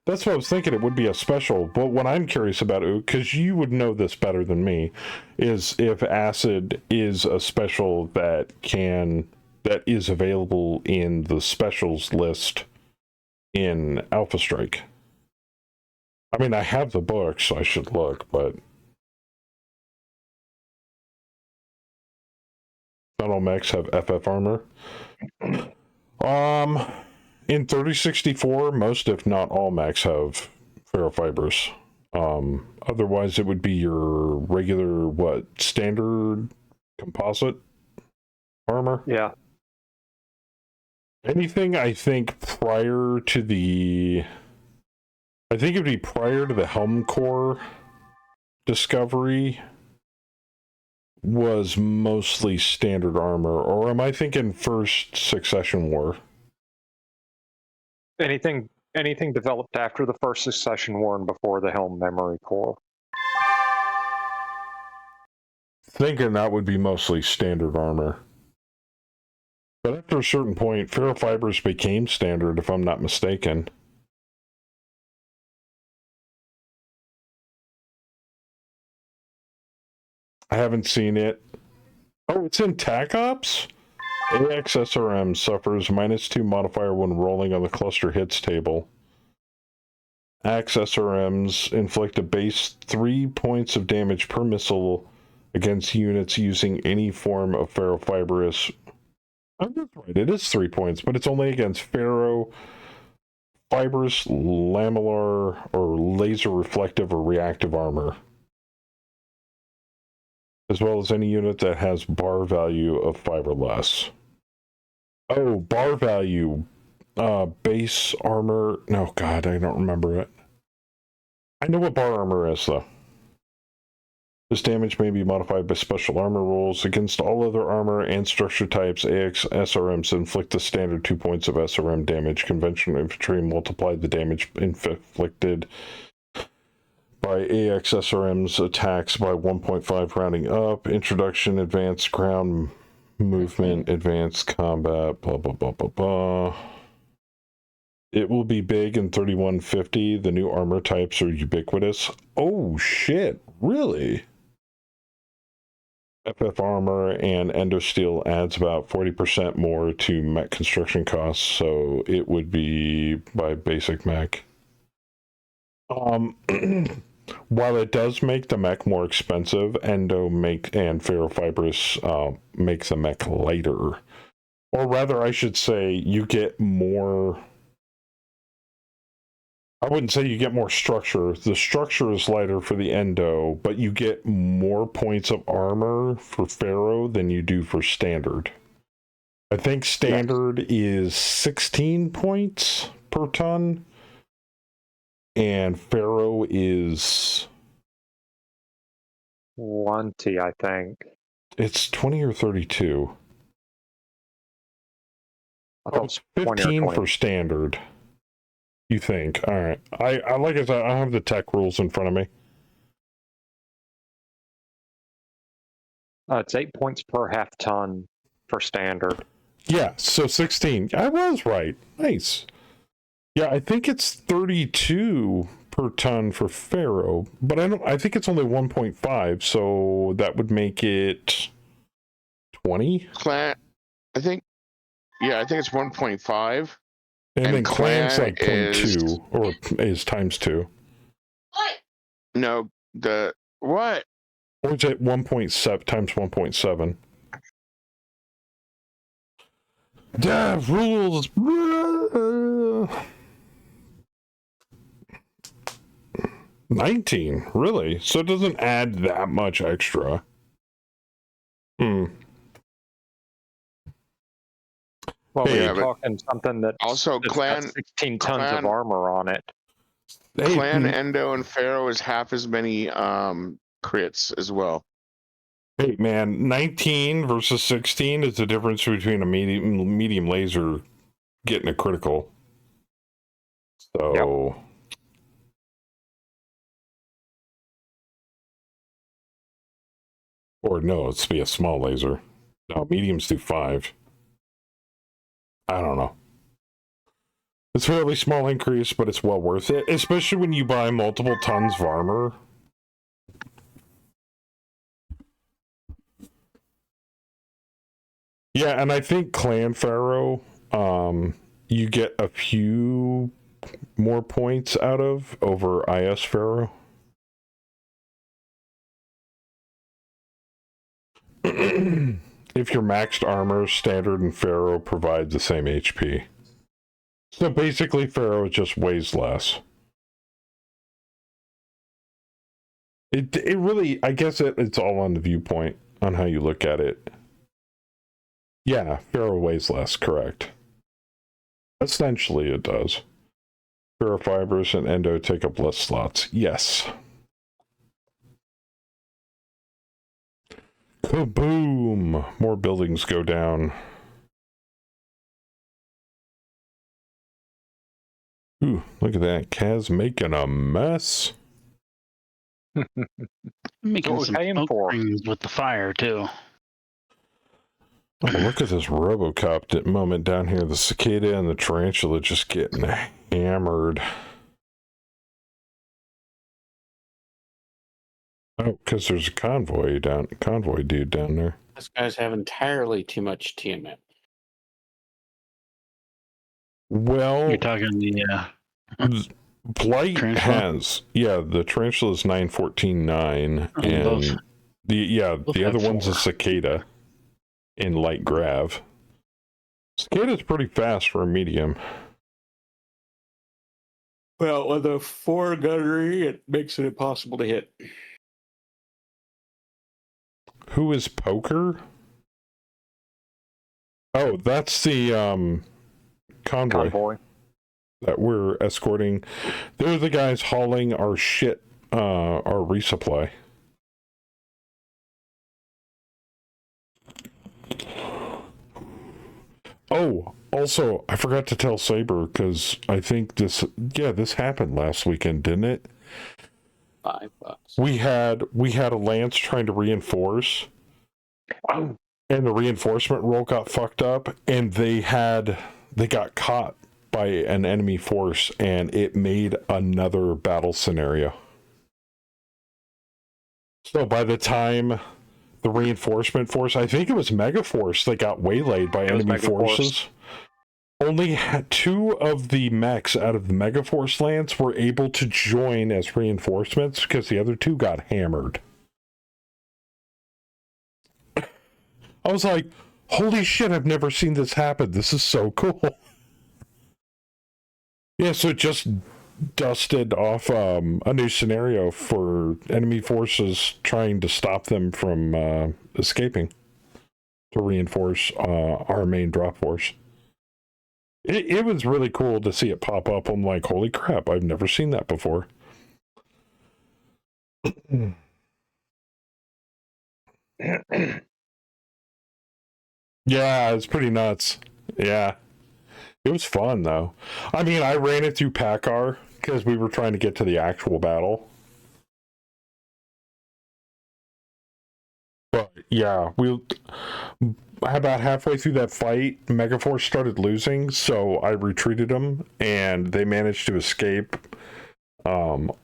That's what I was thinking. It would be a special. But what I'm curious about, because you would know this better than me, is if acid is a special that is available in the specials list in Alpha Strike. I mean, I have the book, so I should look, but not all mechs have FF armor. In 3064, most, if not all, mechs have ferrofibers. Otherwise, it would be your regular, standard composite armor? Yeah. Anything, I think, prior to the... I think it'd be prior to the Helm Core discovery was mostly standard armor. Or am I thinking First Succession War? Anything developed after the First Succession War and before the Helm Memory Core. Thinking that would be mostly standard armor. But after a certain point, ferrofibers became standard, if I'm not mistaken. I haven't seen it. Oh, it's in TAC Ops? AXSRM suffers -2 modifier when rolling on the cluster hits table. AXSRMs inflict a base 3 points of damage per missile against units using any form of ferrofibrous. Oh, that's right, it is 3 points, but it's only against ferro, fibrous, lamellar, or laser reflective or reactive armor, as well as any unit that has bar value of 5 or less. Oh, bar value. Base armor. No, God, I don't remember it. I know what bar armor is, though. This damage may be modified by special armor rules. Against all other armor and structure types, AX SRMs inflict the standard 2 points of SRM damage. Conventional infantry multiply the damage inflicted by AX SRM's attacks by 1.5 rounding up. Introduction, advanced ground movement, advanced combat, blah, blah, blah, blah, blah. It will be big in 3150. The new armor types are ubiquitous. Oh, shit. Really? FF armor and endosteel adds about 40% more to mech construction costs, so it would be by basic mech. While it does make the mech more expensive, endo and ferrofibrous make the mech lighter. Or rather, I should say, you get more... I wouldn't say you get more structure. The structure is lighter for the endo, but you get more points of armor for ferro than you do for standard. I think standard is 16 points per ton, and ferro is 20, I think. It's 20 or 32. I thought it was 15 20. for standard. You think? All right. I like I said, I have the tech rules in front of me. It's 8 points per half ton for standard. Yeah, so 16. I was right. Nice. Yeah, I think it's 32 per ton for ferro, but I think it's only 1.5, so that would make it 20. Clan, I think it's 1.5. And then clan's like is 0.2, or is times 2. No, the what? Or is it 1.7 times 1.7? Yeah, rules. 19, really? So it doesn't add that much extra. Well, Hey, we're talking something that Also, that's clan got 16 tons of armor on it. Hey, Clan, endo, and pharaoh is half as many crits as well. Hey, man, 19 versus 16 is the difference between a medium laser getting a critical. So... Yep. Or no, it's be a small laser. No, mediums do 5. I don't know. It's a fairly small increase, but it's well worth it, especially when you buy multiple tons of armor. Yeah, and I think Clan Pharaoh, you get a few more points out of over IS Pharaoh. If you're maxed armor, standard and Pharaoh provide the same HP. So basically, Pharaoh just weighs less. It really, I guess it's all on the viewpoint on how you look at it. Yeah, Pharaoh weighs less, correct. Essentially, it does. Pharaoh fibers and endo take up less slots. Yes. Kaboom! More buildings go down. Ooh, look at that. Kaz making a mess. Making What we some paying smoke for? rings with the fire too. Oh, look at this Robocop moment down here. The cicada and the tarantula just getting hammered. Oh, because there's a convoy dude down there. This guys have entirely too much TMF. Well, You're talking the Blight Tarantula? has, the tarantula is 914.9, Oh, and both. the Both other have one's a 4. cicada in light grav. Cicada's pretty fast for a medium. Well, with a 4 gunnery, it makes it impossible to hit. Who is Poker? Oh, that's the convoy that we're escorting. They're the guys hauling our shit, our resupply. Oh, also, I forgot to tell Saber, because I think this happened last weekend, didn't it? $5. We had a lance trying to reinforce, and the reinforcement roll got fucked up, and they got caught by an enemy force, and it made another battle scenario. So by the time the reinforcement force, I think it was Megaforce, that got waylaid by enemy forces. Only 2 of the mechs out of the Megaforce lance were able to join as reinforcements because the other 2 got hammered. I was like, holy shit, I've never seen this happen. This is so cool. Yeah, so it just dusted off a new scenario for enemy forces trying to stop them from escaping to reinforce our main drop force. It was really cool to see it pop up. I'm like, holy crap, I've never seen that before. Yeah, it's pretty nuts. Yeah. It was fun, though. I mean, I ran it through PACAR because we were trying to get to the actual battle. But, yeah, about halfway through that fight, Megaforce started losing, so I retreated them, and they managed to escape. All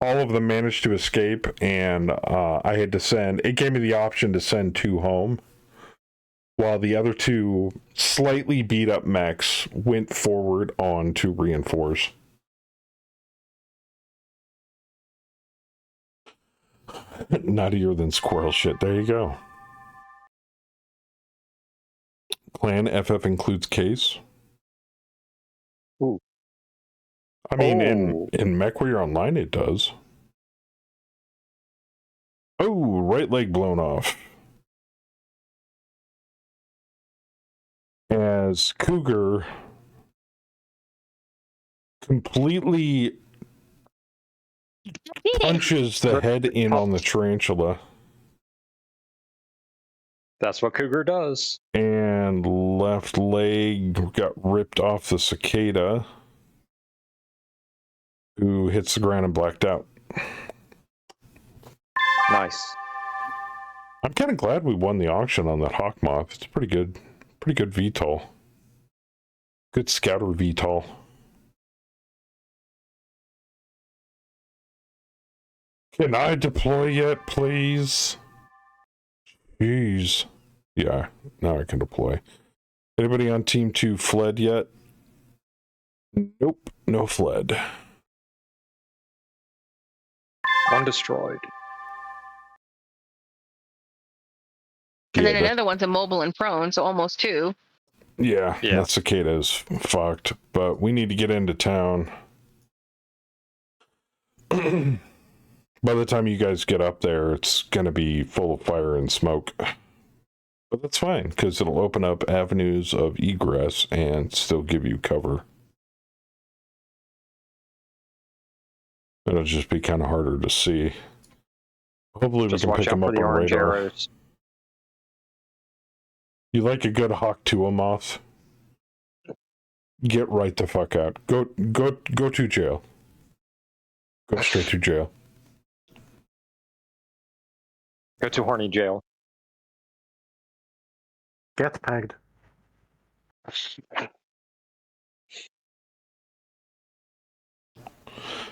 of them managed to escape, and I had to send... It gave me the option to send 2 home, while the other 2 slightly beat up mechs went forward on to reinforce. Nuttier than squirrel shit. There you go. Clan FF includes case. Ooh. I mean, in MechWarrior Online it does. Oh, right leg blown off. As Cougar completely punches the head in on the tarantula. That's what Cougar does. And left leg got ripped off the cicada, who hits the ground and blacked out. Nice. I'm kind of glad we won the auction on that Hawk Moth. It's pretty good VTOL. Good scouter VTOL. Can I deploy yet, please? Jeez. Yeah, now I can deploy. Anybody on Team 2 fled yet? Nope, no flood. One destroyed. And Yeah, then another one's a mobile and prone, so almost 2. yeah, Yeah. that cicada is fucked. But we need to get into town. By the time you guys get up there, it's gonna be full of fire and smoke. But that's fine, because it'll open up avenues of egress and still give you cover. It'll just be kind of harder to see. Hopefully Just we can watch pick out them for up the on orange radar. arrows. You like a good Hawk Tuah moth? Get right the fuck out. Go to jail. Go straight to jail. Go to horny jail. Get pegged.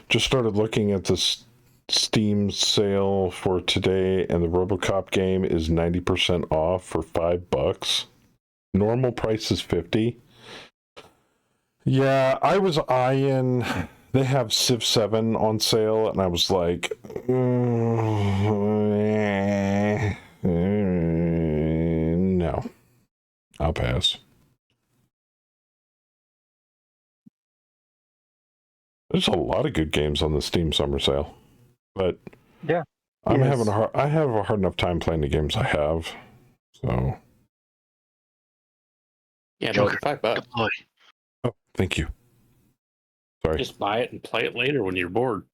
Just started looking at this Steam sale for today, and the RoboCop game is 90% off for $5. Normal price is $50. Yeah, I was eyeing. They have Civ 7 on sale, and I was like, no, I'll pass. There's a lot of good games on the Steam summer sale, but Yeah. I have Yes. a hard enough time playing the games I have. So, Yeah, Joker. no, $5. Deploy. oh, thank you. Sorry, Just buy it and play it later when you're bored.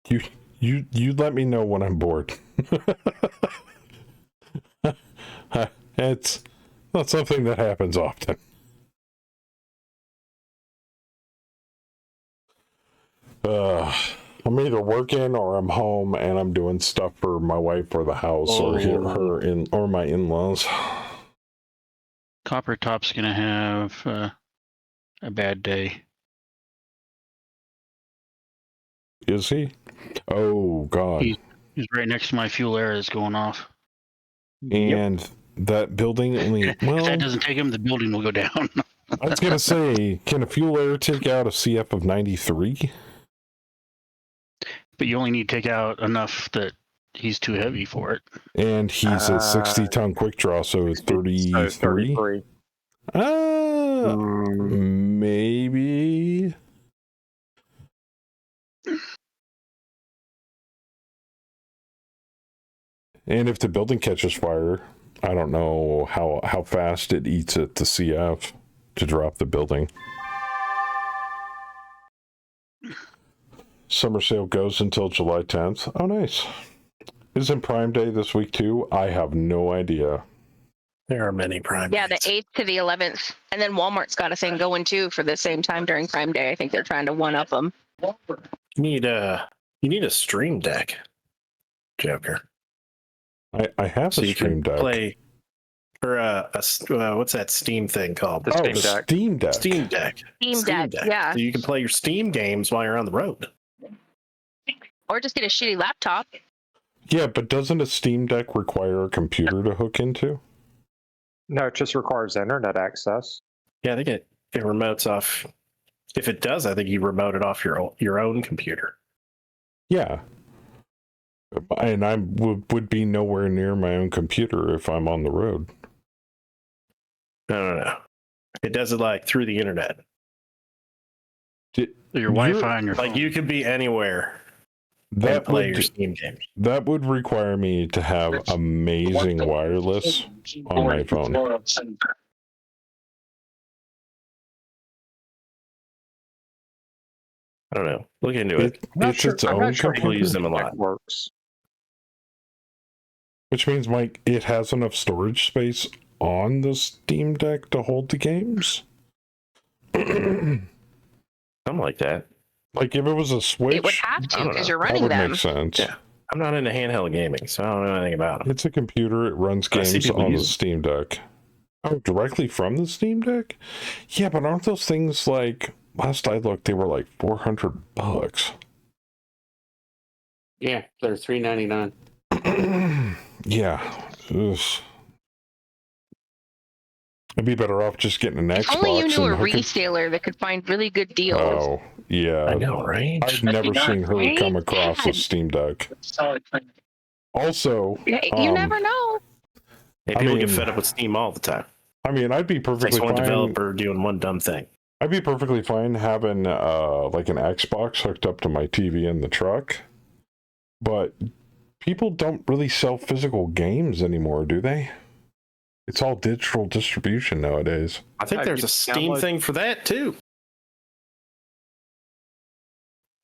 you let me know when I'm bored. It's not something that happens often. I'm either working or I'm home and I'm doing stuff for my wife or the house or or my in-laws. Copper Top's gonna have a bad day. Is he? Oh God! He's right next to my fuel air that's going off. And that building only If well. that doesn't take him, the building will go down. I was gonna say, can a fuel air take out a CF of 93? But you only need to take out enough that he's too heavy for it. And he's a 60-ton quick draw, so 33. 33. Maybe. And if the building catches fire, I don't know how fast it eats at the CF to drop the building. Summer sale goes until July 10th. Oh, nice. Isn't Prime Day this week too? I have no idea. There are many Prime Yeah, the dates. 8th to the 11th. And then Walmart's got a thing going too for the same time during Prime Day. I think they're trying to one-up them. You need a Stream Deck, Joker. I have So a you Stream can Deck. play or what's that Steam thing called? The Oh, Steam the Deck. Steam Deck. Steam Deck. Steam Deck, yeah. So you can play your Steam games while you're on the road. Or just get a shitty laptop. Yeah, but doesn't a Steam Deck require a computer to hook into? No, it just requires internet access. Yeah, they get remotes off. If it does, I think you remote it off your own computer. Yeah. And I would be nowhere near my own computer if I'm on the road. No. It does it like through the internet. Your Wi-Fi on your phone. Like you could be anywhere and That play your would, Steam games. that would require me to have amazing wireless on my phone. I don't know. Look into it. It's its I'm own not sure People computer, use them a how lot. it works. which means, Mike, it has enough storage space on the Steam Deck to hold the games. Something like that. Like if it was a Switch, It would have to I don't because know. you're that running would them. make sense. Yeah. I'm not into handheld gaming, so I don't know anything about them. It's a computer. It runs I see games people on the use it. Steam Deck. Oh, directly from the Steam Deck? Yeah, but aren't those things like, last I looked, they were like $400. Yeah, they're $3.99. Yeah. Ugh. I'd be better off just getting an If Xbox. only you knew a and hooking- reseller that could find really good deals. Oh, yeah. I know, right? I've never seen her Right? come across a Steam Deck. Also, You never know. Hey, I people get mean- fed up with Steam all the time. I mean, I'd be It's perfectly like one fine. developer doing one dumb thing. I'd be perfectly fine having like an Xbox hooked up to my TV in the truck, but people don't really sell physical games anymore, do they? It's all digital distribution nowadays. I think there's you a Steam download- thing for that too.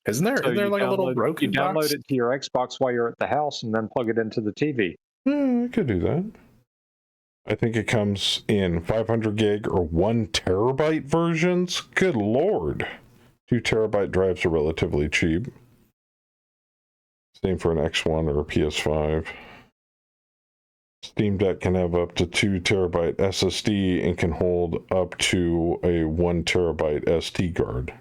Isn't there? So Isn't there you like a little download- Roku You download box? it to your Xbox while you're at the house, and then plug it into the TV. I could do that. I think it comes in 500 gig or 1 terabyte versions. Good lord. 2 terabyte drives are relatively cheap. Same for an X1 or a PS5. Steam Deck can have up to 2 terabyte SSD and can hold up to a 1 terabyte SD card.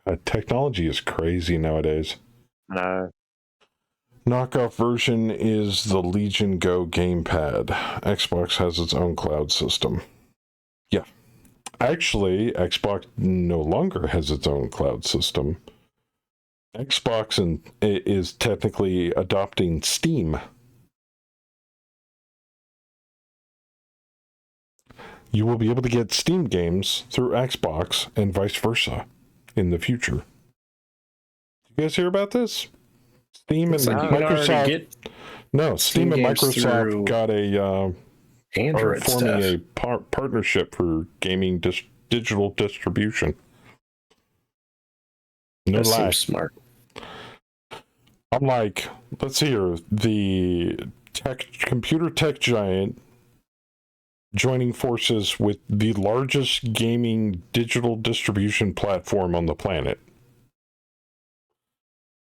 God, technology is crazy nowadays. No. Knockoff version is the Legion Go gamepad. Xbox has its own cloud system. Yeah. Actually, Xbox no longer has its own cloud system. Xbox is technically adopting Steam. You will be able to get Steam games through Xbox and vice versa in the future. Did you guys hear about this? Steam and It's like you can already Microsoft. get No, Steam and games Microsoft through got are Android forming stuff. a partnership for gaming digital distribution. No That lie. seems smart. I'm like, let's see here, the computer tech giant joining forces with the largest gaming digital distribution platform on the planet.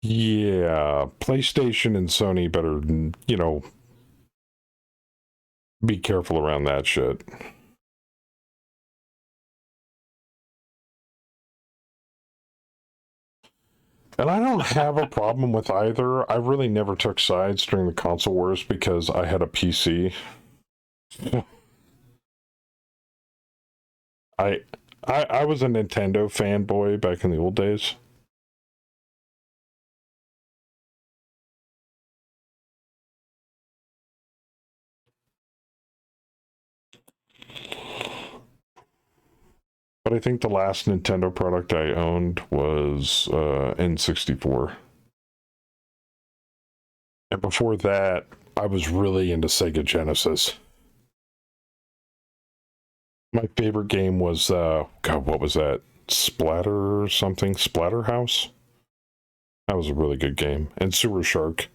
Yeah, PlayStation and Sony better, be careful around that shit. And I don't have a problem with either. I really never took sides during the console wars because I had a PC. I was a Nintendo fanboy back in the old days. But I think the last Nintendo product I owned was N64. And before that, I was really into Sega Genesis. My favorite game was, God, what was that? Splatter or something? Splatterhouse? That was a really good game. And Sewer Shark.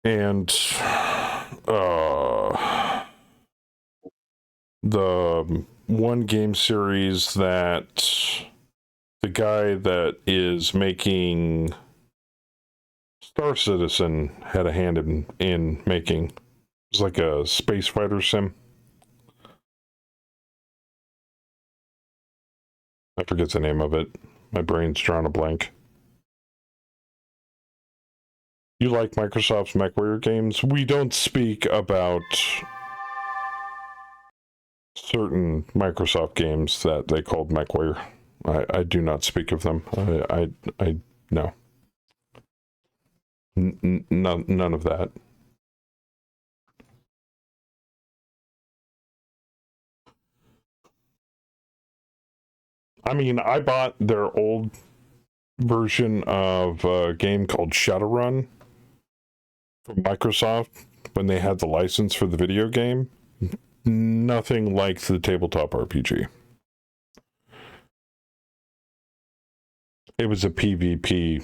And, the one game series that the guy that is making Star Citizen had a hand in making. It was like a space fighter sim. I forget the name of it. My brain's drawing a blank. You like Microsoft's MechWarrior games? We don't speak about certain Microsoft games that they called MechWarrior. I do not speak of them. I no. None of that. I mean, I bought their old version of a game called Shadowrun from Microsoft when they had the license for the video game. Nothing like the tabletop RPG. It was a PvP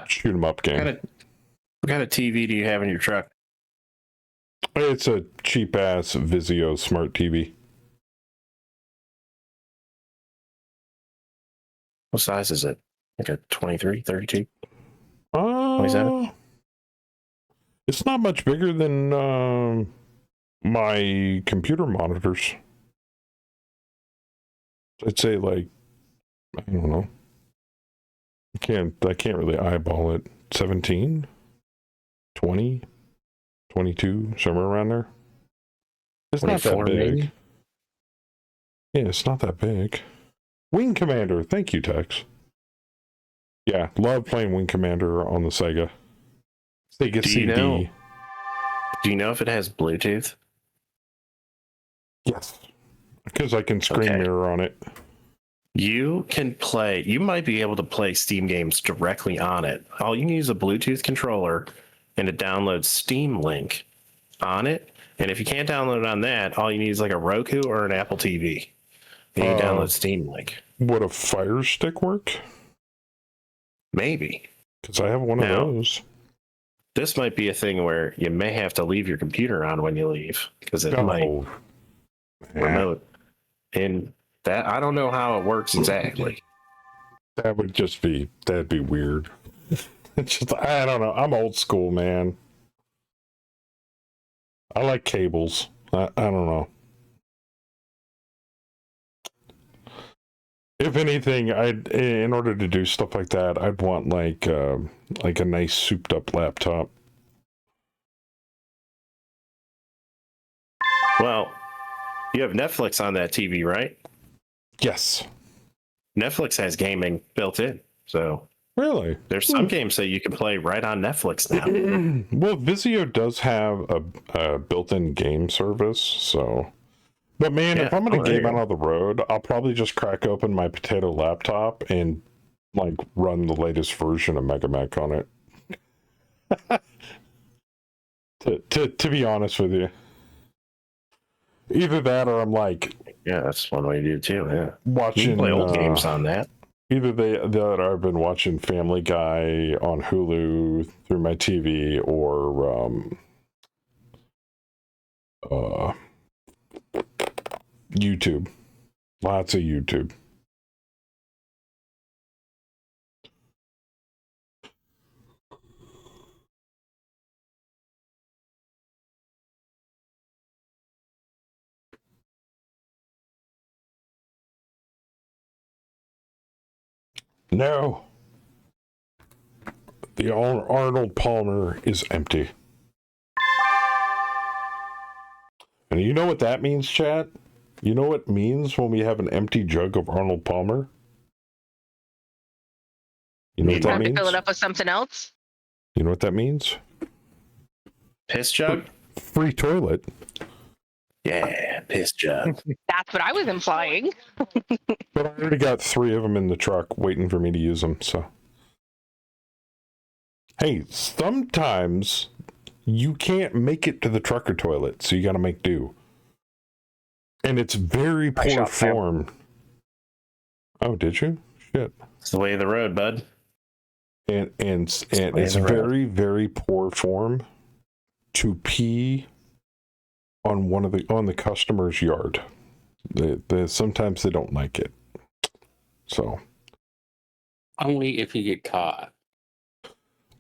shoot 'em up game. What kind of TV do you have in your truck? It's a cheap ass Vizio smart TV. What size is it? Like a 23, 32? 27? It's not much bigger than my computer monitors. I'd say like, I don't know. I can't really eyeball it. 17? 20? 22, somewhere around there. It's not that 24 big. maybe? Yeah, it's not that big. Wing Commander, thank you, Tex. Yeah, love playing Wing Commander on the Sega. Sega Do CD. you know? Do you know if it has Bluetooth? Yes. Because I can screen Okay. mirror on it. You can play. You might be able to play Steam games directly on it. All you need is a Bluetooth controller and to download Steam Link on it. And if you can't download it on that, all you need is like a Roku or an Apple TV. And you can download Steam Link. Would a Fire Stick work? Maybe. Because I have one of those. This might be a thing where you may have to leave your computer on when you leave because it might remote. And that I don't know how it works exactly. That'd be weird. It's just, I don't know. I'm old school, man. I like cables. I don't know. If anything, in order to do stuff like that, I'd want like a nice souped up laptop. Well, you have Netflix on that TV, right? Yes. Netflix has gaming built in. So really, there's some games that you can play right on Netflix now. Well, Vizio does have a built-in game service, so. But man, if I'm gonna game out on the road, I'll probably just crack open my potato laptop and like run the latest version of MegaMech on it. to be honest with you, either that or I'm like, yeah, that's one way to do it too. Yeah, watching you can play old games on that. Either that or I've been watching Family Guy on Hulu through my TV, or YouTube. Lots of YouTube. No. The Arnold Palmer is empty. And you know what that means, chat? You know what it means when we have an empty jug of Arnold Palmer? You know what that Have to means? fill it up with something else. You know what that means? Piss jug? Free toilet. Yeah, piss jug. That's what I was implying. But I already got 3 of them in the truck waiting for me to use them, so. Hey, sometimes you can't make it to the trucker toilet, so you gotta make do. And it's very poor form. Oh, did you? Shit. It's the way of the road, bud. And it's very, very poor form to pee on the customer's yard. Sometimes they don't like it. So Only if you get caught.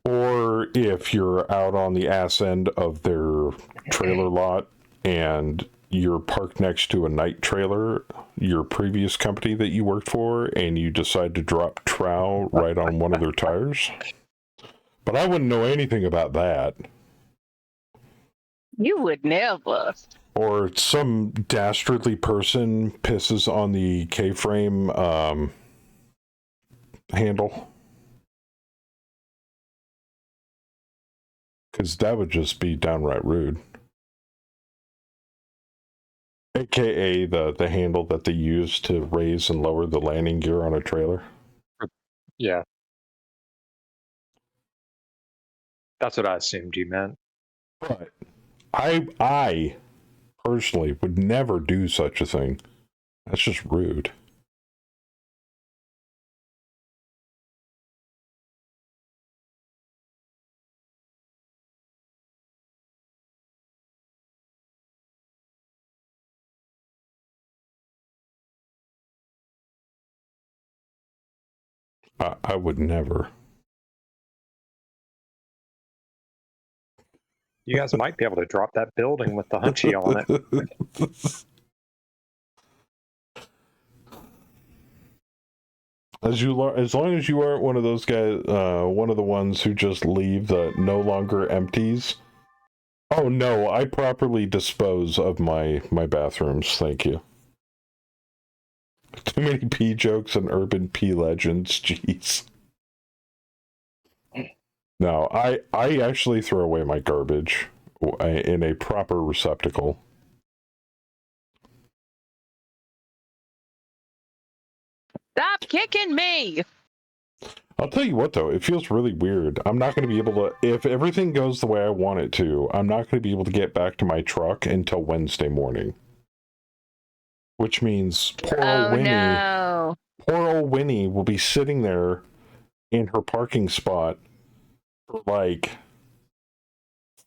Or if you're out on the ass end of their trailer lot and you're parked next to a night trailer, your previous company that you worked for, and you decide to drop trow right on one of their tires. But I wouldn't know anything about that. You would never. Or some dastardly person pisses on the K-frame handle. Because that would just be downright rude. AKA the handle that they use to raise and lower the landing gear on a trailer. Yeah. That's what I assumed you meant. But I personally would never do such a thing. That's just rude. I would never. You guys might be able to drop that building with the hunchy on it. As long as you aren't one of those guys, one of the ones who just leave the no longer empties Oh no, I properly dispose of my bathrooms, thank you. Too many pee jokes and urban pee legends, jeez. No, I actually throw away my garbage in a proper receptacle. Stop kicking me! I'll tell you what, though, it feels really weird. I'm not going to be able to, if everything goes the way I want it to, I'm not going to be able to get back to my truck until Wednesday morning. Which means poor old Winnie will be sitting there in her parking spot for like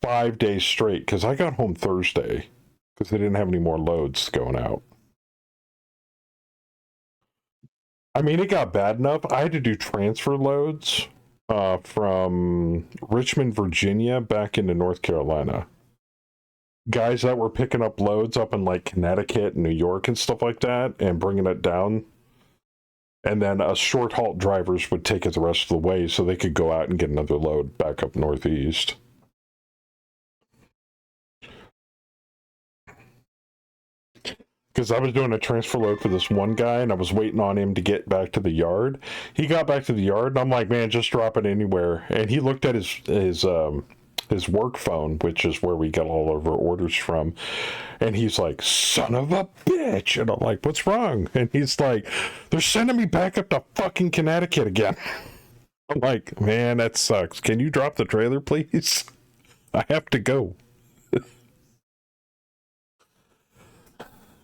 5 days straight, because I got home Thursday, because they didn't have any more loads going out. I mean, it got bad enough. I had to do transfer loads from Richmond, Virginia, back into North Carolina. Guys that were picking up loads up in like Connecticut and New York and stuff like that and bringing it down. And then short halt drivers would take it the rest of the way so they could go out and get another load back up northeast. Because I was doing a transfer load for this one guy, and I was waiting on him to get back to the yard. He got back to the yard, and I'm like, man, just drop it anywhere. And he looked at his work phone, which is where we get all of our orders from, and he's like, son of a bitch. And I'm like, what's wrong? And he's like, they're sending me back up to fucking Connecticut again. I'm like, man, that sucks. Can you drop the trailer, please? I have to go.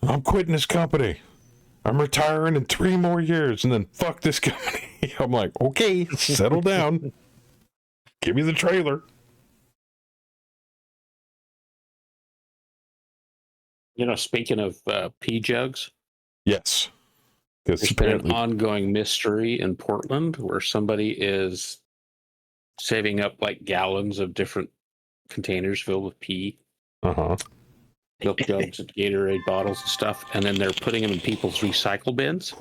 I'm quitting this company. I'm retiring in 3 more years, and then fuck this company. I'm like, okay, settle down. Give me the trailer. You know, speaking of pee jugs, Yes. there's been an ongoing mystery in Portland where somebody is saving up like gallons of different containers filled with pee. Uh-huh. Milk jugs and Gatorade bottles and stuff, and then they're putting them in people's recycle bins.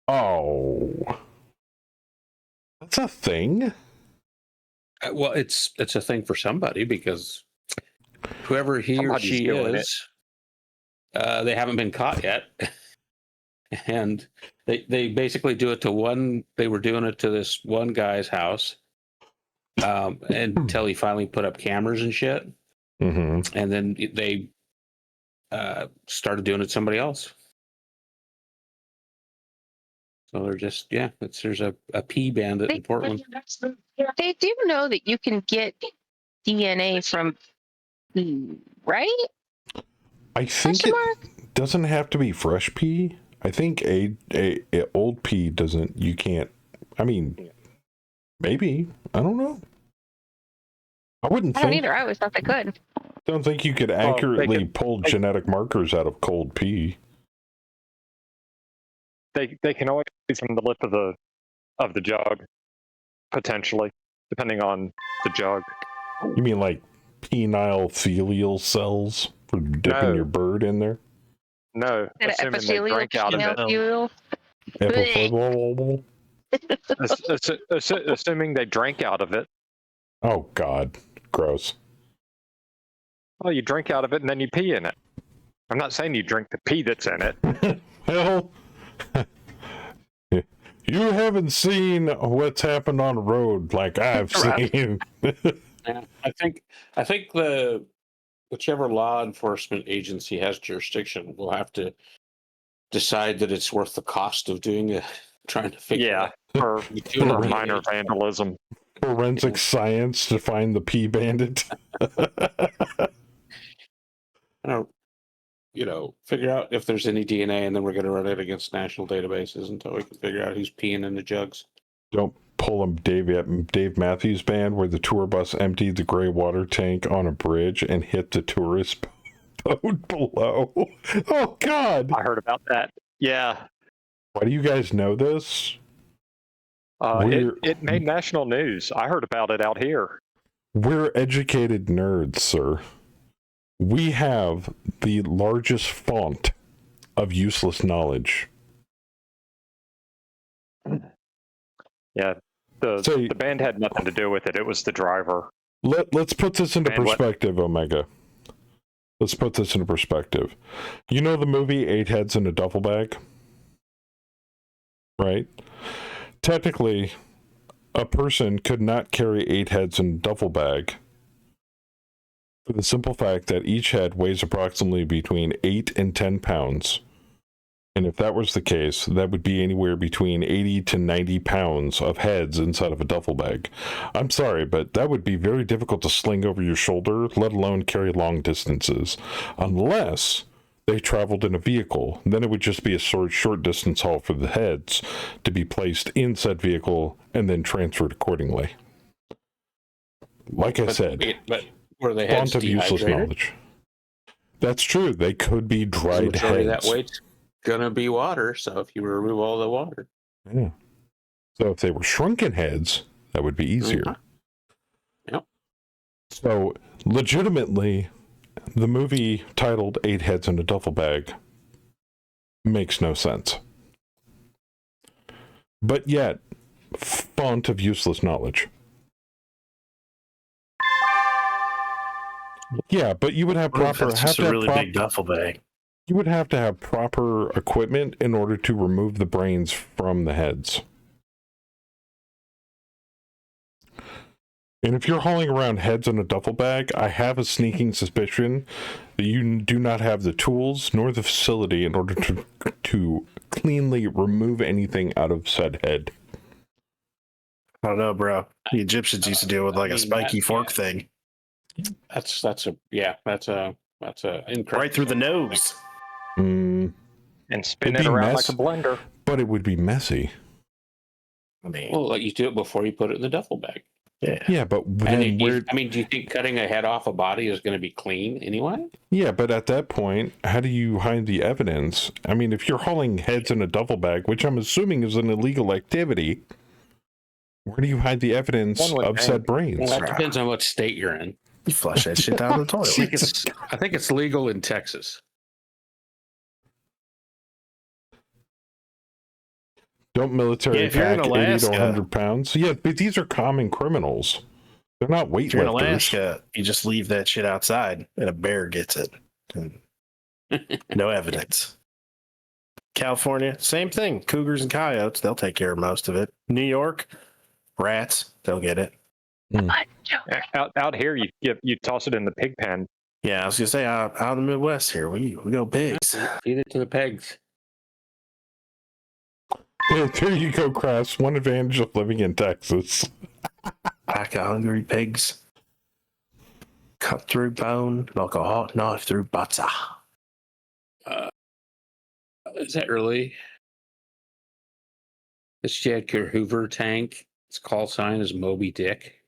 Oh. That's a thing? Well, it's a thing for somebody because whoever he or Somebody's she doing is, they haven't been caught yet. And they basically do it to one. They were doing it to this one guy's house until he finally put up cameras and shit. Mm-hmm. And then they started doing it to somebody else. So they're just, there's a pea bandit in Portland. They do know that you can get DNA from pee, right? I think it doesn't have to be fresh pee. I think a old pee doesn't, you can't, I mean, maybe. I don't know. I don't either. I always thought they could. Don't think you could accurately pull genetic markers out of cold pee. They can always from the lip of the jug, potentially, depending on the jug. You mean like penile thelial cells for dipping your bird in there? No, assuming they drank out of it. Assuming they drank out of it. Oh God, gross. Well, you drink out of it and then you pee in it. I'm not saying you drink the pee that's in it. Well, you haven't seen what's happened on the road like I've seen. I think the whichever law enforcement agency has jurisdiction will have to decide that it's worth the cost of trying to figure out. For minor vandalism. Forensic science to find the pea bandit. Figure out if there's any DNA, and then we're going to run it against national databases until we can figure out who's peeing in the jugs. Don't pull a Dave Matthews Band where the tour bus emptied the gray water tank on a bridge and hit the tourist boat below. Oh, God. I heard about that. Yeah. Why do you guys know this? It made national news. I heard about it out here. We're educated nerds, sir. We have the largest font of useless knowledge. Yeah, the band had nothing to do with it. It was the driver. Let's put this into And what- perspective, Omega. Let's put this into perspective. You know the movie 8 Heads in a Duffel Bag? Right? Technically, a person could not carry 8 heads in a duffel bag for the simple fact that each head weighs approximately between 8 and 10 pounds. And if that was the case, that would be anywhere between 80 to 90 pounds of heads inside of a duffel bag. I'm sorry, but that would be very difficult to sling over your shoulder, let alone carry long distances. Unless they traveled in a vehicle, then it would just be a short distance haul for the heads to be placed in said vehicle and then transferred accordingly. Like I said, but were they font heads of useless dehydrated? knowledge. That's true. They could be The dried majority of heads. that weight's gonna be water. So if you remove all the water, Yeah. So if they were shrunken heads, that would be easier. Yep. So legitimately, the movie titled 8 Heads in a Duffel Bag makes no sense. But yet, font of useless knowledge. Yeah, but you would have proper That's just a really big duffel bag. you would have to have proper equipment in order to remove the brains from the heads. And if you're hauling around heads in a duffel bag, I have a sneaking suspicion that you do not have the tools nor the facility in order to cleanly remove anything out of said head. I don't know, bro. The Egyptians used to deal with like a spiky fork thing that's a incorrect. right through the nose. Mm, And spin It'd it be around mess- like a blender. but it would be messy. I mean, Well, you do it before you put it in the duffel bag. yeah. Yeah, but And then do you think cutting a head off a body is going to be clean anyway? Yeah, but at that point, how do you hide the evidence? I mean, if you're hauling heads in a duffel bag, which I'm assuming is an illegal activity, where do you hide the evidence One would of think. said brains? Well, that depends on what state you're in. You flush that shit down the toilet. I think it's legal in Texas. Don't military Yeah, if you're in pack 80 to Alaska- 100 pounds? Yeah, but these are common criminals. They're not If you're in weightlifters. Alaska, you just leave that shit outside and a bear gets it. And no evidence. California, same thing. Cougars and coyotes, they'll take care of most of it. New York, rats, they'll get it. Out here, you toss it in the pig pen. Yeah, I was gonna say out in the Midwest here, we go pigs. Feed it to the pigs. There you go, Crass. One advantage of living in Texas. Pack of hungry pigs. Cut through bone like a hot knife through butter. Is that really? This J. Edgar Hoover tank. Its call sign is Moby Dick.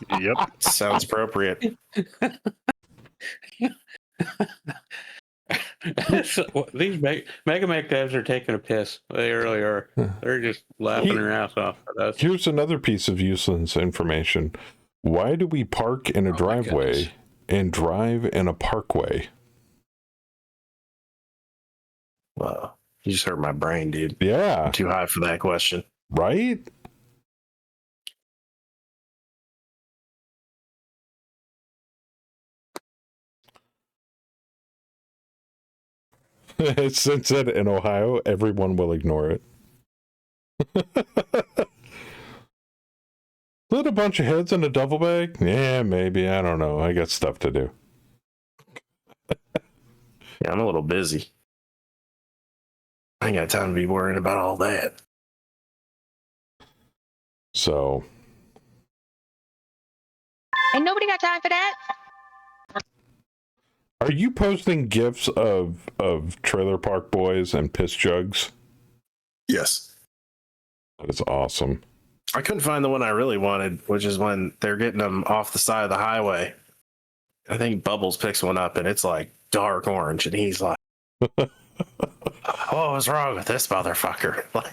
Yep, sounds appropriate. These Mega Mech devs are taking a piss. They really are. They're just laughing their ass off at us. Here's another piece of useless information. Why do we park in a my driveway goodness. and drive in a parkway? Wow, you just hurt my brain, dude. Yeah, I'm too high for that question. right? Since said in Ohio, everyone will ignore it. Lit a bunch of heads in a duffel bag? Yeah, maybe. I don't know. I got stuff to do. Yeah, I'm a little busy. I ain't got time to be worrying about all that. So, And nobody got time for that. are you posting gifs of Trailer Park Boys and piss jugs? Yes. That is awesome. I couldn't find the one I really wanted, which is when they're getting them off the side of the highway. I think Bubbles picks one up and it's like dark orange, and he's like, "What was wrong with this motherfucker?" Like,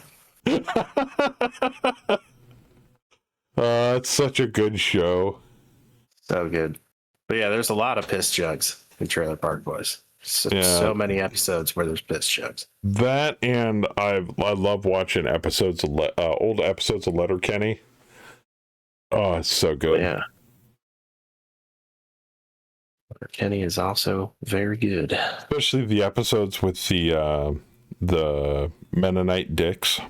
It's such a good show. so good. But yeah, there's a lot of piss jugs in Trailer Park Boys. So many episodes where there's piss jugs. That, and I love watching episodes of old episodes of Letterkenny. Oh, it's so good. Yeah. Kenny is also very good. Especially the episodes with the Mennonite dicks.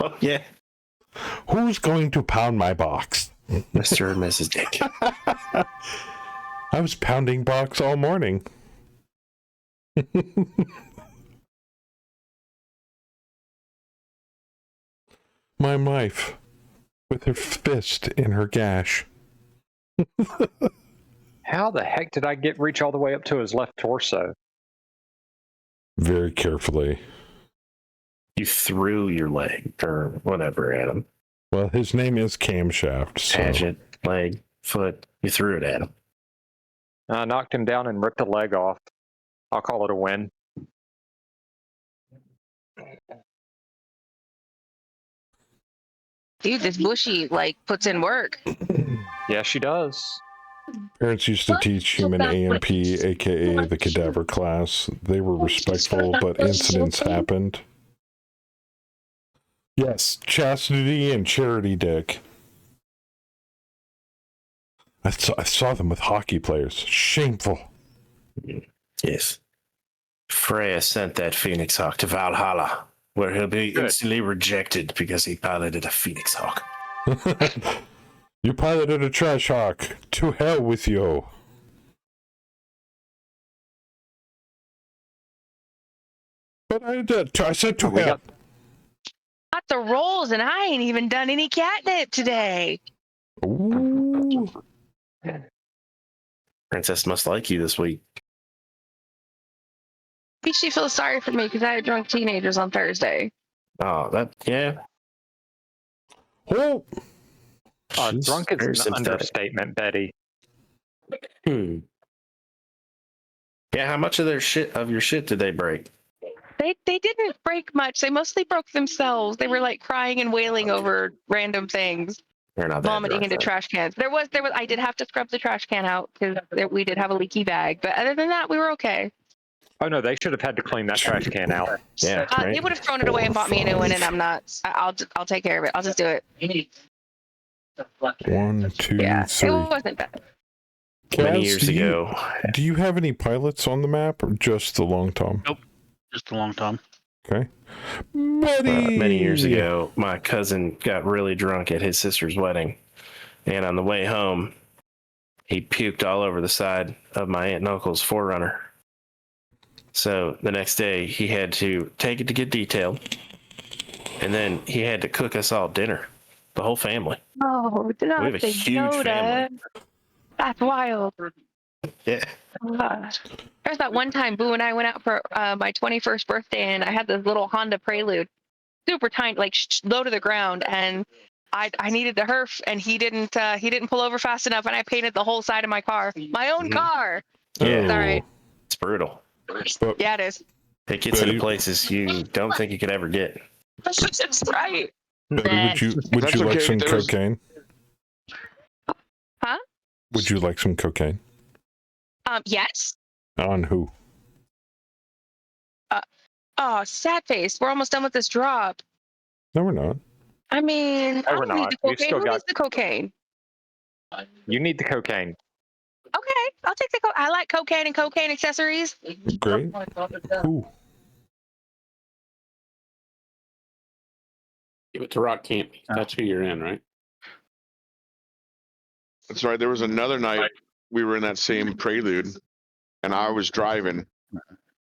Oh, yeah. Who's going to pound my box? Mr. and Mrs. Dick. I was pounding box all morning. My wife, with her fist in her gash. How the heck did I reach all the way up to his left torso? Very carefully. You threw your leg or whatever at him. Well, his name is Camshaft. So. Hatchet, leg, foot. You threw it at him. I knocked him down and ripped a leg off. I'll call it a win. Dude, this Bushy puts in work. Yeah, she does. Parents used to teach human AMP, aka the cadaver class. They were respectful, but incidents happened. Yes, chastity and charity dick. I saw them with hockey players. Shameful. Yes. Freya sent that Phoenix Hawk to Valhalla, where he'll be instantly rejected because he piloted a Phoenix Hawk. You piloted a trash hawk. To hell with you. But I did. I said to hell. Got the rolls, and I ain't even done any catnip today. Ooh. Princess must like you this week. Maybe she feels sorry for me because I had drunk teenagers on Thursday. Oh, yeah. Oh. Drunk is an understatement, Betty. Yeah, how much of your shit did they break? They didn't break much. They mostly broke themselves. They were crying and wailing over random things, They're not vomiting into trash cans. There was. I did have to scrub the trash can out because we did have a leaky bag. But other than that, we were okay. Oh no, they should have had to clean that trash can out. Yeah, right? They would have thrown it away and bought me a new one, and I'm not. I'll take care of it. I'll just do it. 1, 2, Yeah, 3. it wasn't bad. Many Kaz, years ago. Do you have any pilots on the map or just the long tom? Nope. Just a long time. Okay. Buddy! Many years ago, my cousin got really drunk at his sister's wedding. And on the way home, he puked all over the side of my aunt and uncle's 4Runner. So the next day, he had to take it to get detailed. And then he had to cook us all dinner. The whole family. Oh, did not We have a say huge family. That's wild. Yeah. There's that one time Boo and I went out for my 21st birthday, and I had this little Honda Prelude, super tiny, low to the ground, and I needed to herf, and he didn't pull over fast enough, and I painted the whole side of my car, my own car. Yeah. It's all right. It's brutal. Yeah, it is. It gets into places you don't think you could ever get. It's right. Betty, would you like some cocaine? Huh? Would you like some cocaine? Yes. On who? Oh, sad face. We're almost done with this drop. No, we're not. I mean, I we're don't need not. the We've cocaine. still Who got- needs the cocaine? You need the cocaine. Okay, I'll take the I like cocaine and cocaine accessories. Great. Who? Give it to Rock Camp. That's who you're in, right? That's right. There was another night we were in that same Prelude, and I was driving,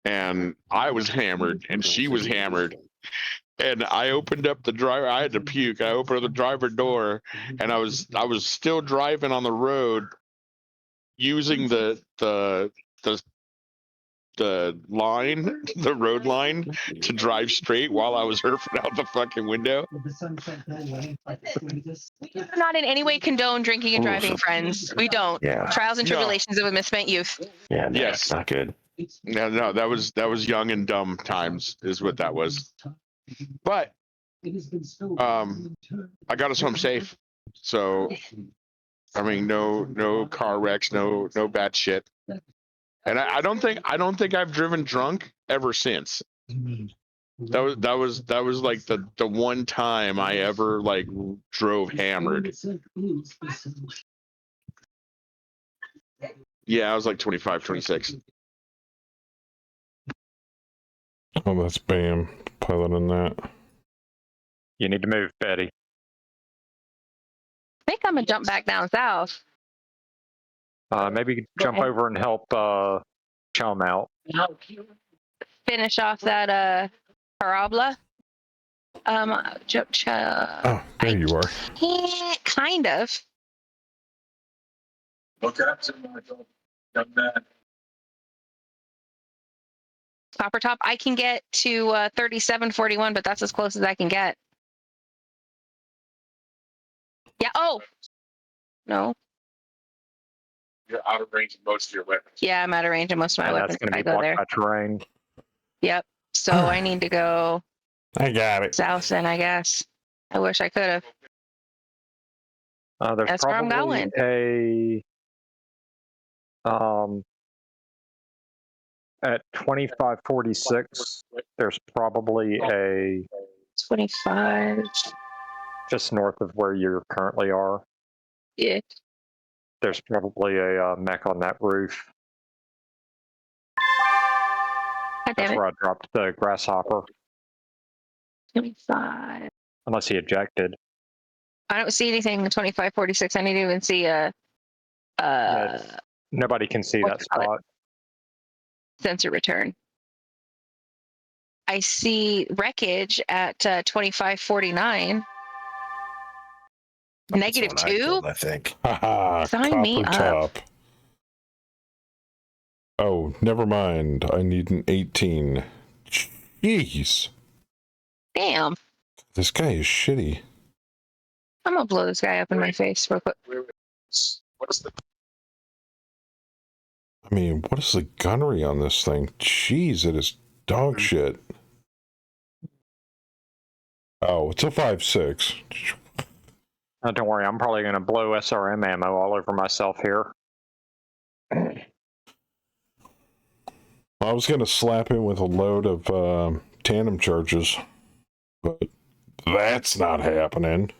and I was hammered, and she was hammered. And I opened up the driver. I had to puke. I opened up the driver door, and I was still driving on the road, using the line, the road line, to drive straight while I was hurting out the fucking window. We do not in any way condone drinking and driving, friends. We don't. Yeah. Trials and No. tribulations of a misspent youth. Yeah, no, Yes. it's not good. No, that was young and dumb times, is what that was. But I got us home safe. So I mean, no car wrecks, no bad shit. And I don't think I've driven drunk ever since. That was like the one time I ever like drove hammered. Yeah, I was like 25, 26. Oh, that's Bam piloting that. You need to move, Betty. I think I'm gonna jump back down south. Maybe jump over and help Chum out. Finish off that parabola. Oh, there you are. Kind of. Copper top. I can get to 3741, but that's as close as I can get. Yeah. Oh. No. You're out of range of most of your weapons. Yeah, I'm out of range of most of my And weapons. that's going to If I be go blocked there. by terrain. Yep. So I need to go I got it. south then, I guess. I wish I could have. There's That's where I'm probably at 2546. There's probably a 25. just north of where you currently are. Yeah. There's probably a mech on that roof. God damn That's it. where I dropped the grasshopper. 25. Unless he ejected. I don't see anything in 2546. I didn't even see a Nobody can see what that you call it? spot. Sensor return. I see wreckage at 2549. Negative That's one I 2? killed, I think. Haha, Sign me copper up. top. Oh, never mind. I need an 18. Jeez. Damn. This guy is shitty. I'm gonna blow this guy up in my face real quick. What's the I mean, what is the gunnery on this thing? Jeez, it is dog shit. Oh, it's a 5.6. Don't worry, I'm probably going to blow SRM ammo all over myself here. I was going to slap him with a load of tandem charges, but that's not happening.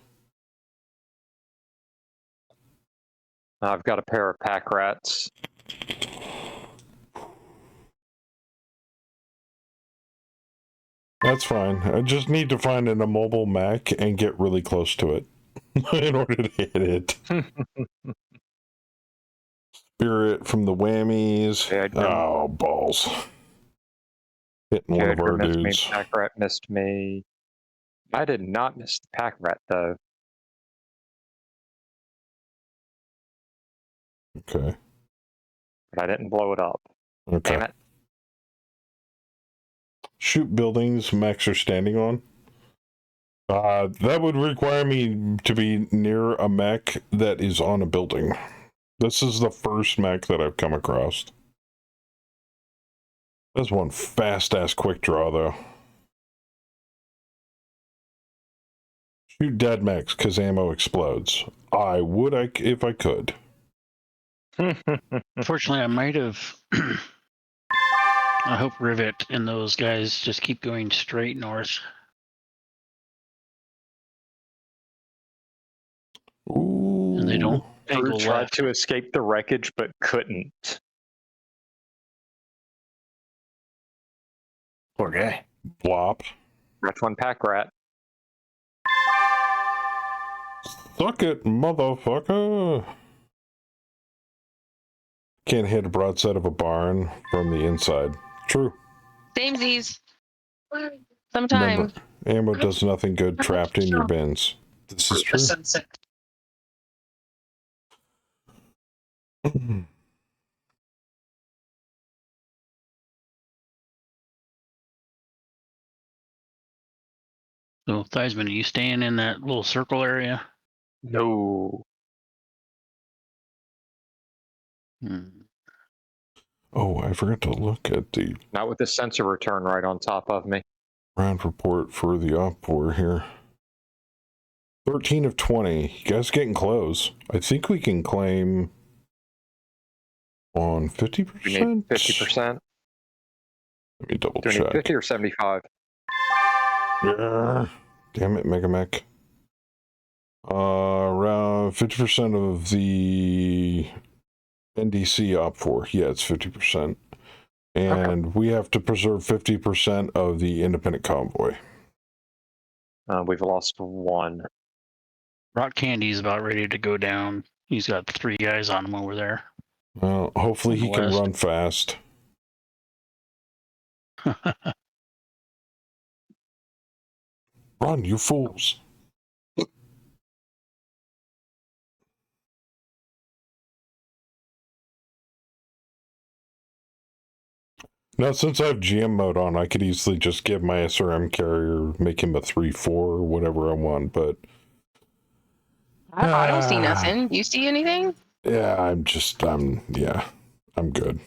I've got a pair of pack rats. That's fine. I just need to find an immobile mech and get really close to it in order to hit it. Spirit from the whammies. Oh, balls. Hitting one of our missed me. dudes. Pack rat missed me. I did not miss the pack rat, though. Okay. But I didn't blow it up. Okay. Damn it. Shoot buildings mechs are standing on. That would require me to be near a mech that is on a building. This is the first mech that I've come across. That's one fast-ass quick draw, though. Shoot dead mechs, because ammo explodes. I would if I could. Unfortunately, I might have. I hope Rivet and those guys just keep going straight north. Ooh. And they don't angle Drew tried left. to escape the wreckage, but couldn't. Poor guy. Blop. That's one pack rat. Suck it, motherfucker. Can't hit a broadside of a barn from the inside. True. Samesies. Sometimes. Remember, ammo does nothing good trapped in your bins. This is true. So, Theismann, are you staying in that little circle area? No. Oh, I forgot to look at the Not with the sensor return right on top of me. round report for the op war here. 13 of 20. You guys getting close. I think we can claim on 50%. You need 50%. Let me double Do you need check. 50 or 75? Damn it, Mega Mech. Around 50% of the NDC op 4. Yeah, it's 50%. And we have to preserve 50% of the independent convoy. We've lost one. Rock Candy's about ready to go down. He's got 3 guys on him over there. Well, hopefully he can West. run fast. Run, you fools. Now, since I have GM mode on, I could easily just give my SRM carrier, make him a 3-4 or whatever I want, but... I don't see nothing. You see anything? Yeah, I'm good.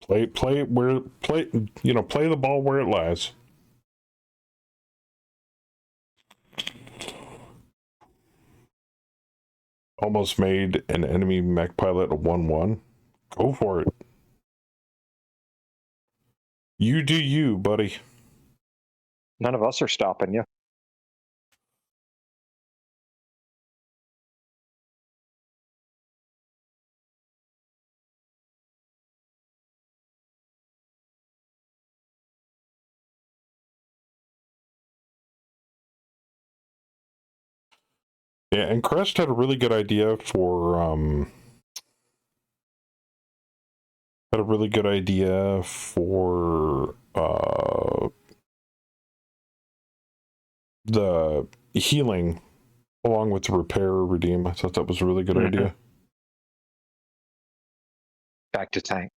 Play the ball where it lies. Almost made an enemy mech pilot a 1-1. Go for it. You do you, buddy. None of us are stopping you. Yeah, and Crest had a really good idea for the healing along with the repair redeem. I thought that was a really good idea. Back to tank.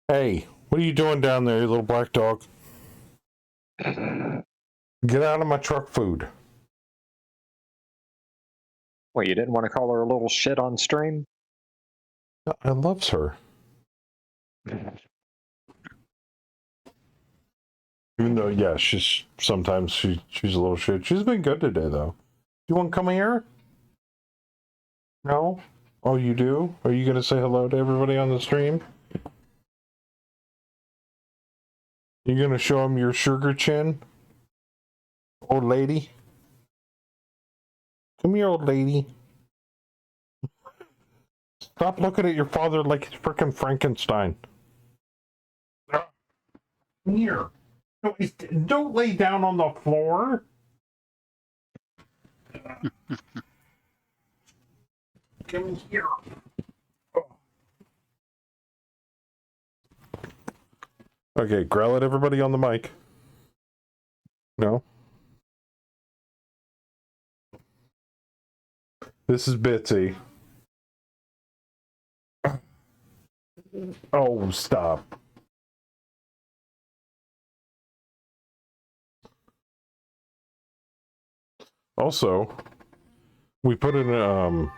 Hey, what are you doing down there, you little black dog? Get out of my truck food. Well, you didn't want to call her a little shit on stream? I loves her. Even though, yeah, she's a little shit. She's been good today, though. You want to come here? No? Oh, you do? Are you going to say hello to everybody on the stream? You going to show them your sugar chin? Old lady? Come here, old lady. Stop looking at your father like he's frickin' Frankenstein. Come here. Don't lay down on the floor. Come here. Okay, growl at everybody on the mic. No? This is Bitsy. Oh, stop. Also, we put in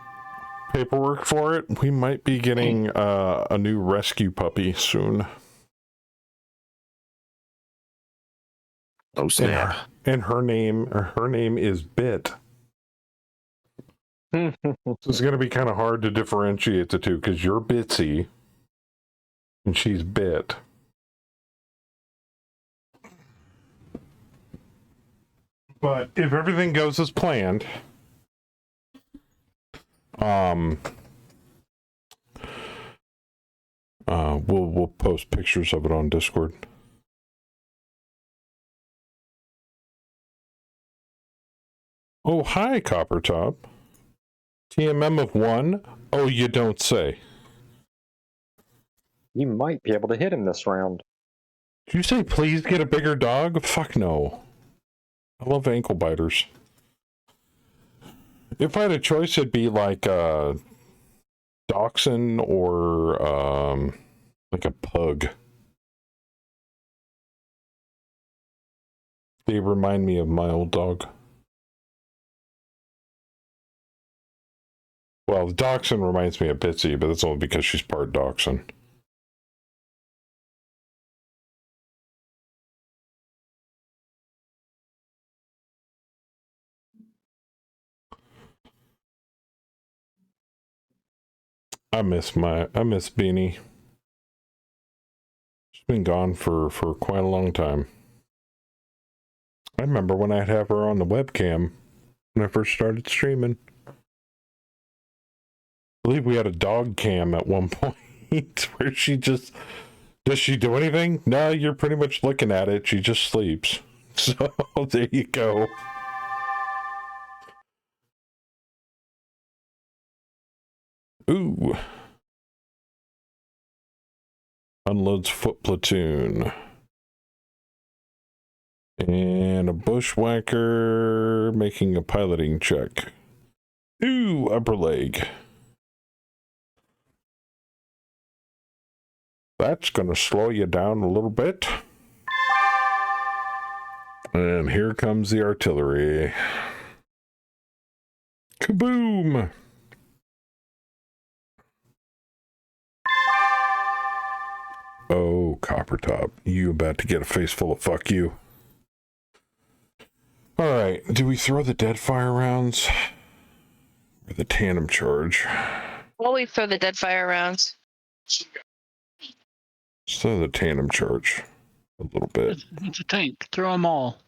paperwork for it. We might be getting a new rescue puppy soon. Oh snap! And her name is Bit. So it's going to be kind of hard to differentiate the two because you're Bitsy and she's Bit. But if everything goes as planned, we'll post pictures of it on Discord. Oh, hi, Coppertop. TMM of 1? Oh, you don't say. You might be able to hit him this round. Did you say please get a bigger dog? Fuck no. I love ankle biters. If I had a choice, it'd be like a dachshund or like a pug. They remind me of my old dog. Well, the dachshund reminds me of Bitsy, but that's only because she's part dachshund. I miss Beanie. She's been gone for quite a long time. I remember when I'd have her on the webcam when I first started streaming. I believe we had a dog cam at one point where she just... Does she do anything? No, you're pretty much looking at it. She just sleeps. So, there you go. Ooh. Unloads foot platoon. And a bushwhacker making a piloting check. Ooh, upper leg. That's going to slow you down a little bit. And here comes the artillery. Kaboom! Oh, Copper Top, you about to get a face full of fuck you. Alright, do we throw the dead fire rounds? Or the tandem charge? Always throw the dead fire rounds. Let's throw the tandem charge a little bit. It's a tank. Throw them all.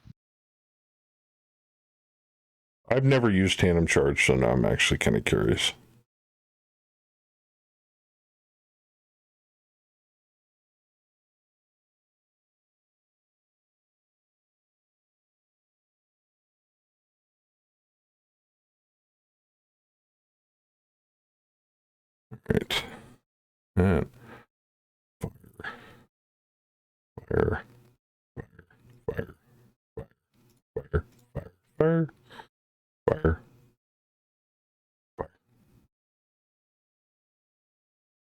I've never used tandem charge, so now I'm actually kind of curious. Right. And fire. Fire. Fire. Fire. Fire. Fire. Fire.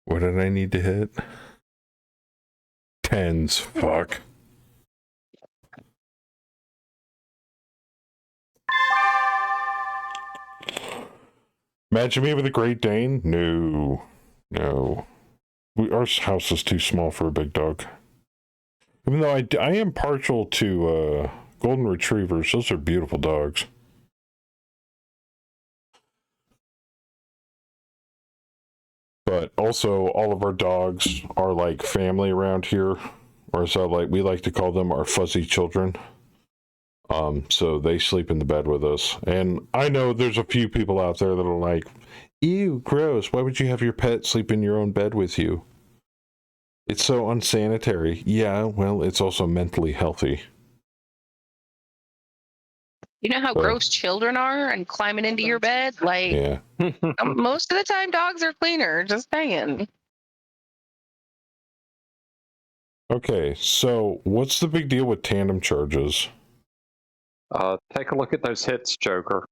What did I need to hit? 10s. Fuck. Imagine me with a Great Dane? No. No. Our house is too small for a big dog. Even though I am partial to golden retrievers. Those are beautiful dogs. But also, all of our dogs are like family around here. Or so we like to call them our fuzzy children. So they sleep in the bed with us. And I know there's a few people out there that are like, ew, gross. Why would you have your pet sleep in your own bed with you? It's so unsanitary. Yeah, well, it's also mentally healthy. You know how gross children are and climbing into your bed? Like, Yeah. most of the time dogs are cleaner. Just saying. Okay, so what's the big deal with tandem charges? Take a look at those hits, Joker.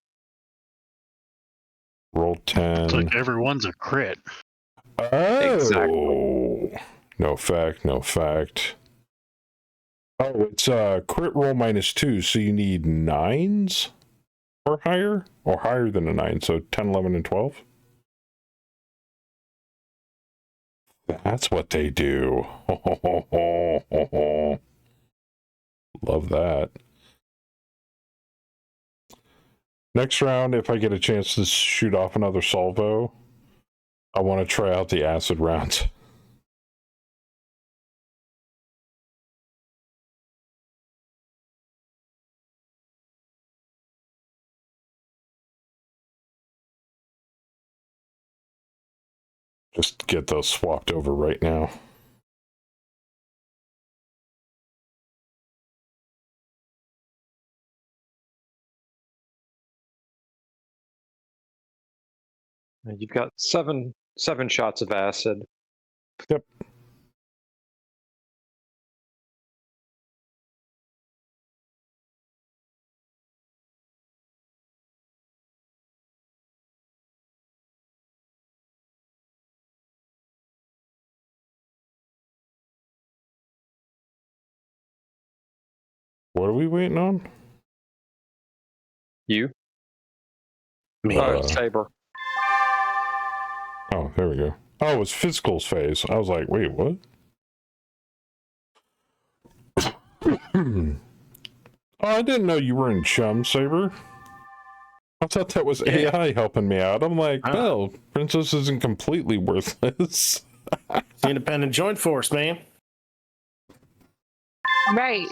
Roll 10. It's like everyone's a crit. Oh! Exactly. No fact, no fact. Oh, it's crit roll -2, so you need 9s or higher? Or higher than a 9, so 10, 11, and 12? That's what they do. Love that. Next round, if I get a chance to shoot off another salvo, I want to try out the acid rounds. Just get those swapped over right now. And you've got seven shots of acid. Yep. What are we waiting on? You? Me. Saber. Oh, there we go. Oh, it was physicals phase. I was like, wait, what? Oh, I didn't know you were in Chum, Saber. I thought that was AI helping me out. I'm like, well, Princess isn't completely worthless. It's the independent joint force, man. Right.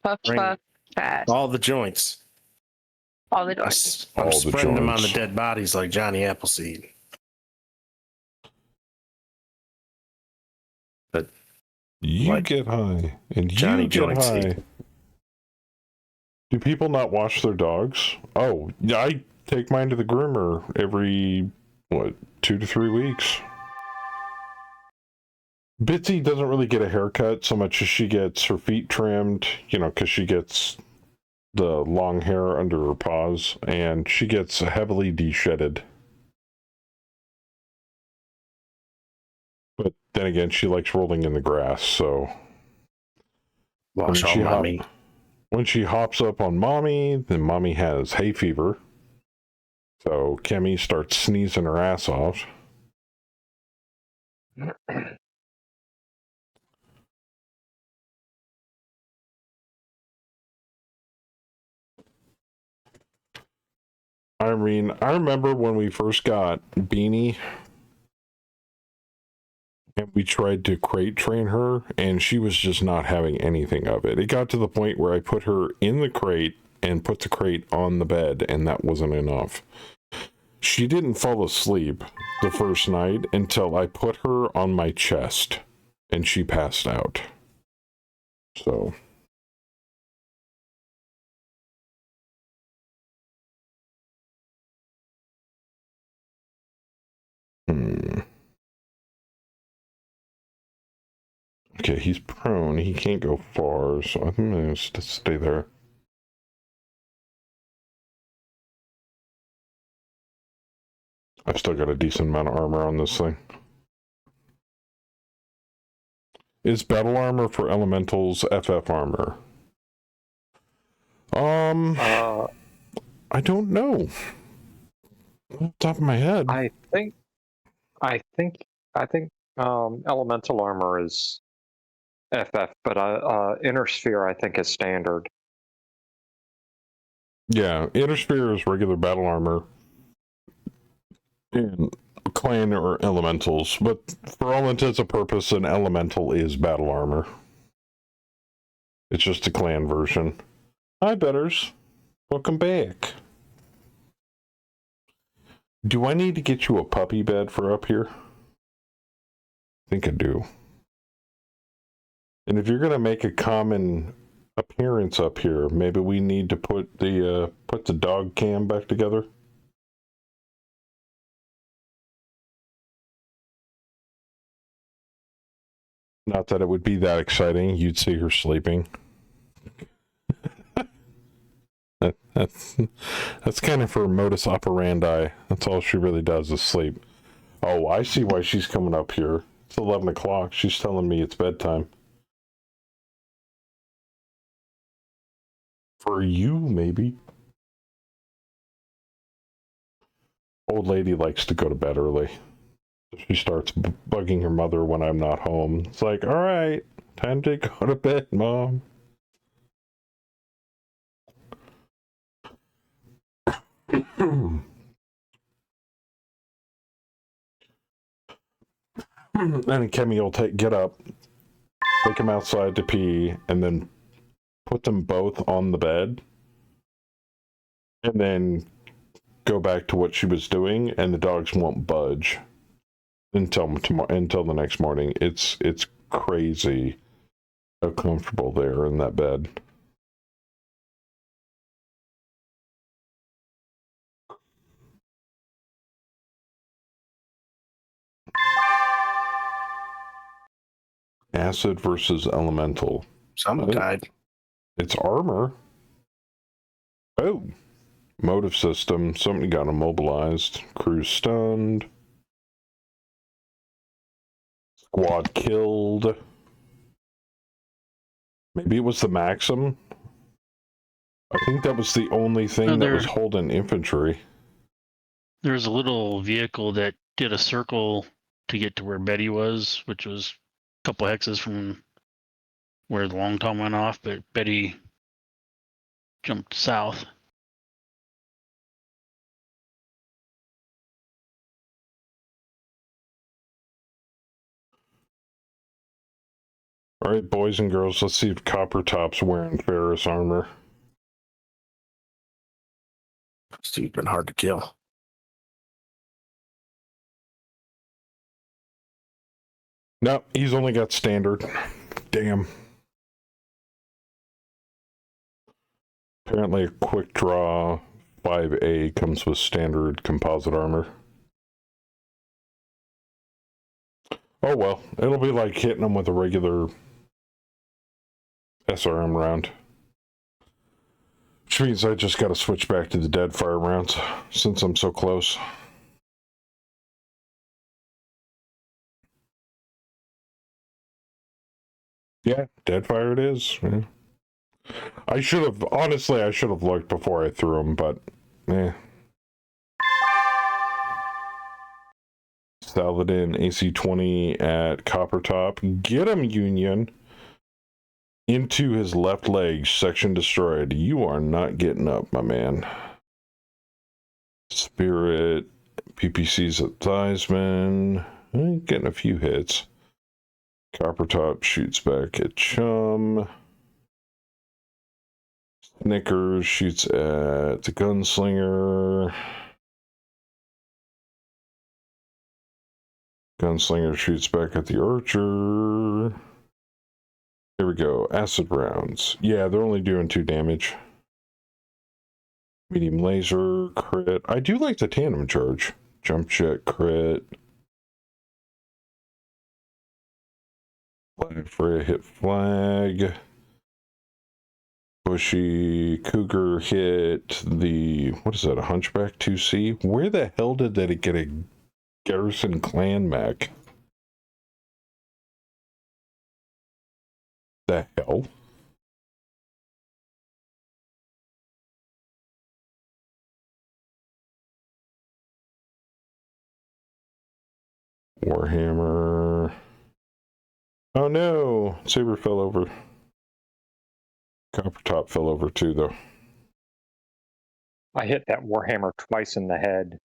Puff, Bring puff, fast. all the joints. All the doors. I'm All the spreading them on the joints. dead bodies like Johnny Appleseed. But You like get high, and Johnny you get Jointsy. high. Do people not wash their dogs? Oh, yeah, I take mine to the groomer every, 2 to 3 weeks. Bitsy doesn't really get a haircut so much as she gets her feet trimmed, because she gets the long hair under her paws, and she gets heavily de-shedded. But then again, she likes rolling in the grass, so Wash all my meat. when she hops up on mommy, then mommy has hay fever. So Kemi starts sneezing her ass off. I mean, I remember when we first got Beanie and we tried to crate train her, and she was just not having anything of it. It got to the point where I put her in the crate and put the crate on the bed, and that wasn't enough. She didn't fall asleep the first night until I put her on my chest, and she passed out. So... Okay, he's prone. He can't go far, so I'm going to stay there. I've still got a decent amount of armor on this thing. Is battle armor for elementals FF armor? I don't know. Off the top of my head. I think elemental armor is FF, but inner sphere I think is standard. Yeah, inner sphere is regular battle armor. And clan or elementals, but for all intents and purposes, an elemental is battle armor. It's just a clan version. Hi, Betters. Welcome back. Do I need to get you a puppy bed for up here? I think I do. And if you're going to make a common appearance up here, maybe we need to put the dog cam back together. Not that it would be that exciting. You'd see her sleeping. That's kind of her modus operandi. That's all she really does is sleep. Oh, I see why she's coming up here. It's 11 o'clock. She's telling me it's bedtime. For you, maybe. Old lady likes to go to bed early. She starts bugging her mother when I'm not home. It's like, all right, time to go to bed, Mom. And Kemi will get up, take him outside to pee, and then put them both on the bed, and then go back to what she was doing, and the dogs won't budge until the next morning. It's crazy how comfortable they are in that bed. Acid versus elemental. Someone died. It's armor. Oh. Motive system. Somebody got immobilized. Crew stunned. Squad killed. Maybe it was the Maxim. I think that was the only thing that was holding infantry. There was a little vehicle that did a circle to get to where Betty was, which was a couple hexes from where the long tom went off, but Betty jumped south. All right, boys and girls, let's see if Copper Top's wearing Ferris armor. Steve's been hard to kill. No, he's only got standard. Damn. Apparently a quick draw 5A comes with standard composite armor. Oh well, it'll be like hitting them with a regular SRM round. Which means I just gotta switch back to the dead fire rounds, since I'm so close. Yeah, dead fire it is. Yeah. I should have looked before I threw them, but eh. Saladin AC-20 at Copper Top. Get him, Union. Into his left leg, section destroyed. You are not getting up, my man. Spirit, PPC's at Theismann. Getting a few hits. Copper Top shoots back at Chum. Snickers shoots at the Gunslinger. Gunslinger shoots back at the Archer. Here we go. Acid rounds. Yeah, they're only doing 2 damage. Medium laser, crit. I do like the tandem charge. Jump jet, crit. Flag for a hit flag. Bushy Cougar hit the, what is that, a Hunchback 2C? Where the hell did it get a Garrison Clan mech? The hell? Warhammer. Oh no! Saber fell over. Copper Top fell over too, though. I hit that Warhammer twice in the head.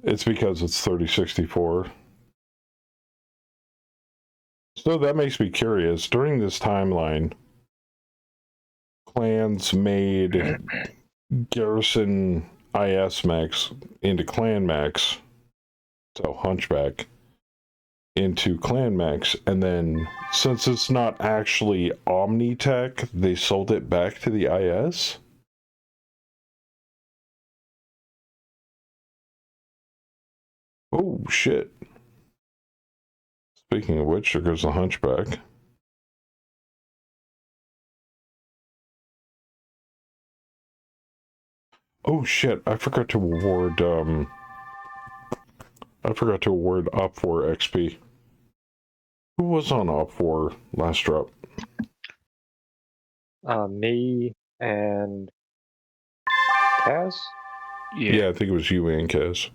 It's because it's 3064. So that makes me curious. During this timeline, clans made Garrison IS mechs into clan mechs, so Hunchback, into clan mechs, and then since it's not actually Omnitech, they sold it back to the IS? Oh, shit. Speaking of which, there goes the Hunchback. Oh, shit. I forgot to award, Op 4 XP. Who was on Op 4 last drop? Me and Kaz? Yeah, I think it was you and Kaz.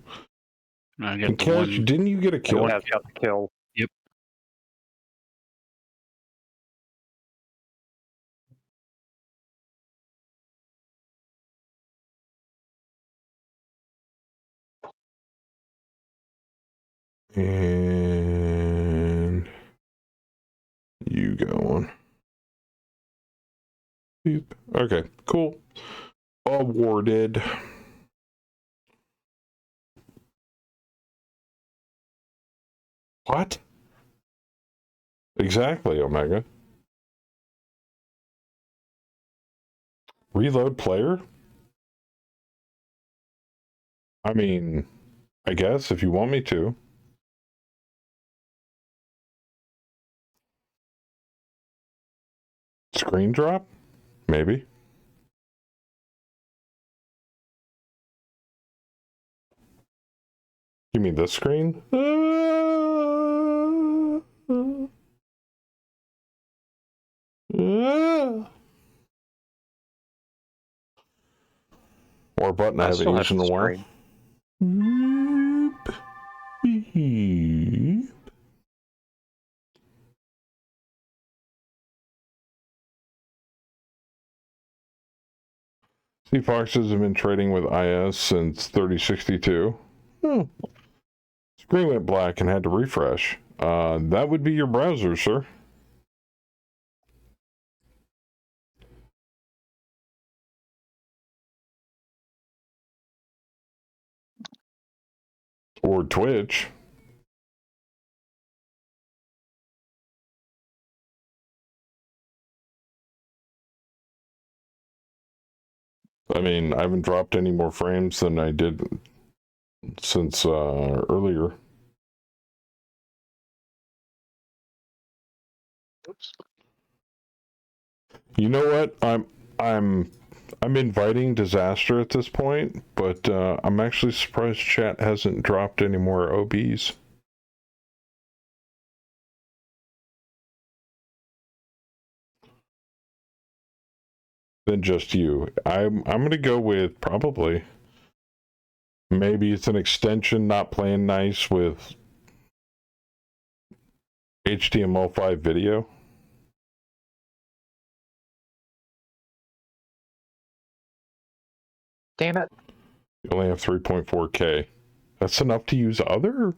I got And the Kaz, one. didn't you get a kill? Kaz got the kill. Yep. And you go on. Beep. Okay, cool. Awarded. What? Exactly, Omega. Reload player? I mean, I guess if you want me to. Screen drop? Maybe. You mean this screen? Or a button I haven't still used have in a the while. screen. Beep. Sea Foxes have been trading with IS since 3062. Screen went black and had to refresh. That would be your browser, sir. Or Twitch. I mean, I haven't dropped any more frames than I did since earlier. Oops. You know what? I'm inviting disaster at this point, but I'm actually surprised chat hasn't dropped any more OBs. Than just you. I'm gonna go with probably. Maybe it's an extension not playing nice with HTML5 video. Damn it. You only have 3.4K. That's enough to use other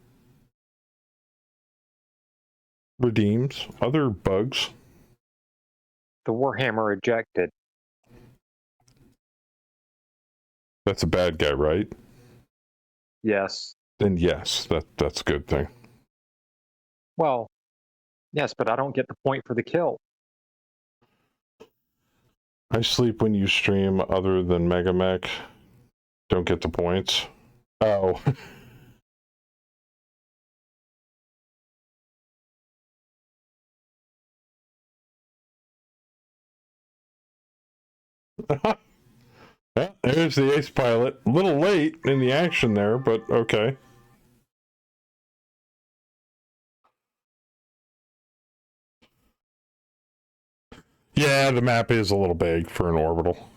redeems, other bugs. The Warhammer ejected. That's a bad guy, right? Yes. Then yes, that's a good thing. Well, yes, but I don't get the point for the kill. I sleep when you stream other than Megamech. Don't get the points. Oh. Yeah, there's the ace pilot. A little late in the action there, but okay. Yeah, the map is a little big for an orbital.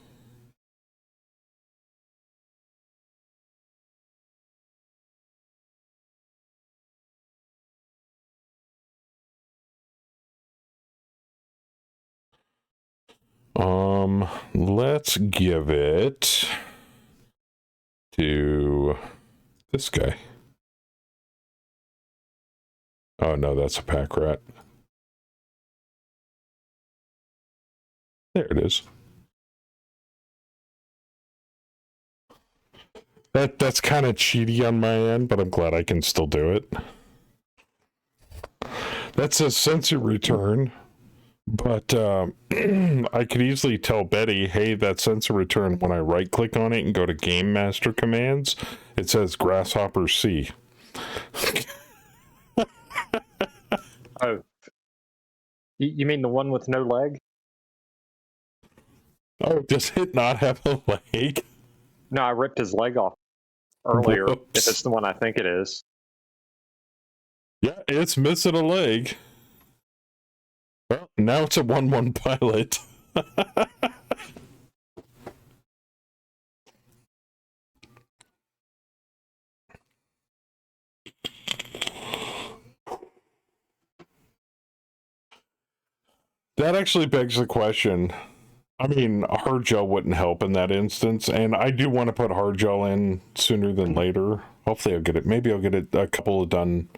Let's give it to this guy. Oh no, that's a pack rat. There it is. That's kind of cheaty on my end, but I'm glad I can still do it. That's a sensor return, but I could easily tell Betty, hey, that sensor return, when I right click on it and go to Game Master Commands, it says Grasshopper C. Oh. You mean the one with no leg? Oh, does it not have a leg? No, I ripped his leg off earlier, Whoops. if it's the one I think it is. Yeah, it's missing a leg. Well, now it's a 1-1 pilot. That actually begs the question. I mean, hard gel wouldn't help in that instance, and I do want to put hard gel in sooner than later. Hopefully I'll get it. Maybe I'll get it a couple of done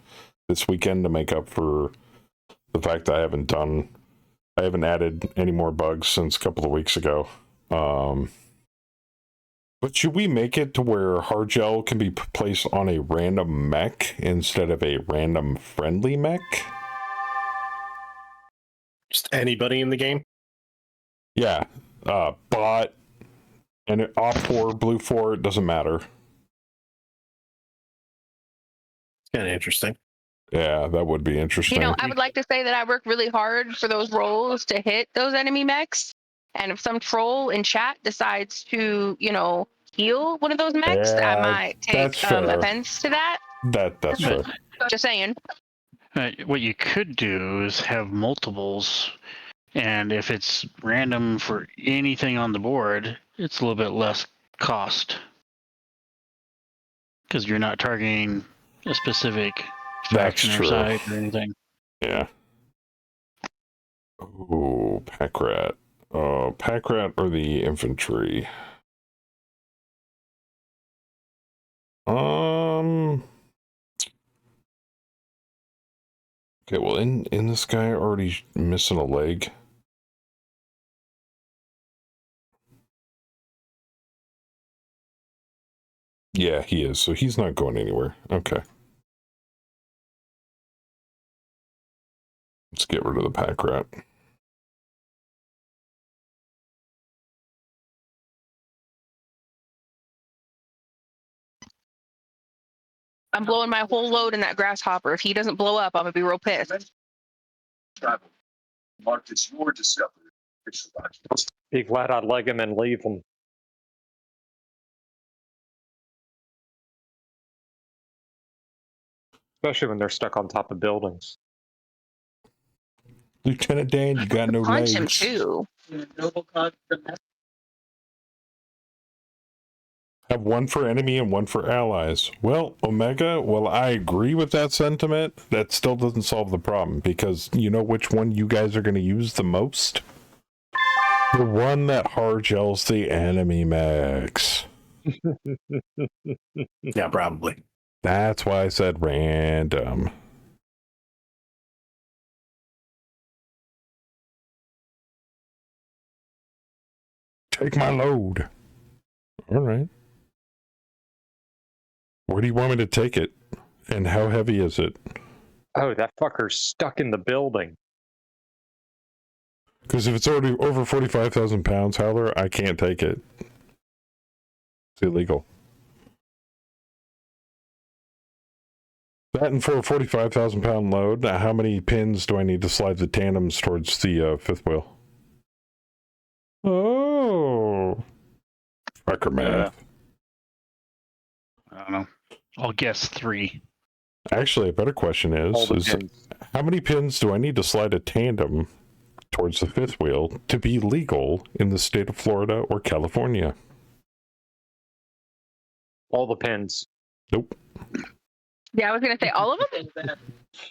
this weekend to make up for the fact that I haven't added any more bugs since a couple of weeks ago. But should we make it to where hard gel can be placed on a random mech instead of a random friendly mech? Just anybody in the game? Yeah, bot, and op 4, blue 4, it doesn't matter. It's kind of interesting. Yeah, that would be interesting. You know, I would like to say that I work really hard for those rolls to hit those enemy mechs. And if some troll in chat decides to, heal one of those mechs, Yeah, I might take that's fair. offense to that. That's fair. Just saying. What you could do is have multiples, and if it's random for anything on the board, it's a little bit less cost because you're not targeting a specific faction or side or anything. Yeah. Ooh, pack rat. Oh, pack rat or the infantry? Okay, well, in this guy already missing a leg. Yeah, he is. So he's not going anywhere. Okay. Let's get rid of the pack rat. I'm blowing my whole load in that grasshopper. If he doesn't blow up, I'm gonna be real pissed. Mark, it's your discovery. Be glad I'd leg him and leave him. Especially when they're stuck on top of buildings. Lieutenant Dan, you got no Punch legs. him too. Have one for enemy and one for allies. Well, Omega, well, I agree with that sentiment. That still doesn't solve the problem, because you know which one you guys are going to use the most? The one that hard gels the enemy mechs. Yeah, probably. That's why I said random. Take my load. All right. Where do you want me to take it? And how heavy is it? Oh, that fucker's stuck in the building. Because if it's already over 45,000 pounds, Howler, I can't take it. It's illegal. That and for a 45,000 pound load, how many pins do I need to slide the tandems towards the fifth wheel? Oh. Fucker math. I don't know. I'll guess 3. Actually, a better question is how many pins do I need to slide a tandem towards the fifth wheel to be legal in the state of Florida or California? All the pins. Nope. Yeah, I was gonna say all of them.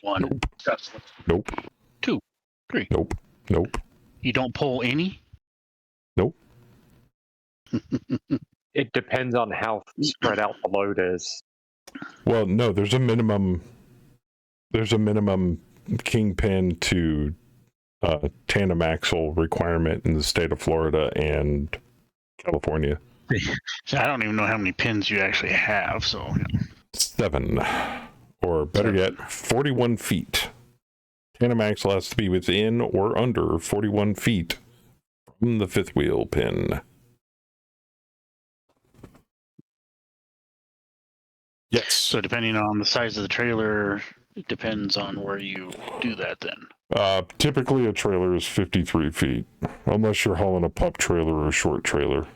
1. Nope. Nope. 2. 3. Nope. Nope. You don't pull any? Nope. It depends on how spread out the load is. Well, no, there's a minimum kingpin to tandem axle requirement in the state of Florida and California. I don't even know how many pins you actually have, so 7, or better yet, 41 feet. Tandem axle has to be within or under 41 feet from the fifth wheel pin. Yes. So depending on the size of the trailer, it depends on where you do that then. Typically a trailer is 53 feet, unless you're hauling a pup trailer or a short trailer.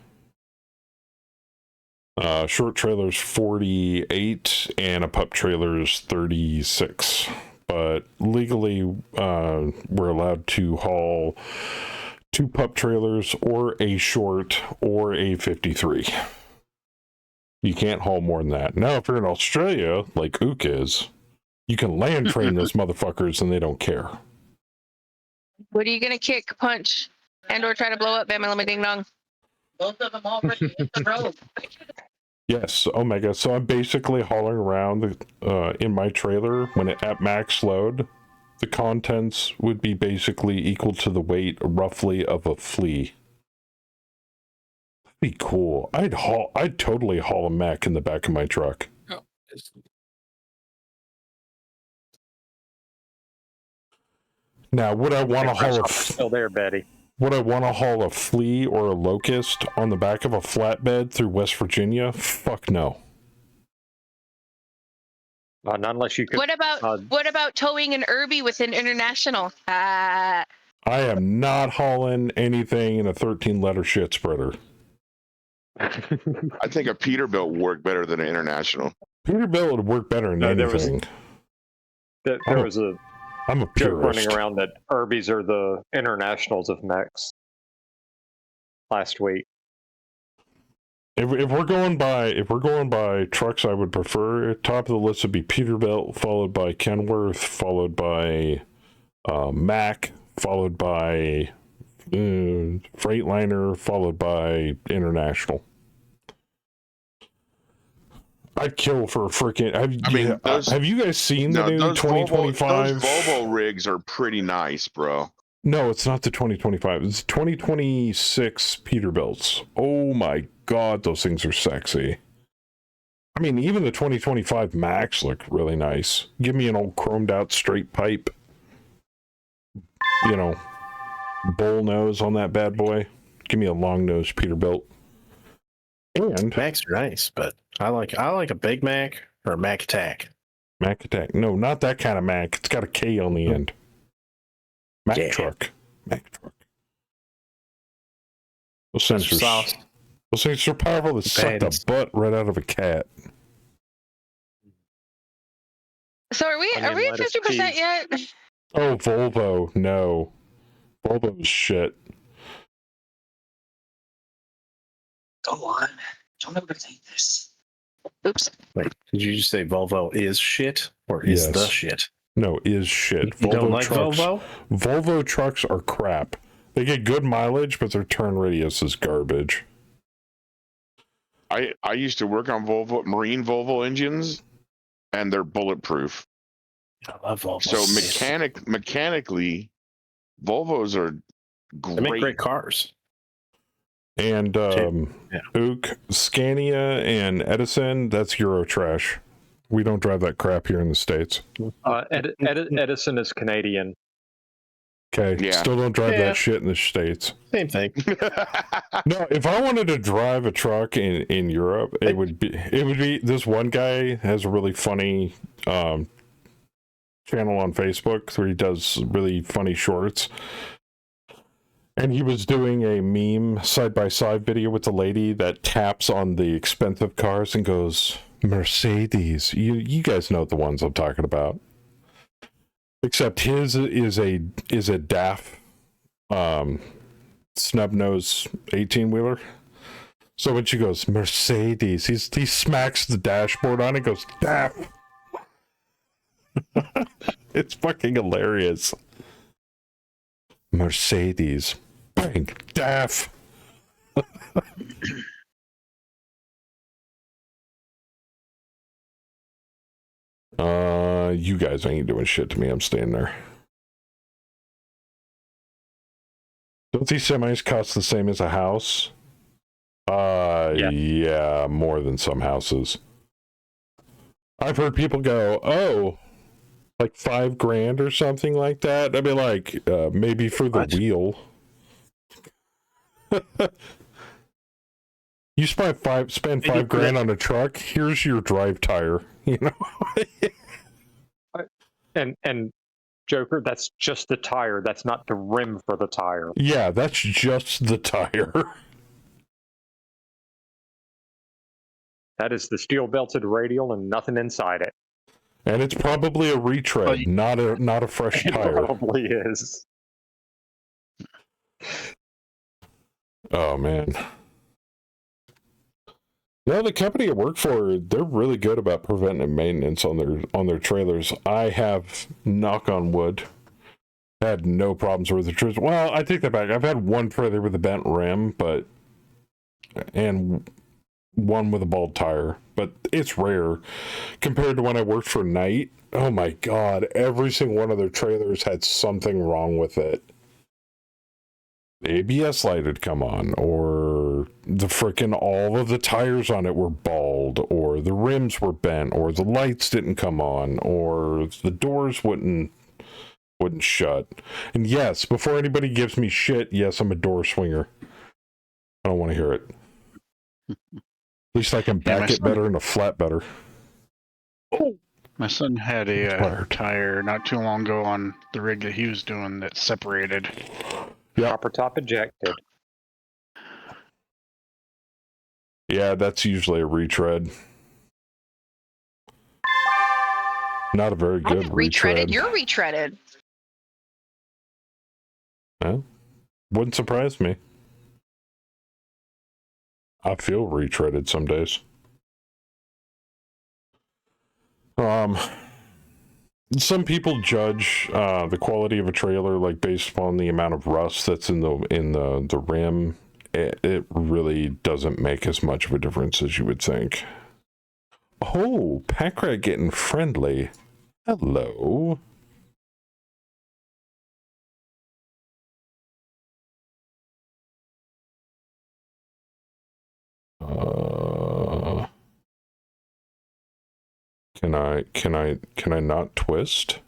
Short trailer's 48 and a pup trailer is 36. But legally, we're allowed to haul 2 pup trailers or a short or a 53. You can't haul more than that. Now, if you're in Australia, like Ook is, you can land train those motherfuckers and they don't care. What are you gonna kick, punch, and or try to blow up? Bama ding dong. Both of them already hit the road. Yes, Omega. So I'm basically hauling around in my trailer when at max load. The contents would be basically equal to the weight, roughly, of a flea. That'd be cool. I'd totally haul a mech in the back of my truck. Oh. Now, would I want to haul Still there, Betty. Would I want to haul a flea or a locust on the back of a flatbed through West Virginia? Fuck no. Not unless you could. What about towing an Irby with an international? I am not hauling anything in a 13-letter shit spreader. I think a Peterbilt would work better than an International. Peterbilt would work better than No, anything. There was a I'm a joke purist. running around that Irbies are the internationals of mechs last week. If we're going by trucks, I would prefer top of the list would be Peterbilt, followed by Kenworth, followed by Mack, followed by Freightliner, followed by International. I'd kill for a freaking. those- Have you guys seen the No, new those 2025? Volvo rigs are pretty nice, bro. No, it's not the 2025. It's 2026 Peterbilts. Oh my god, those things are sexy. I mean, even the 2025 Max look really nice. Give me an old chromed out straight pipe. You know, bull nose on that bad boy. Give me a long nose Peterbilt. And Macs are nice, but I like a Big Mac or a Mac Attack. Mac Attack. No, not that kind of Mac. It's got a K on the end. Mac Yeah. truck. Mac truck. Those things are so powerful that suck the butt right out of a cat. So are we Onion, at lettuce, 50% cheese. yet? Oh, Volvo. No. Volvo's shit. Go on. Don't overthink this. Oops. Wait, did you just say Volvo is shit or is Yes. the shit? No, is shit. You don't like trucks, Volvo? Volvo trucks are crap. They get good mileage, but their turn radius is garbage. I used to work on marine Volvo engines, and they're bulletproof. I love Volvo. So mechanically, Volvos are They make great cars. And Ook, Scania and Edison, that's Euro trash. We don't drive that crap here in the States. Edison is Canadian. Okay, Yeah. still don't drive that shit in the States. Same thing. No, if I wanted to drive a truck in Europe, it would be this one guy has a really funny channel on Facebook where he does really funny shorts. And he was doing a meme side-by-side video with the lady that taps on the expensive cars and goes, Mercedes. You guys know the ones I'm talking about. Except his is a DAF snub nose 18-wheeler. So when she goes, Mercedes, he smacks the dashboard on it and goes, DAF. It's fucking hilarious. Mercedes. Bang. DAF. You guys ain't doing shit to me. I'm staying there. Don't these semis cost the same as a house? Yeah, more than some houses. I've heard people go, oh, like $5,000 or something like that. I'd be like, maybe for the wheel. You spend $5,000 on a truck. Here's your drive tire. You know. And Joker, that's just the tire. That's not the rim for the tire. Yeah, that's just the tire. That is the steel belted radial and nothing inside it. And it's probably a retread, not a fresh It tire. probably is. Oh man. No, the company I work for, they're really good about preventive maintenance on their trailers. I have, knock on wood, had no problems with the trailers. Well, I take that back. I've had one trailer with a bent rim, and one with a bald tire, but it's rare compared to when I worked for Knight. Oh my god, every single one of their trailers had something wrong with it. The ABS light had come on, or the frickin' all of the tires on it were bald, or the rims were bent, or the lights didn't come on, or the doors wouldn't shut. And yes, before anybody gives me shit, yes, I'm a door swinger. I don't want to hear it. At least I can back it better and a flat better. Oh, my son had a tire not too long ago on the rig that he was doing that separated. Yeah. Copper top ejected. Yeah, that's usually a retread. Not a very good Retreaded. retread. You're retreaded. Well, wouldn't surprise me. I feel retreaded some days. Some people judge the quality of a trailer like based upon the amount of rust that's in the rim. It really doesn't make as much of a difference as you would think. Oh, Packrat getting friendly. Hello. Can I not twist?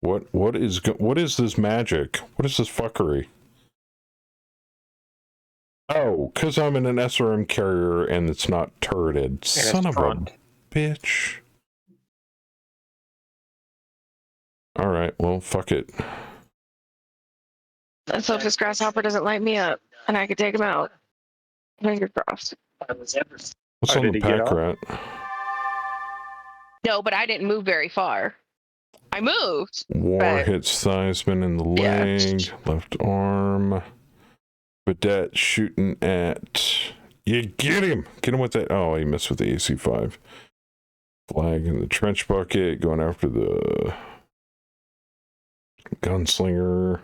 What is this magic? What is this fuckery? Oh, because I'm in an SRM carrier and it's not turreted. Son of a bitch. Alright, well, fuck it. So if this grasshopper doesn't light me up and I could take him out, fingers crossed. What's on the pack rat? No, but I didn't move very far. I moved. War but... hits Theismann in the leg, left arm. Vedette shooting at... You get him! Get him with that... Oh, he missed with the AC-5. Flag in the trench bucket, going after the... gunslinger.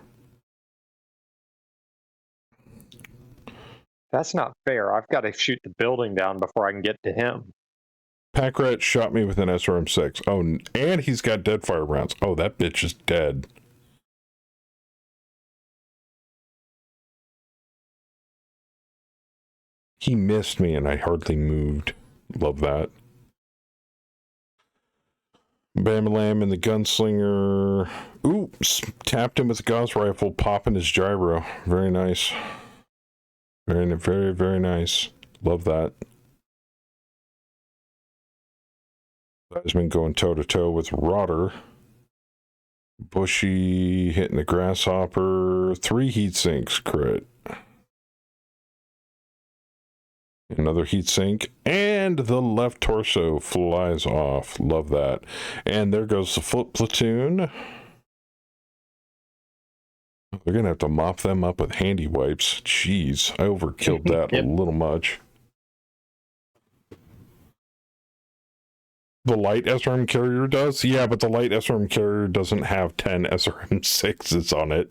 That's not fair. I've got to shoot the building down before I can get to him. Packrat shot me with an SRM-6. Oh, and he's got dead fire rounds. Oh, that bitch is dead. He missed me and I hardly moved. Love that. Bam Lamb and the gunslinger. Oops. Tapped him with the Gauss rifle, popping his gyro. Very nice. Very, very, very nice. Love that. Has been going toe-to-toe with Rotter. Bushy hitting the grasshopper. 3 heat sinks crit. Another heat sink. And the left torso flies off. Love that. And there goes the foot platoon. They're going to have to mop them up with handy wipes. Jeez, I overkilled that a little much. The light SRM carrier does? Yeah, but the light SRM carrier doesn't have 10 SRM 6s on it.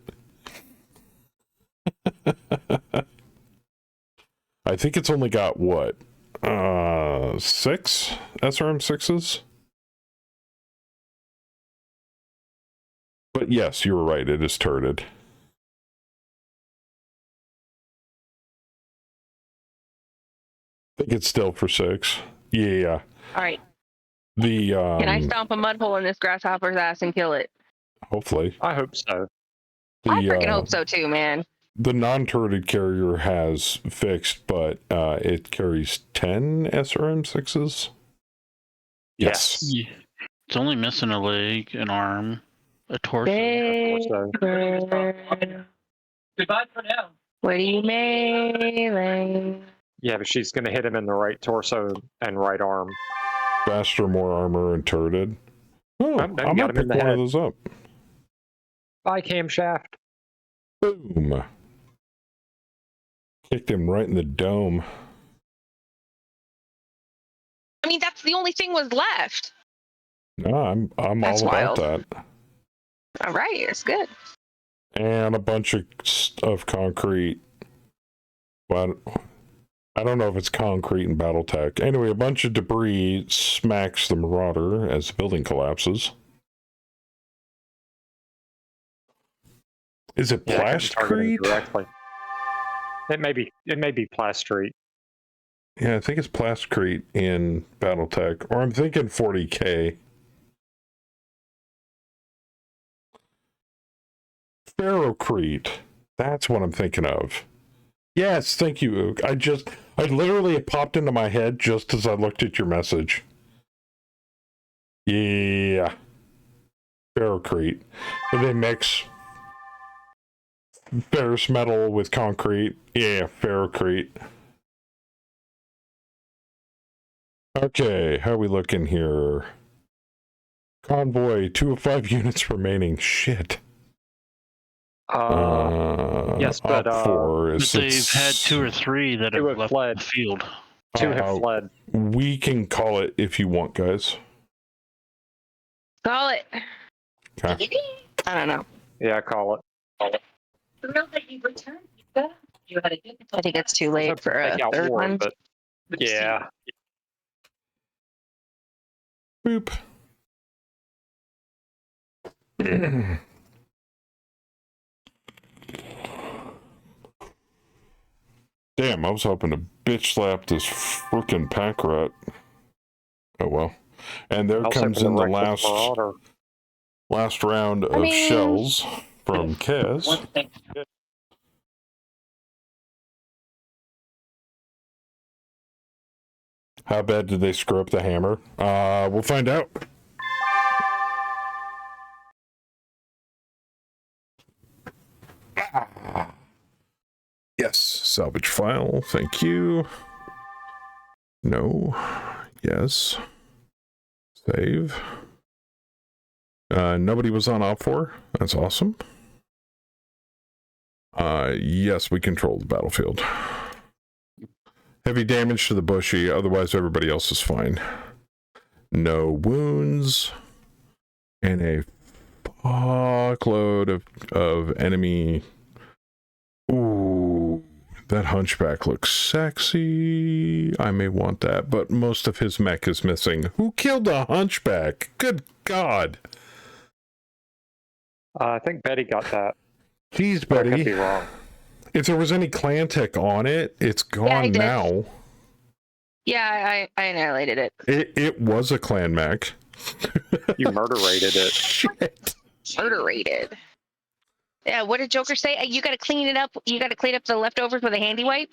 I think it's only got, what? 6 SRM 6s? But yes, you were right, it is turreted. I think it's still for 6. Yeah. Alright. The Can I stomp a mud hole in this grasshopper's ass and kill it? Hopefully. I hope so. I freaking hope so too, man. The non-turreted carrier has fixed, but it carries 10 SRM 6s. Yes. Yeah. It's only missing a leg, an arm, a torso. Goodbye for now. What do you mean? Yeah, but she's going to hit him in the right torso and right arm. Faster, more armor, and turreted. Oh, I might pick one of those up. Bye, camshaft. Boom. Kicked him right in the dome. I mean, that's the only thing was left. No, I'm That's all about wild. that. All right, it's good. And a bunch of concrete. Well, I don't know if it's concrete in Battletech. Anyway, a bunch of debris smacks the Marauder as the building collapses. Is it Plastrete? Directly. It may be Plastrete. Yeah, I think it's Plastrete in Battletech. Or I'm thinking 40K. Ferrocrete. That's what I'm thinking of. Yes, thank you, Ook. I literally, it popped into my head just as I looked at your message. Yeah. Ferrocrete. They mix ferrous metal with concrete. Yeah, ferrocrete. Okay, how are we looking here? Convoy, 2 of 5 units remaining. Shit. Yes, but they've had 2 or 3 that have left fled. the field. 2 have fled. We can call it if you want, guys. Call it. Okay. I don't know. Yeah, call it. I think it's too late for a third one. But yeah. Boop. Damn, I was hoping to bitch slap this freaking pack rat. Oh well. And there comes in the last round of shells from Kez. How bad did they screw up the hammer? We'll find out. Yes, salvage file. Thank you. No. Yes. Save. Nobody was on op4. That's awesome. Yes, we control the battlefield. Heavy damage to the bushy, otherwise everybody else is fine. No wounds. And a fuckload of enemy. Ooh, that hunchback looks sexy. I may want that, but most of his mech is missing. Who killed the hunchback? Good God. I think Betty got that. Jeez, Betty. I Betty. could be wrong. If there was any clan tech on it, it's gone now. Yeah, I annihilated it. It was a clan mech. You murder-rated it. Shit. Murder-rated. Yeah, what did Joker say? You gotta clean it up. You gotta clean up the leftovers with a handy wipe?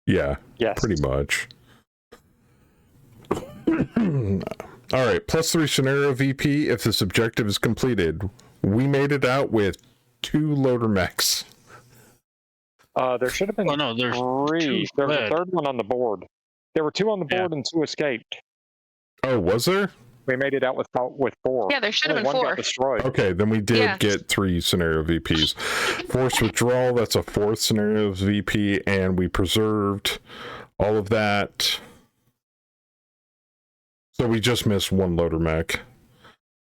Yeah, yes. Pretty much. All right, +3 scenario VP if this objective is completed. We made it out with 2 loader mechs. There should have been there's 3. There was a third one on the board. There were 2 on the board and 2 escaped. Oh, was there? We made it out with 4. Yeah, there should have been 1 4. got destroyed. Okay, then we did get 3 scenario VPs. Forced withdrawal, that's a 4th scenario VP, and we preserved all of that. So we just missed 1 loader mech.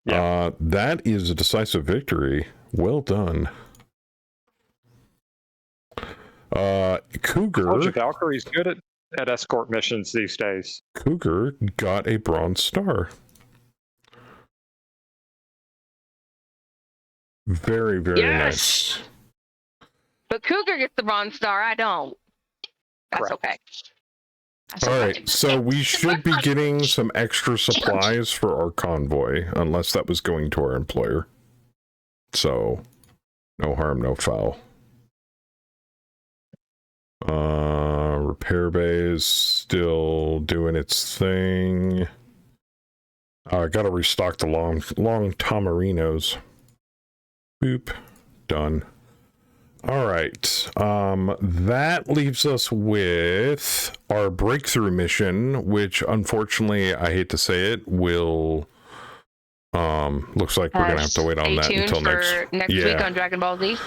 Yeah. That is a decisive victory. Well done. Cougar. Valkyrie's good at escort missions these days. Cougar got a bronze star. Very, very nice. But Cougar gets the bronze star. I don't. That's okay. All right, so we should be getting some extra supplies for our convoy, unless that was going to our employer. So, no harm, no foul. Repair bay is still doing its thing. I gotta restock the long Tamarinos. Boop. Done. All right. That leaves us with our breakthrough mission, which unfortunately, I hate to say it, will looks like we're gonna have to wait on that until next week on Dragon Ball Z.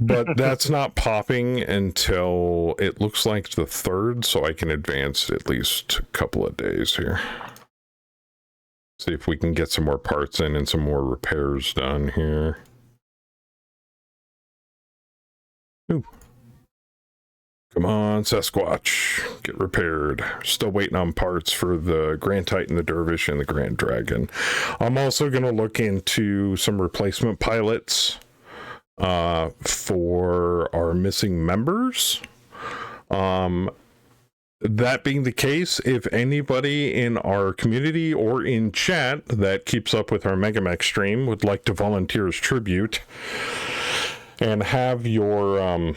But that's not popping until it looks like the 3rd, so I can advance at least a couple of days here. See if we can get some more parts in and some more repairs done here. Ooh. Come on, Sasquatch. Get repaired. Still waiting on parts for the Grand Titan, the Dervish, and the Grand Dragon. I'm also going to look into some replacement pilots for our missing members. That being the case, if anybody in our community or in chat that keeps up with our Megamech stream would like to volunteer as tribute and have your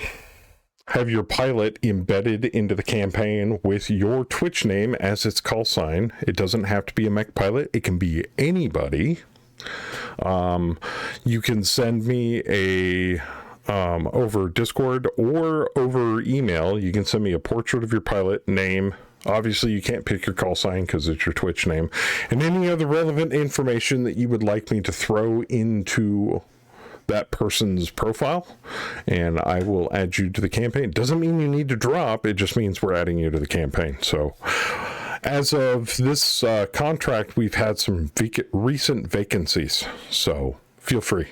pilot embedded into the campaign with your Twitch name as its call sign, it doesn't have to be a mech pilot, it can be anybody. You can send me a over Discord or over email. You can send me a portrait of your pilot name. Obviously, you can't pick your call sign because it's your Twitch name, and any other relevant information that you would like me to throw into that person's profile, and I will add you to the campaign. Doesn't mean you need to drop, it just means we're adding you to the campaign. So as of this contract, we've had some recent vacancies, so feel free.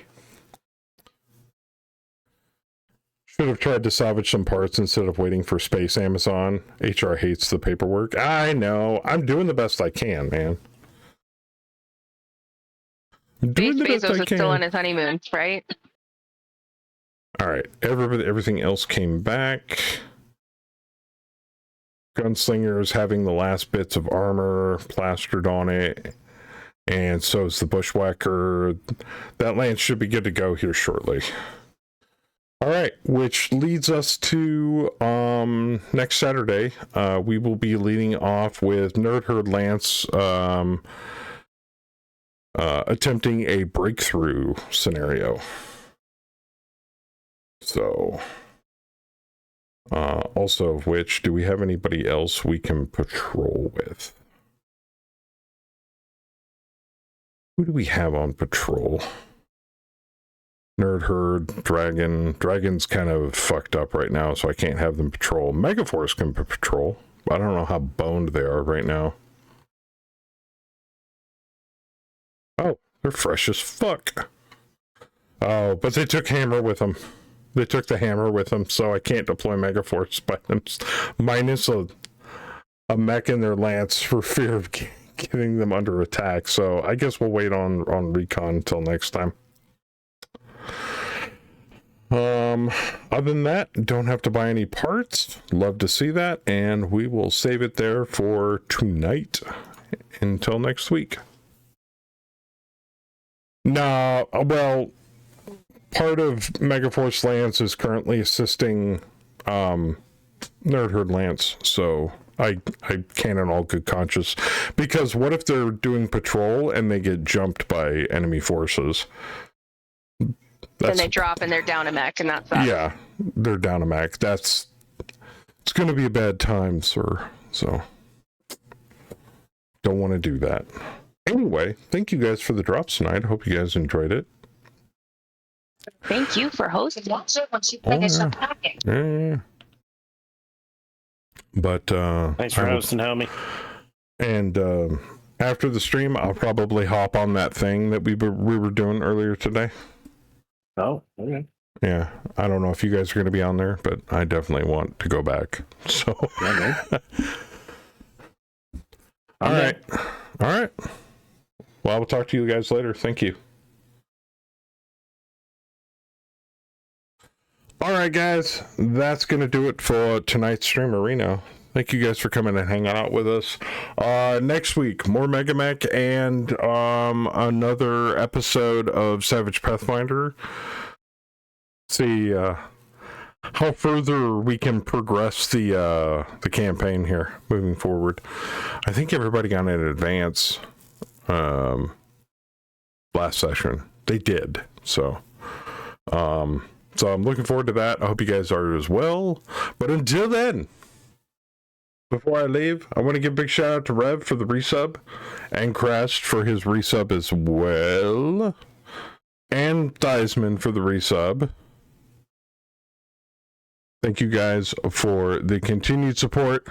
Should have tried to salvage some parts instead of waiting for Space Amazon. HR hates the paperwork. I know. I'm doing the best I can, man. I'm doing the best I Bezos is can. still on his honeymoon, right? All right. Everything else came back. Gunslinger is having the last bits of armor plastered on it. And so is the Bushwhacker. That lance should be good to go here shortly. All right, which leads us to next Saturday. We will be leading off with Nerd Herd Lance attempting a breakthrough scenario. So, also of which, do we have anybody else we can patrol with? Who do we have on patrol? Nerd Herd, Dragon. Dragon's kind of fucked up right now, so I can't have them patrol. Megaforce can patrol. I don't know how boned they are right now. Oh, they're fresh as fuck. Oh, but they took Hammer with them. They took the Hammer with them, so I can't deploy Megaforce by them. Minus a mech in their lance for fear of getting them under attack. So I guess we'll wait on recon until next time. Other than that, don't have to buy any parts. Love to see that, and we will save it there for tonight until next week. No, well, part of Megaforce Lance is currently assisting Nerd Herd Lance, so I can in all good conscience, because what if they're doing patrol and they get jumped by enemy forces? Then they drop and they're down a mech, and that's that. Yeah, they're down a mech. It's going to be a bad time, sir. So don't want to do that. Anyway, thank you guys for the drops tonight. I hope you guys enjoyed it. Thank you for hosting. Yeah. But thanks for hosting, homie. And after the stream, I'll probably hop on that thing that we were doing earlier today. Oh, okay. Yeah, I don't know if you guys are going to be on there, but I definitely want to go back. So, all right. Well, I will talk to you guys later. Thank you. All right, guys, that's going to do it for tonight's stream arena. Thank you guys for coming and hanging out with us. Next week, more Mega Mech and another episode of Savage Pathfinder. See how further we can progress the campaign here moving forward. I think everybody got an advance last session. They did. So I'm looking forward to that. I hope you guys are as well. But until then, before I leave, I want to give a big shout out to Rev for the resub, and Crest for his resub as well, and Theisman for the resub. Thank you guys for the continued support.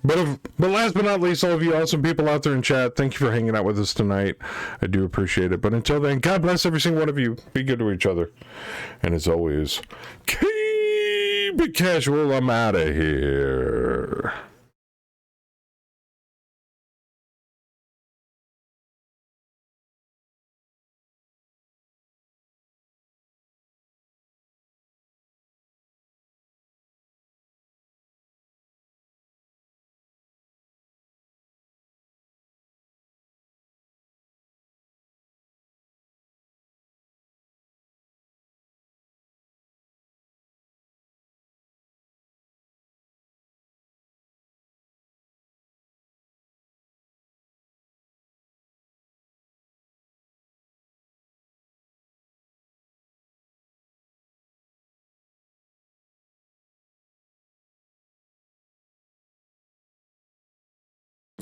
But last but not least, all of you awesome people out there in chat, thank you for hanging out with us tonight. I do appreciate it. But until then, God bless every single one of you. Be good to each other. And as always, keep it casual. I'm out of here.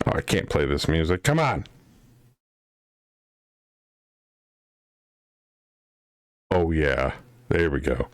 Oh, I can't play this music. Come on. Oh, yeah. There we go.